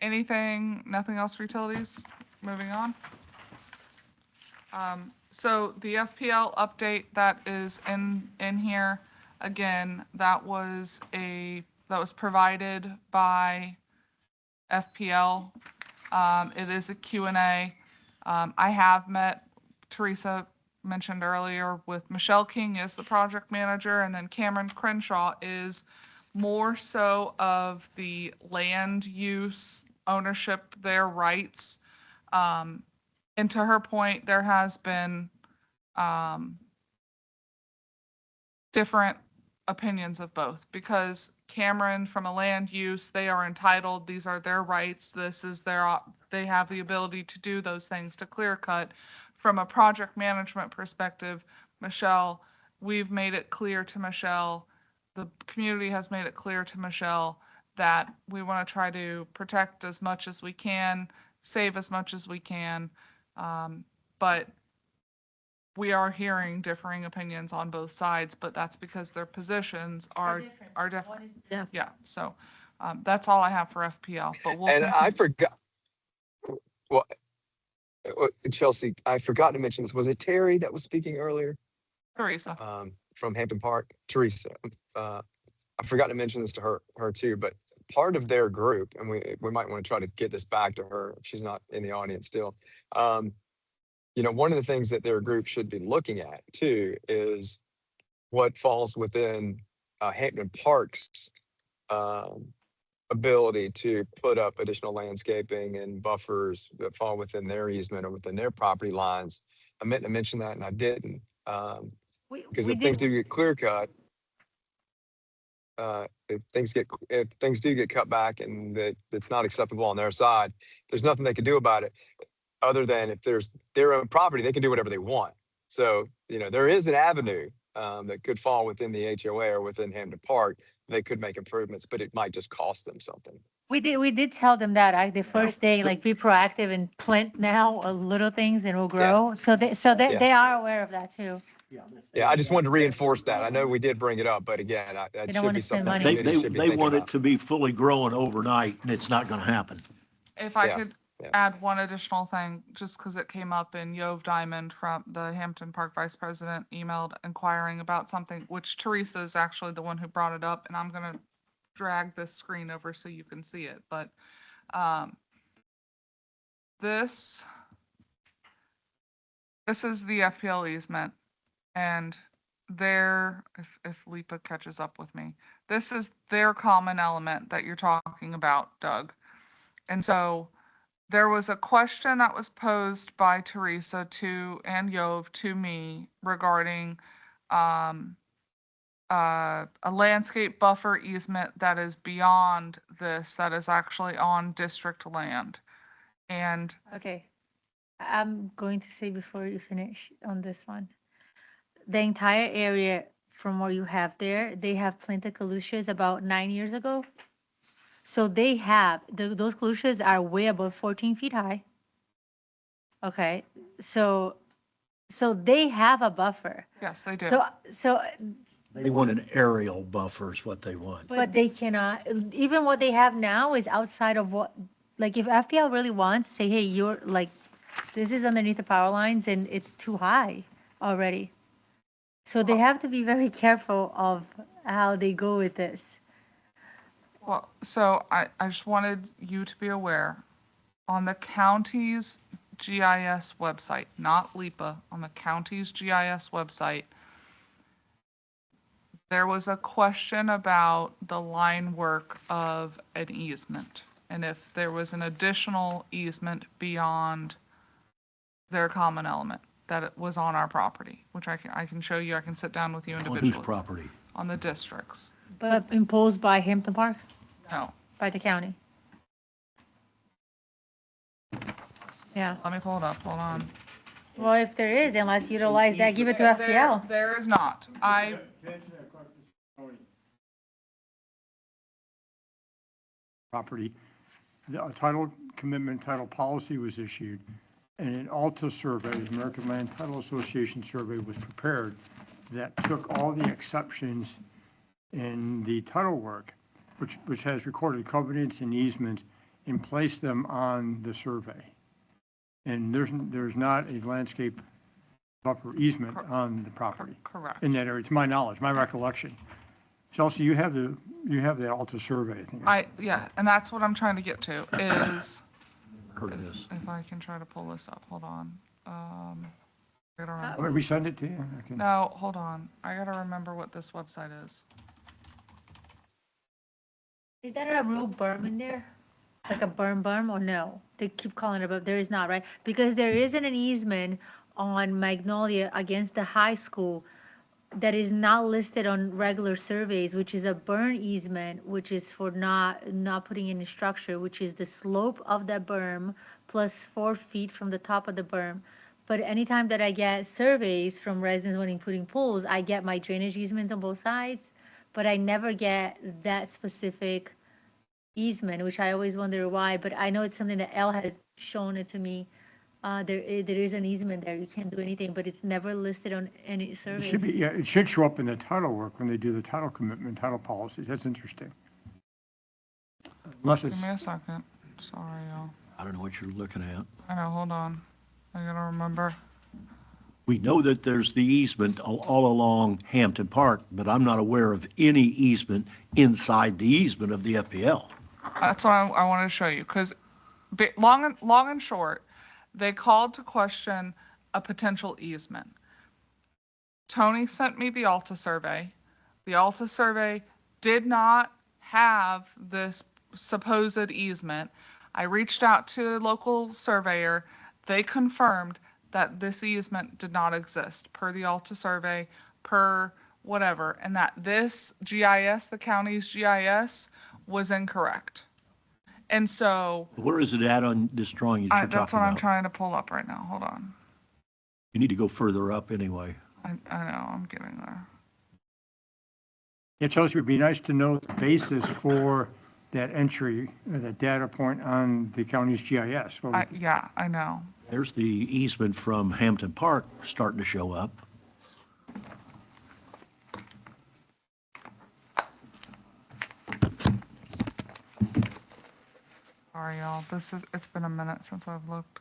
S1: Nothing else for utilities? Moving on. So the FPL update that is in here, again, that was provided by FPL. It is a Q&A. I have met, Teresa mentioned earlier, with Michelle King as the project manager, and then Cameron Crenshaw is more so of the land use, ownership, their rights. And to her point, there has been different opinions of both, because Cameron, from a land use, they are entitled, these are their rights, this is they have the ability to do those things, to clear cut. From a project management perspective, Michelle, we've made it clear to Michelle, the community has made it clear to Michelle that we want to try to protect as much as we can, save as much as we can. But we are hearing differing opinions on both sides, but that's because their positions are different.
S3: Yeah.
S1: Yeah, so that's all I have for FPL, but we'll
S7: And I
S1: continue.
S7: forgot, well, Chelsea, I forgot to mention this. Was it Terry that was speaking earlier?
S1: Teresa.
S7: From Hampton Park? Teresa. I forgot to mention this to her too, but part of their group, and we might want to try to get this back to her if she's not in the audience still. one of the things that their group should be looking at too is what falls within Hampton Park's um, ability to put up additional landscaping and buffers that fall within their easement or within their property lines. I meant to mention that and I didn't. Because
S3: We
S7: if things
S3: did,
S7: do get clear cut, if things do get cut back and that it's not acceptable on their side, there's nothing they can do about it other than if there's their own property, they can do whatever they want. So, there is an avenue that could fall within the HOA or within Hampton Park. They could make improvements, but it might just cost them something.
S3: we did tell them that the first day, like be proactive and plant now little things and will grow. So
S7: Yeah.
S3: they are aware of that too.
S7: Yeah, I just wanted to reinforce that. I know we did bring it up, but again,
S3: They
S7: it
S3: don't
S7: should
S3: wanna
S7: be
S3: spend
S7: something the
S3: money.
S7: committee should be
S4: They
S7: thinking
S4: want it
S7: about.
S4: to be fully grown overnight, and it's not gonna happen.
S1: If I
S7: Yeah,
S1: could
S7: yeah.
S1: add one additional thing, just because it came up in Yove Diamond from the Hampton Park Vice President emailed inquiring about something, which Teresa is actually the one who brought it up, and I'm gonna drag this screen over so you can see it, but this is the FPL easement, and if Lipa catches up with me, this is their common element that you're talking about, Doug. And so there was a question that was posed by Teresa and Yov to me regarding a landscape buffer easement that is beyond this, that is actually on district land. And
S3: Okay. I'm going to say before you finish on this one, the entire area from what you have there, they have planted calusias about 9 years ago. So they have, those calusias are way above 14 feet high. Okay, so they have a buffer.
S1: yes, they do.
S3: So,
S4: They want an aerial buffer is what they want.
S3: but they cannot, even what they have now is outside of what, like if FPL really wants, say, hey, you're like, this is underneath the power lines and it's too high already. So they have to be very careful of how they go with this.
S1: Well, so I just wanted you to be aware, on the county's GIS website, not LIPA, on the county's GIS website, there was a question about the line work of an easement, and if there was an additional easement beyond their common element that it was on our property, which I can show you, I can sit down with you
S4: On
S1: individually.
S4: whose property?
S1: On the districts.
S3: But imposed by Hampton Park,
S1: No,
S3: by the county. Yeah,
S1: let me pull it up, hold on.
S3: well, if there is, then let's utilize that, give it to FPL.
S1: There is not.
S12: Property, a title commitment, title policy was issued, and an ALTA survey, the American Land Title Association survey, was prepared that took all the exceptions in the title work, which has recorded covenants and easements, and placed them on the survey. And there's not a landscape buffer easement on the property.
S1: Correct.
S12: In that area, to my knowledge, my recollection. Chelsea, you have the ALTA survey, I think.
S1: Yeah, and that's what I'm trying to get to is,
S4: Heard of this.
S1: if I can try to pull this up, hold on. I gotta remember.
S12: Want me to resend it to you? I can-
S1: No, hold on. I gotta remember what this website is.
S3: Is there a real berm in there? Like a berm or no? They keep calling it, but there is not, right? Because there isn't an easement on Magnolia against the high school that is not listed on regular surveys, which is a burn easement, which is for not putting any structure, which is the slope of that berm plus 4 feet from the top of the berm. But anytime that I get surveys from residents wanting putting pools, I get my drainage easements on both sides, but I never get that specific easement, which I always wonder why, but I know it's something that Elle has shown it to me. There is an easement there, you can't do anything, but it's never listed on any
S12: It
S3: survey.
S12: should be, yeah, it should show up in the title work when they do the title commitment, title policies. That's interesting. Unless it's,
S1: Give me a second. Sorry, y'all.
S4: I don't know what you're looking at.
S1: I know, hold on. I gotta remember.
S4: We know that there's the easement all along Hampton Park, but I'm not aware of any easement inside the easement of the FPL.
S1: That's what I wanted to show you, because long and short, they called to question a potential easement. Tony sent me the Alta survey. The Alta survey did not have this supposed easement. I reached out to a local surveyor. They confirmed that this easement did not exist per the Alta survey, per whatever, and that this GIS, the county's GIS, was incorrect. And so
S4: Where is it at on this drawing that you're
S1: that's
S4: talking
S1: what I'm
S4: about?
S1: trying to pull up right now. Hold on.
S4: You need to go further up anyway.
S1: I know, I'm getting there.
S12: Yeah, Chelsea, it would be nice to know the basis for that entry, that data point on the county's GIS. Well,
S1: Yeah, I know.
S4: There's the easement from Hampton Park starting to show up.
S1: Sorry, y'all. It's been a minute since I've looked.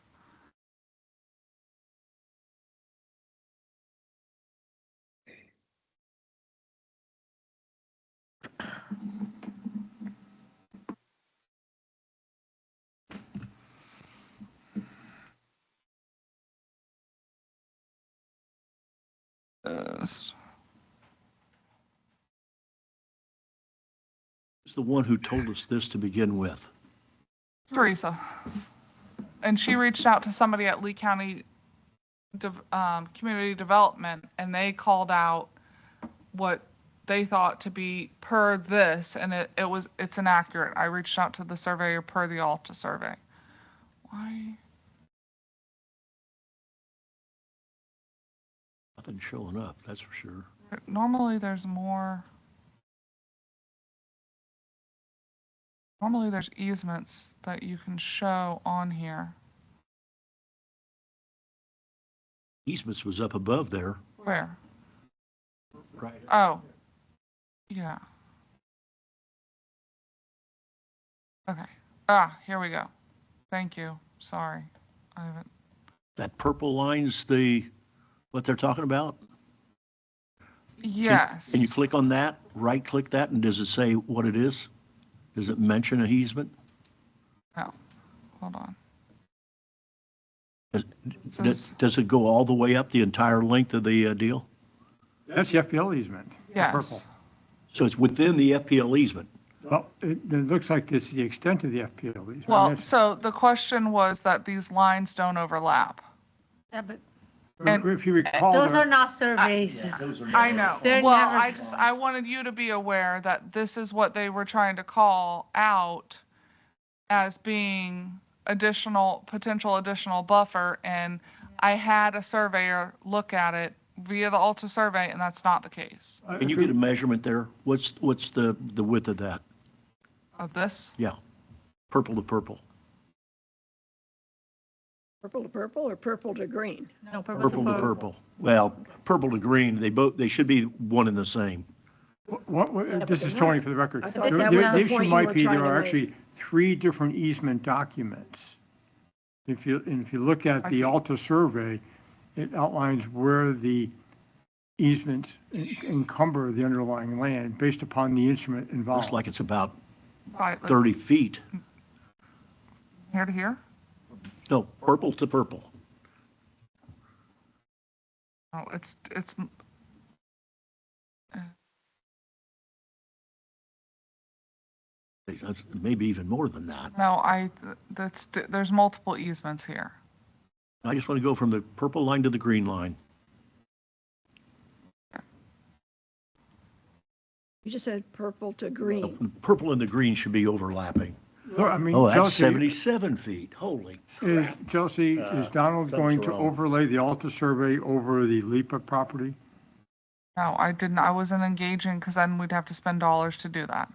S1: This.
S4: It's the one who told us this to begin with.
S1: Teresa. And she reached out to somebody at Lee County Community Development, and they called out what they thought to be per this, and it's inaccurate. I reached out to the surveyor per the Alta survey. Why?
S4: Nothing's showing up, that's for sure.
S1: Normally there's more. Normally there's easements that you can show on here.
S4: Easements was up above there.
S1: Where?
S4: Right.
S1: Oh, yeah. Okay. Here we go. Thank you. Sorry. I haven't.
S4: That purple line's what they're talking about?
S1: Yes.
S4: Can you click on that, right-click that, and does it say what it is? Does it mention an easement?
S1: No. Hold on.
S4: Does it go all the way up the entire length of the deal?
S12: that's the FPL easement. the
S1: Yes.
S12: Purple.
S4: So it's within the FPL easement?
S12: Well, it looks like this is the extent of the FPL easement.
S1: Well,
S12: That's-
S1: so the question was that these lines don't overlap.
S3: Yeah, but
S1: and-
S12: If you recall.
S3: those
S12: there-
S3: are not surveys.
S1: I know.
S3: They're
S1: Well,
S3: never-
S1: I wanted you to be aware that this is what they were trying to call out as being potential additional buffer, and I had a surveyor look at it via the Alta survey, and that's not the case.
S4: Can you get a measurement there? What's the width of that?
S1: Of this?
S4: Yeah, purple to purple.
S5: Purple to purple or purple to green?
S3: No,
S4: Purple to purple. Well, purple to green, they should be one and the same.
S12: This is Tony for the record.
S5: I thought
S12: The
S5: that was the
S12: issue
S5: point you
S12: might
S5: were
S12: be
S5: trying
S12: there
S5: to
S12: are
S5: make.
S12: actually 3 different easement documents. If you look at the Alta survey, it outlines where the easements encumber the underlying land based upon the instrument involved.
S4: Looks like it's about
S1: Right,
S4: 30 feet.
S1: here to here?
S4: No, purple to purple.
S1: Oh, it's
S4: Maybe even more than that.
S1: no, there's multiple easements here.
S4: I just want to go from the purple line to the green line.
S5: You just said purple to green.
S4: The purple and the green should be overlapping.
S12: So, I mean,
S4: Oh, that's
S12: Chelsea,
S4: 77 feet. Holy.
S12: Chelsea, is Donald going to
S4: wrong.
S12: overlay the Alta survey over the LIPA property?
S1: No, I didn't. I wasn't engaging because then we'd have to spend dollars to do that.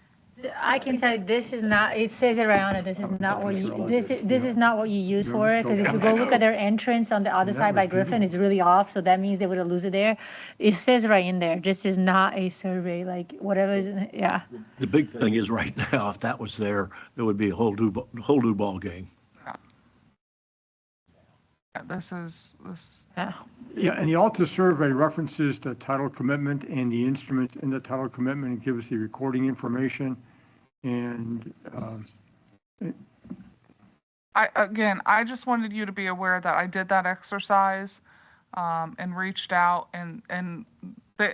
S3: I can tell you, this is not, it says it right on it, this is not what you, this is not what you use for it, because if you go look at their entrance on the other side by Griffin, it's really off, so that means they would have lose it there. It says right in there, this is not a survey, like, whatever is, yeah.
S4: The big thing is right now, if that was there, there would be a whole new ball game.
S1: Yeah, this.
S3: Yeah.
S12: Yeah, and the Alta survey references the title commitment and the instrument in the title commitment and gives the recording information. And
S1: I just wanted you to be aware that I did that exercise and reached out and they,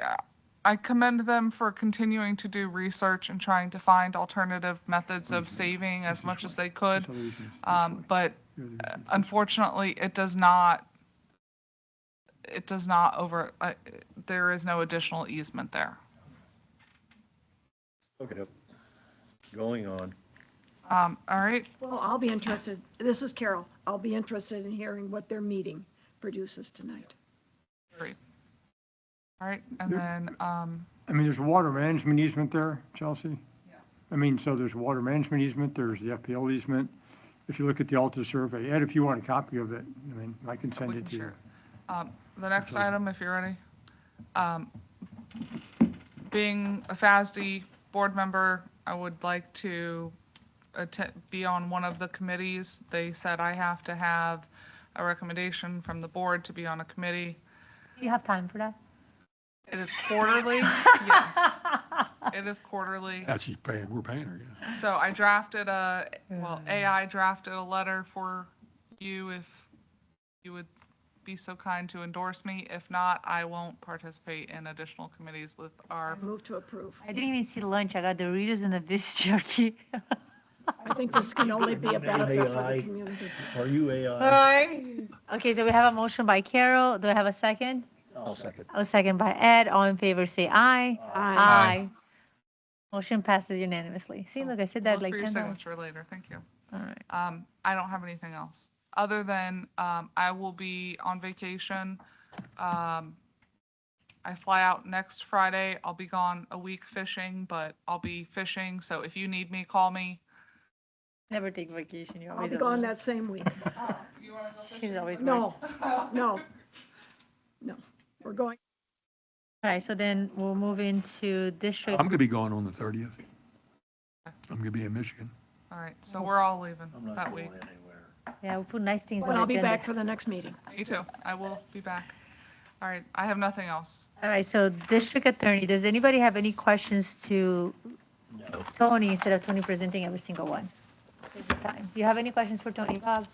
S1: I commend them for continuing to do research and trying to find alternative methods of saving as much as they could. But unfortunately, it does not there is no additional easement there.
S4: Okay. Going on.
S1: All right,
S5: Well, I'll be interested, this is Carol, I'll be interested in hearing what their meeting produces tonight.
S1: great. All right, and then,
S12: I mean, there's a water management easement there, Chelsea. I mean, so there's water management easement, there's the FPL easement. If you look at the Alta survey, Ed, if you want a copy of it, I mean, I can send it to you.
S1: the next item, if you're ready. Being a FASD board member, I would like to be on one of the committees. They said I have to have a recommendation from the board to be on a committee.
S3: You have time for that?
S1: It is quarterly, yes. It is quarterly.
S9: That's she's paying, we're paying her, yeah.
S1: So I drafted AI drafted a letter for you if you would be so kind to endorse me. If not, I won't participate in additional committees with our,
S5: Move to approve.
S3: I didn't even see lunch. I got Doritos and a beef jerky.
S5: I think this can only be a benefit for the
S4: AI.
S5: community.
S4: Are you AI?
S3: Okay, so we have a motion by Carol. Do I have a second?
S4: I'll second.
S3: A second by Ed. All in favor, say aye.
S5: Aye.
S3: Motion passes unanimously. See, look, I said that
S1: look
S3: like
S1: for your
S3: 10 times.
S1: signature later. Thank you.
S3: All right.
S1: I don't have anything else, other than, I will be on vacation. I fly out next Friday. I'll be gone a week fishing, but I'll be fishing, so if you need me, call me.
S3: Never take vacation. You're
S5: I'll
S3: always
S5: be gone
S3: away.
S5: that same week.
S3: She's always working.
S5: No, no, no, we're going.
S3: All right, so then we'll move into district.
S9: I'm gonna be gone on the 30th. I'm gonna be in Michigan.
S1: All right, so we're all leaving
S4: I'm not
S1: that
S4: going
S1: week.
S4: anywhere.
S3: Yeah, we'll put nice things on
S5: But
S3: the
S5: I'll be
S3: agenda.
S5: back for the next meeting.
S1: Me too. I will be back. All right, I have nothing else.
S3: All right, so district attorney, does anybody have any questions to
S4: No.
S3: Tony instead of Tony presenting every single one? Take your time. Do you have any questions for Tony, Bob?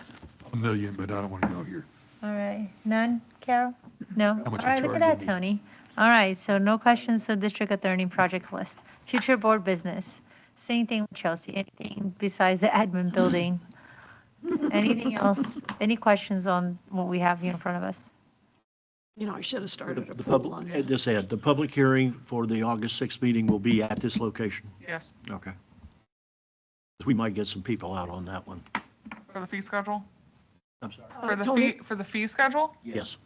S9: A million, but I don't wanna go here.
S3: All right, none, Carol? No? All
S9: much
S3: right,
S9: you
S3: look at
S9: charge
S3: that, Tony. All right, so no questions, so district attorney project list. Future board business, same thing with Chelsea, anything besides the admin building? Anything else? Any questions on what we have here in front of us?
S5: You know, I should have started
S4: The
S5: approval on
S4: public,
S5: that.
S4: this Ed, the public hearing for the August 6th meeting will be at this location?
S1: Yes,
S4: Okay. We might get some people out on that one.
S1: for the fee schedule?
S4: I'm sorry.
S1: For the fee schedule?
S4: Yes.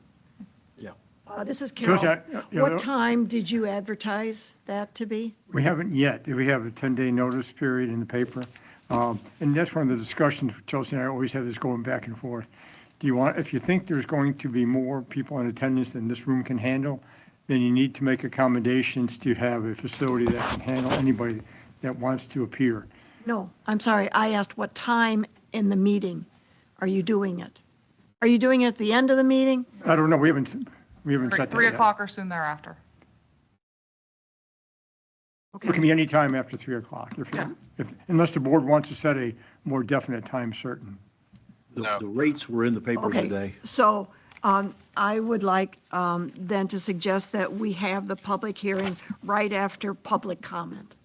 S5: This is
S12: Chelsea,
S5: Carol.
S12: yeah,
S5: What time did you advertise that to be?
S12: We haven't yet. We have a 10-day notice period in the paper. And that's one of the discussions, Chelsea and I always have this going back and forth. Do you want, if you think there's going to be more people in attendance than this room can handle, then you need to make accommodations to have a facility that can handle anybody that wants to appear.
S5: No, I'm sorry, I asked what time in the meeting are you doing it? Are you doing it at the end of the meeting?
S12: I don't know, we haven't set that
S1: 3
S12: yet.
S1: o'clock or soon thereafter.
S12: It can be any time after 3 o'clock, unless the board wants to set a more definite time certain.
S4: The rates were in the paper
S5: Okay,
S4: today.
S5: so I would like then to suggest that we have the public hearing right after public comment.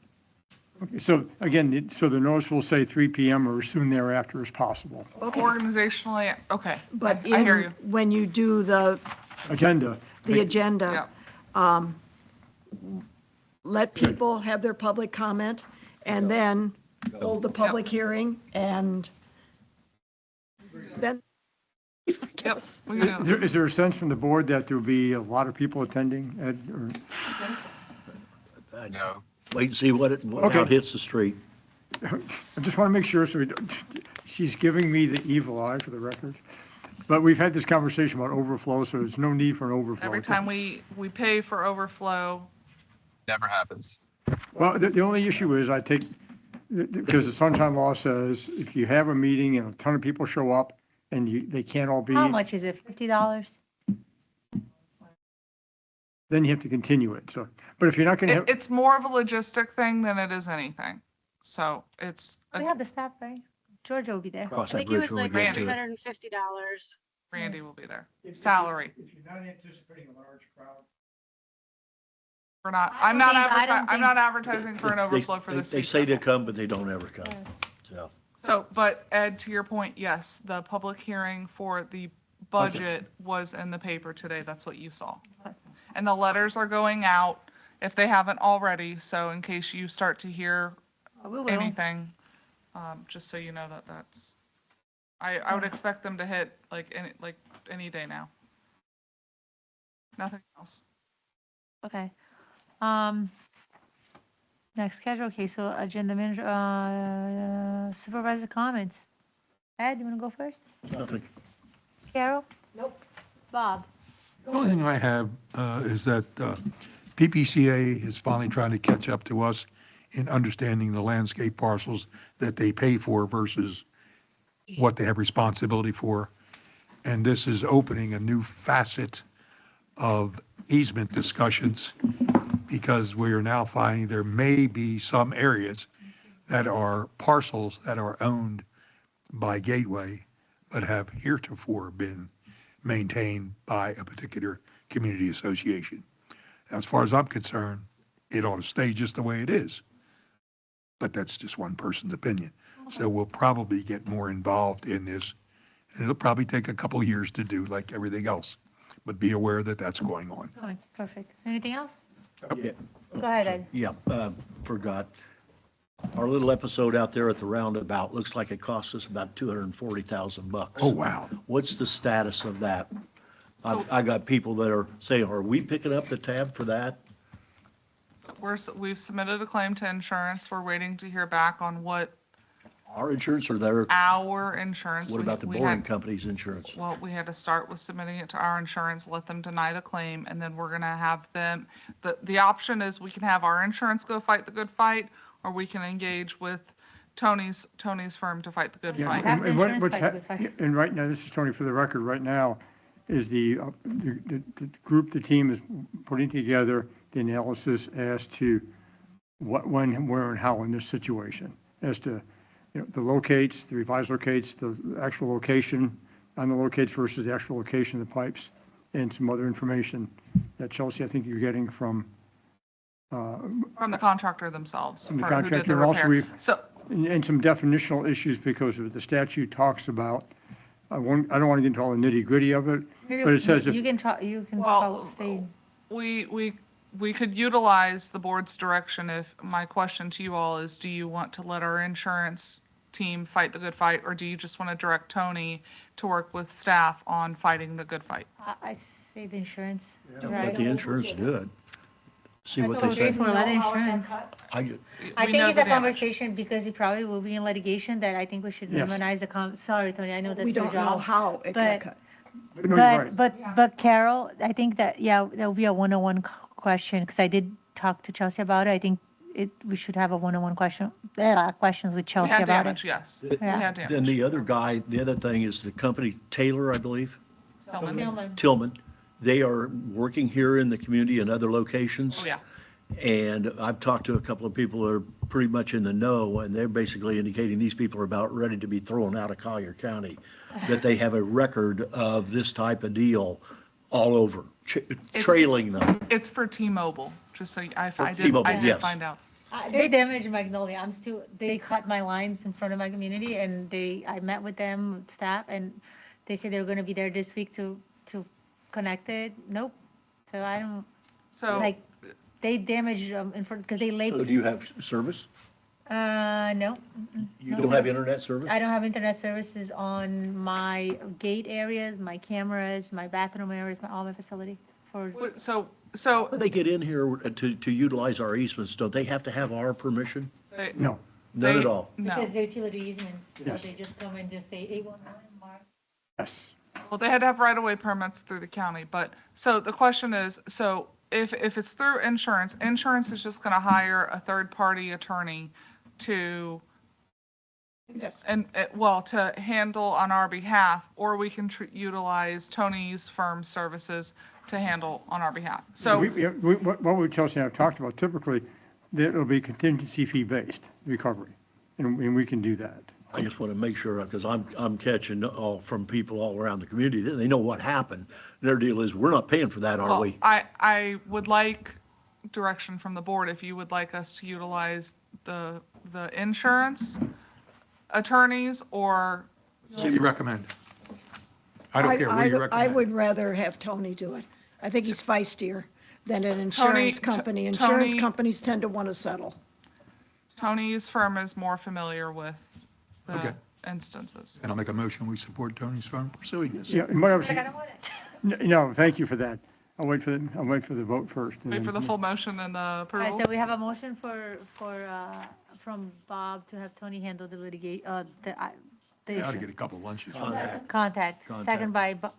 S12: Okay, so again, so the notice will say 3 PM or soon thereafter as possible.
S1: Organizationally, okay,
S5: But
S1: I hear you.
S5: when you do the
S12: Agenda,
S5: agenda,
S1: Yeah,
S5: let people have their public comment and then hold the public hearing and then, I
S1: yep,
S5: guess.
S1: we can do it.
S12: is there a sense from the board that there will be a lot of people attending, Ed, or?
S7: No.
S4: Wait and see how
S12: Okay.
S4: it hits the street.
S12: I just want to make sure, she's giving me the evil eye for the record. But we've had this conversation about overflow, so there's no need for an overflow.
S1: Every time we pay for overflow,
S7: Never happens.
S12: Well, the only issue is because the sunshine law says if you have a meeting and a ton of people show up and they can't all be,
S3: How much is it? $50?
S12: then you have to continue it, so. But if you're not going to have,
S1: it's more of a logistic thing than it is anything. So it's,
S3: We have the staff, right? Georgia will be there.
S4: Cross
S15: I
S4: that
S15: think it
S4: bridge
S15: was
S4: when we
S15: like
S4: get to it.
S15: $350
S1: Randy will be there. Salary.
S12: If you're not anticipating a large crowd.
S1: We're not,
S3: I don't think- I don't
S1: I'm
S3: think-
S1: not advertising for an
S4: They-
S1: overflow for
S4: they-
S1: this
S4: They
S1: week.
S4: say they come, but they don't ever come, so.
S1: So, but Ed, to your point, yes, the public hearing for the budget was in the paper today. That's what you saw. And the letters are going out if they haven't already. So in case you start to hear
S3: We will.
S1: anything, just so you know that that's, I would expect them to hit like any day now. Nothing else.
S3: Okay. Next schedule, okay, so agenda supervisor comments. Ed, you wanna go first?
S4: Nothing.
S3: Carol? Nope. Bob?
S9: The only thing I have is that PPCA is finally trying to catch up to us in understanding the landscape parcels that they pay for versus what they have responsibility for. And this is opening a new facet of easement discussions because we are now finding there may be some areas that are parcels that are owned by Gateway but have heretofore been maintained by a particular community association. As far as I'm concerned, it ought to stay just the way it is. But that's just one person's opinion. So we'll probably get more involved in this. And it'll probably take a couple of years to do like everything else. But be aware that that's going on.
S3: Oh, perfect. Anything else?
S4: Yeah.
S3: Go ahead, Ed.
S4: Yeah, forgot. Our little episode out there at the roundabout looks like it cost us about $240,000.
S9: Oh, wow.
S4: What's the status of that?
S1: So-
S4: I got people that are saying, are we picking up the tab for that?
S1: We've submitted a claim to insurance. We're waiting to hear back on what
S4: Our insurance or their,
S1: our insurance.
S4: what
S1: we-
S4: about the
S1: we
S4: boring
S1: had-
S4: company's insurance?
S1: Well, we had to start with submitting it to our insurance, let them deny the claim, and then we're gonna have them, the option is we can have our insurance go fight the good fight, or we can engage with Tony's firm to fight the good
S12: Yeah,
S1: fight.
S3: Have the
S12: and what-
S3: insurance
S12: what's
S3: fight the good fight.
S12: And right now, this is Tony for the record, right now, is the group, the team is putting together the analysis as to what, when, where, and how in this situation, as to, the locates, the revised locates, the actual location on the locates versus the actual location of the pipes, and some other information that Chelsea, I think you're getting from
S1: From the contractor themselves.
S12: From the
S1: for- who did
S12: contractor,
S1: the
S12: and also
S1: repair. So,
S12: and some definitional issues because of the statute talks about, I don't want to get into all the nitty gritty of it, but it says if.
S3: You can talk, you can
S1: Well,
S3: say,
S1: we could utilize the board's direction if, my question to you all is, do you want to let our insurance team fight the good fight, or do you just want to direct Tony to work with staff on fighting the good fight?
S3: I say the insurance,
S4: Let
S3: right?
S4: the insurance do it. See
S3: That's
S4: what
S3: what
S4: they
S3: we're
S4: say.
S3: for, let the insurance.
S4: I,
S3: I
S1: We
S3: think
S1: know
S3: it's
S1: the
S3: a
S1: damage.
S3: conversation because it probably will be in litigation that I think we should
S12: Yes.
S3: minimize sorry, Tony, I know that's
S5: We
S3: your
S5: don't know
S3: job.
S5: how it
S3: but-
S5: got cut.
S12: No, you're right.
S3: But Carol, I think that, yeah, there'll be a one-on-one question, because I did talk to Chelsea about it. I think we should have a one-on-one questions with
S1: We
S3: Chelsea
S1: had
S3: about
S1: damage,
S3: it.
S1: yes. We
S3: Yeah.
S1: had
S4: then
S1: damage.
S4: the other guy, the other thing is the company Taylor, I believe,
S1: Tillman.
S4: Tillman. They are working here in the community and other locations.
S1: Oh, yeah.
S4: And I've talked to a couple of people that are pretty much in the know, and they're basically indicating these people are about ready to be thrown out of Collier County, that they have a record of this type of deal all over, trailing them.
S1: It's for T-Mobile, just so I
S4: T-Mobile,
S1: did
S4: yes.
S1: find out.
S3: They damaged Magnolia. They cut my lines in front of my community, and I met with them, staff, and they said they were gonna be there this week to connect it. Nope. So I don't,
S1: So,
S3: like, they damaged, in front, because they laid,
S4: So do you have service?
S3: no.
S4: You
S3: No
S4: don't have
S3: service.
S4: internet service?
S3: I don't have internet services on my gate areas, my cameras, my bathroom areas, all my facility for,
S1: so,
S4: How do they get in here to utilize our easements? Don't they have to have our permission?
S12: No,
S4: None
S1: They-
S4: at all?
S1: no.
S3: because they're utility easements. So
S12: Yes.
S3: they just come and just say 819 Mark.
S12: yes.
S1: Well, they had to have right-of-way permits through the county, but, so the question is, so if it's through insurance, insurance is just gonna hire a third-party attorney to,
S5: Yes.
S1: to handle on our behalf, or we can utilize Tony's firm's services to handle on our behalf. So,
S12: What we, Chelsea and I have talked about, typically, that it'll be contingency fee based recovery, and we can do that.
S4: I just want to make sure, because I'm catching all from people all around the community, that they know what happened. Their deal is, we're not paying for that, are
S1: Well,
S4: we?
S1: I would like direction from the board if you would like us to utilize the insurance attorneys or,
S9: What do you recommend? I don't care, what do you
S5: I
S9: recommend?
S5: would rather have Tony do it. I think he's feistier than an insurance company. Insurance
S1: Tony-
S5: companies tend to want to settle.
S1: Tony's firm is more familiar with
S9: Okay.
S1: the instances.
S9: And I'll make a motion, we support Tony's firm pursuing this.
S12: Yeah, and what I was,
S3: I don't want it.
S12: no, thank you for that. I'll wait for the vote first. and
S1: Wait for the
S12: then-
S1: full motion and the
S3: All right,
S1: approval.
S3: so we have a motion from Bob to have Tony handle the litigate, the
S9: I ought to
S3: issue.
S9: get a couple lunches.
S3: Contact. Second
S4: Contact.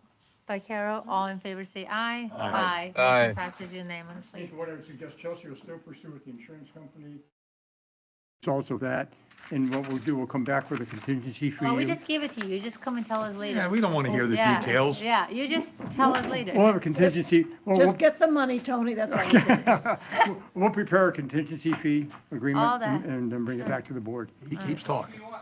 S3: by Carol. All in favor, say aye.
S9: Aye.
S7: Aye.
S3: Motion passes unanimously.
S12: What I would suggest, Chelsea will still pursue with the insurance company. It's also that, and what we'll do, we'll come back with a contingency fee.
S3: Well, we just gave it to you. You just come and tell us later.
S9: Yeah, we don't want to hear the
S3: Yeah,
S9: details.
S3: Yeah, you just tell us later.
S12: We'll have a contingency,
S5: Just get the money, Tony, that's all you do.
S12: we'll prepare a contingency fee
S3: All
S12: agreement
S3: that.
S12: and then bring it back to the board.
S9: He keeps talking.
S1: Do you want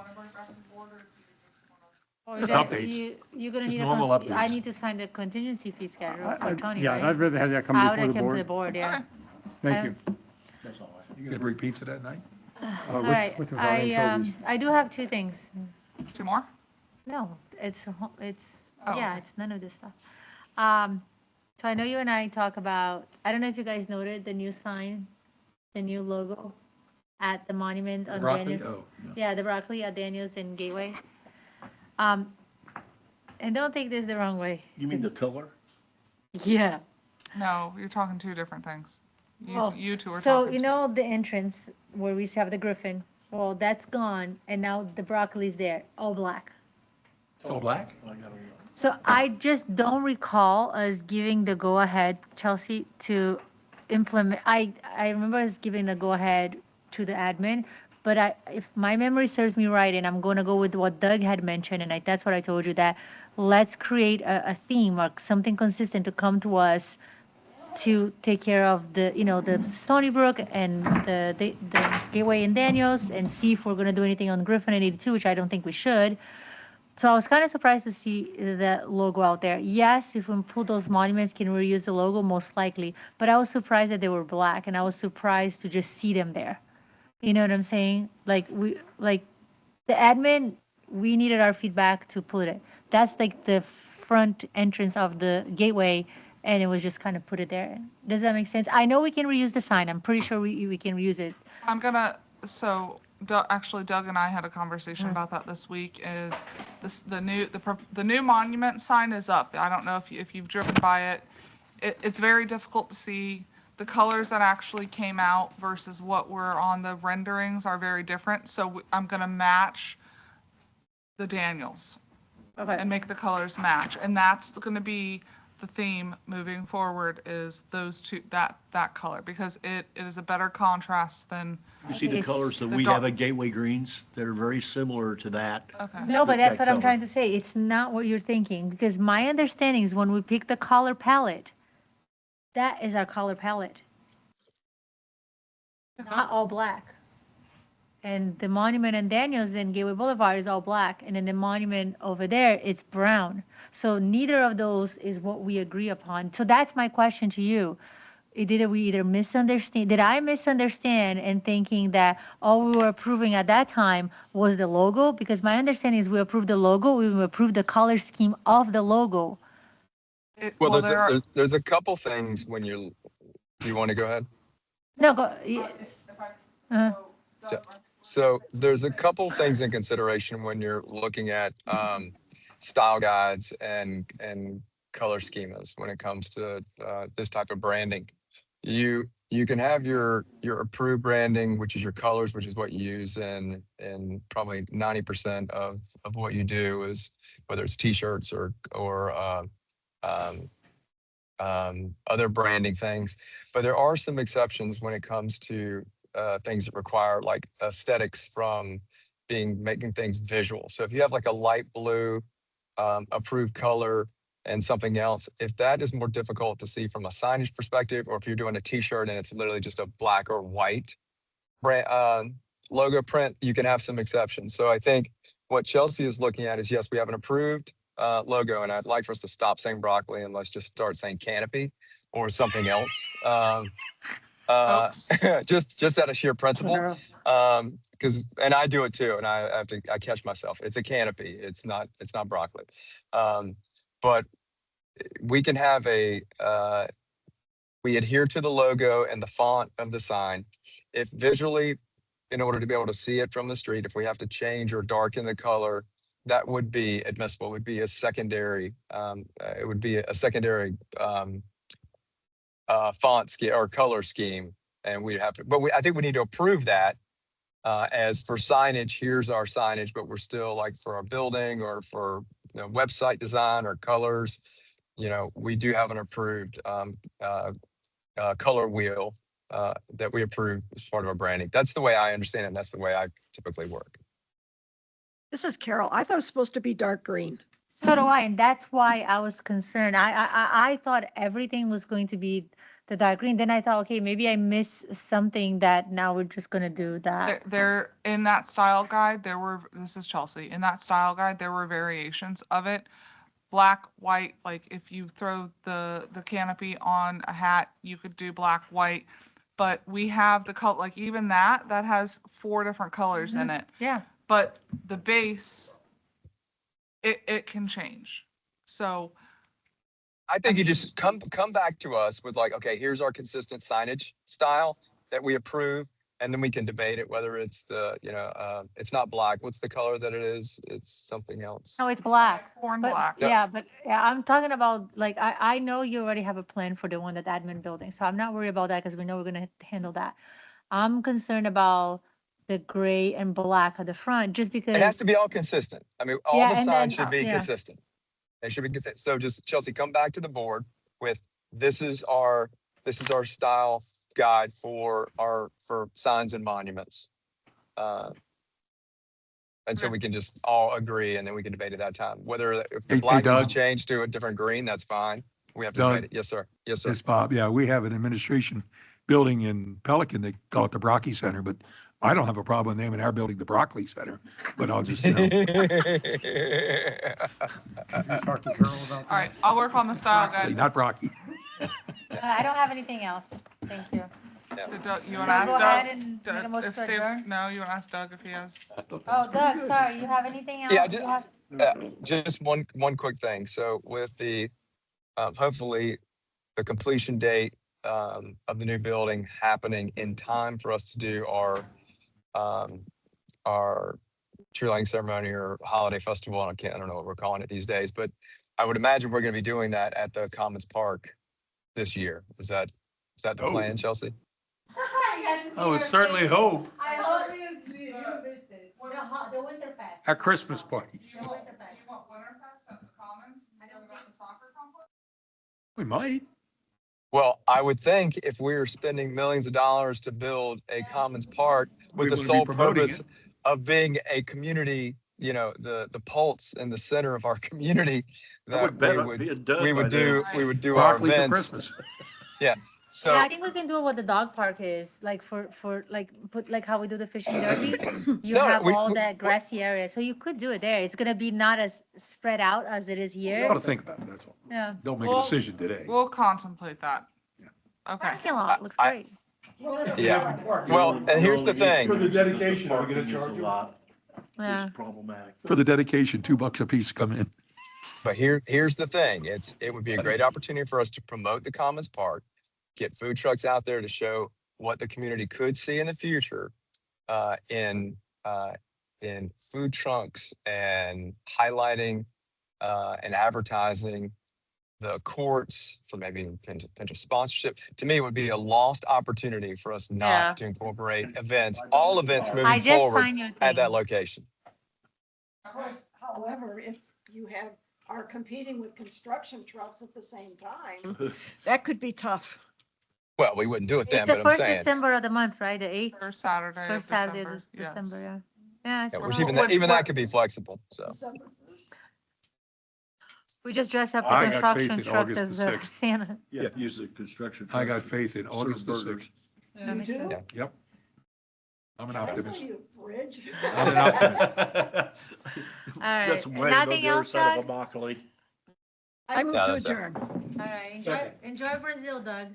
S1: to bring it back to the board or do you just want to?
S3: Or
S9: Just
S3: that
S9: updates.
S3: You're gonna
S9: Just
S3: need
S9: normal
S3: I
S9: updates.
S3: need to sign the contingency fee schedule for Tony,
S12: Yeah,
S3: right?
S12: I'd rather have that come
S3: I would
S12: before
S3: have
S12: the
S3: come to the
S12: board.
S3: board, yeah.
S12: Thank you.
S9: You gonna bring pizza that night?
S3: All right,
S12: with or without anchovies.
S3: I do have two things.
S1: Two more?
S3: No, it's,
S1: Oh,
S3: yeah,
S1: okay.
S3: it's none of this stuff. So I know you and I talk about, I don't know if you guys noted the new sign, the new logo at the monument on
S9: Broccoli?
S3: Daniels.
S9: Oh, yeah.
S3: Yeah, the broccoli at Daniels and Gateway. And don't take this the wrong way.
S4: You mean the color?
S3: Yeah.
S1: No, you're talking two different things.
S3: Oh,
S1: You two are
S3: So,
S1: talking.
S3: you know, the entrance where we have the griffin, well, that's gone, and now the broccoli's there, all black.
S9: It's all black?
S3: So I just don't recall us giving the go-ahead, Chelsea, to implement, I remember us giving the go-ahead to the admin, but if my memory serves me right, and I'm gonna go with what Doug had mentioned, and that's what I told you, that let's create a theme or something consistent to come to us to take care of the, the Stony Brook and the Gateway and Daniels, and see if we're gonna do anything on Griffin and 82, which I don't think we should. So I was kind of surprised to see the logo out there. Yes, if we pull those monuments, can we reuse the logo? Most likely. But I was surprised that they were black, and I was surprised to just see them there. You know what I'm saying? Like the admin, we needed our feedback to put it. That's like the front entrance of the gateway, and it was just kind of put it there. Does that make sense? I know we can reuse the sign. I'm pretty sure we can reuse it.
S1: So Doug and I had a conversation about that this week, is the new monument sign is up. I don't know if you've driven by it. It's very difficult to see. The colors that actually came out versus what were on the renderings are very different. So I'm gonna match the Daniels
S3: Okay.
S1: and make the colors match. And that's gonna be the theme moving forward, is those two, that color, because it is a better contrast than,
S4: You see the
S3: It's
S4: colors that
S1: the
S4: we
S1: dark-
S4: have at Gateway Greens that are very similar to that.
S1: okay.
S3: No, but that's
S4: that
S3: what I'm
S4: color.
S3: trying to say. It's not what you're thinking, because my understanding is when we pick the color palette, that is our color palette. Not all black. And the monument in Daniels and Gateway Boulevard is all black, and then the monument over there, it's brown. So neither of those is what we agree upon. So that's my question to you. Did we either misunderstand, did I misunderstand in thinking that all we were approving at that time was the logo? Because my understanding is we approved the logo, we approved the color scheme of the logo.
S7: Well,
S1: there are,
S7: there's a couple things when do you want to go ahead?
S3: No, go, yeah. Uh-huh.
S7: Yeah. So there's a couple things in consideration when you're looking at style guides and color schemas when it comes to this type of branding. You can have your approved branding, which is your colors, which is what you use in probably 90% of what you do, is whether it's t-shirts or other branding things. But there are some exceptions when it comes to things that require like aesthetics from making things visual. So if you have like a light blue approved color and something else, if that is more difficult to see from a signage perspective, or if you're doing a t-shirt and it's literally just a black or white brand, logo print, you can have some exceptions. So I think what Chelsea is looking at is, yes, we have an approved logo, and I'd like for us to stop saying broccoli and let's just start saying canopy or something else.
S1: Oops.
S7: Just out of sheer principle. And I do it too, and I catch myself. It's a canopy. It's not broccoli. But we can have we adhere to the logo and the font of the sign. If visually, in order to be able to see it from the street, if we have to change or darken the color, that would be admissible. It would be a secondary. It would be a secondary font scheme or color scheme, and we'd have to. But I think we need to approve that. As for signage, here's our signage, but we're still like for our building or for website design or colors, we do have an approved color wheel that we approve as part of our branding. That's the way I understand it, and that's the way I typically work.
S5: This is Carol. I thought it was supposed to be dark green.
S3: So do I, and that's why I was concerned. I thought everything was going to be the dark green. Then I thought, okay, maybe I missed something that now we're just gonna do that.
S1: There in that style guide, this is Chelsea, in that style guide, there were variations of it. Black, white, like if you throw the canopy on a hat, you could do black, white. But we have the color, like even that has 4 different colors in it.
S3: Yeah.
S1: But the base, it can change. So
S7: I think you just come back to us with like, okay, here's our consistent signage style that we approve, and then we can debate it whether it's it's not black. What's the color that it is? It's something else.
S3: No, it's black.
S1: Corn
S3: But-
S1: black.
S3: Yeah, but I'm talking about, like, I know you already have a plan for the one at admin building, so I'm not worried about that because we know we're gonna handle that. I'm concerned about the gray and black at the front, just because.
S7: It has to be all consistent. I mean, all
S3: Yeah,
S7: the
S3: and
S7: signs
S3: then,
S7: should be
S3: yeah.
S7: consistent. They should be consistent. So just Chelsea, come back to the board with this is our style guide for signs and monuments. And so we can just all agree, and then we can debate at that time. Whether if the
S9: Hey,
S7: black needs to
S9: Doug.
S7: change to a different green, that's fine. We have to
S9: Doug.
S7: debate it. Yes, sir. Yes, sir.
S9: It's Bob. Yeah, we have an administration building in Pelican. They call it the Brocky Center, but I don't have a problem naming our building the Broccoli Center, but I'll just,
S12: Did you talk to Carol about that?
S1: all right, I'll work on the style guide.
S9: not Brocky.
S3: I don't have anything else. Thank you.
S1: You
S3: So
S1: want to ask
S3: go ahead
S1: Doug?
S3: and
S1: Doug,
S3: make a motion
S1: if
S3: to
S1: Save-
S3: adjourn?
S1: No, you want to ask Doug if he has.
S3: Oh, Doug, sorry, you have anything else?
S7: Yeah,
S3: You have-
S7: just one quick thing. So with the hopefully the completion date of the new building happening in time for us to do our tree lighting ceremony or holiday festival. I don't know what we're calling it these days, but I would imagine we're going to be doing that at the Commons Park this year. Is that the plan, Chelsea?
S9: I would certainly hope.
S3: I hope you missed it. The Winter Fest.
S9: Our Christmas party.
S3: The Winter Fest.
S1: You want Winterfest at the Commons instead of at the soccer complex?
S9: We might.
S7: Well, I would think if we were spending millions of dollars to build a Commons Park with
S9: We
S7: the
S9: wouldn't be
S7: sole
S9: promoting
S7: purpose of being a community, the pulse in the center of our community, that we would do our
S9: Broccoli for
S7: events.
S9: Christmas.
S7: So
S3: Yeah, I think we can do it what the dog park is, like for like, put like how we do the fishing derby. You
S7: No,
S3: have
S7: we-
S3: all
S7: we-
S3: that grassy area, so you could do it there. It's gonna be not as spread out as it is
S9: We
S3: here.
S9: ought to think about it, that's all.
S3: Yeah.
S9: Don't make a
S1: Well,
S9: decision today.
S1: We'll contemplate that. Okay.
S3: Parking lot looks
S7: I-
S3: great.
S7: yeah. Well, and here's the
S9: For
S7: thing.
S9: the dedication, are we gonna charge you?
S3: Yeah.
S4: Problematic.
S9: For the dedication, $2 a piece come in.
S7: But here's the thing. It would be a great opportunity for us to promote the Commons Park, get food trucks out there to show what the community could see in the future in food trucks and highlighting and advertising the courts for maybe potential sponsorship. To me, it would be a lost opportunity for us not
S3: Yeah.
S7: to incorporate all events
S3: I
S7: moving
S3: just
S7: forward
S3: signed your
S7: at that
S3: thing.
S7: location.
S5: However, if you are competing with construction trucks at the same time, that could be tough.
S7: Well, we wouldn't do it
S3: It's
S7: then,
S3: the
S7: but I'm
S3: first
S7: saying.
S3: December of the month, right? The 8th,
S1: First Saturday of
S3: first Saturday
S1: December.
S3: of
S1: Yes.
S3: December, yeah. Yeah, it's
S7: Yeah,
S3: fine.
S7: which
S1: Which
S7: even that
S1: we're-
S7: could be flexible. So
S3: We just dress up the
S9: I got faith
S3: construction
S9: in
S3: trucks
S9: August
S3: as
S9: the
S3: the
S9: 6th.
S3: Santa.
S4: Yeah, use the construction.
S9: I got faith in August the
S4: Serve burgers.
S9: 6th.
S3: Yeah, me too.
S7: Yeah.
S9: Yep. I'm an optimist.
S5: Bridge.
S9: I'm an optimist.
S3: All right,
S4: That's way on
S3: nothing
S4: the other
S3: else,
S4: side of
S3: Doug?
S4: a Immokalee.
S5: I move
S7: Yeah,
S5: to
S7: that's it.
S5: adjourn.
S3: All right, enjoy Brazil, Doug.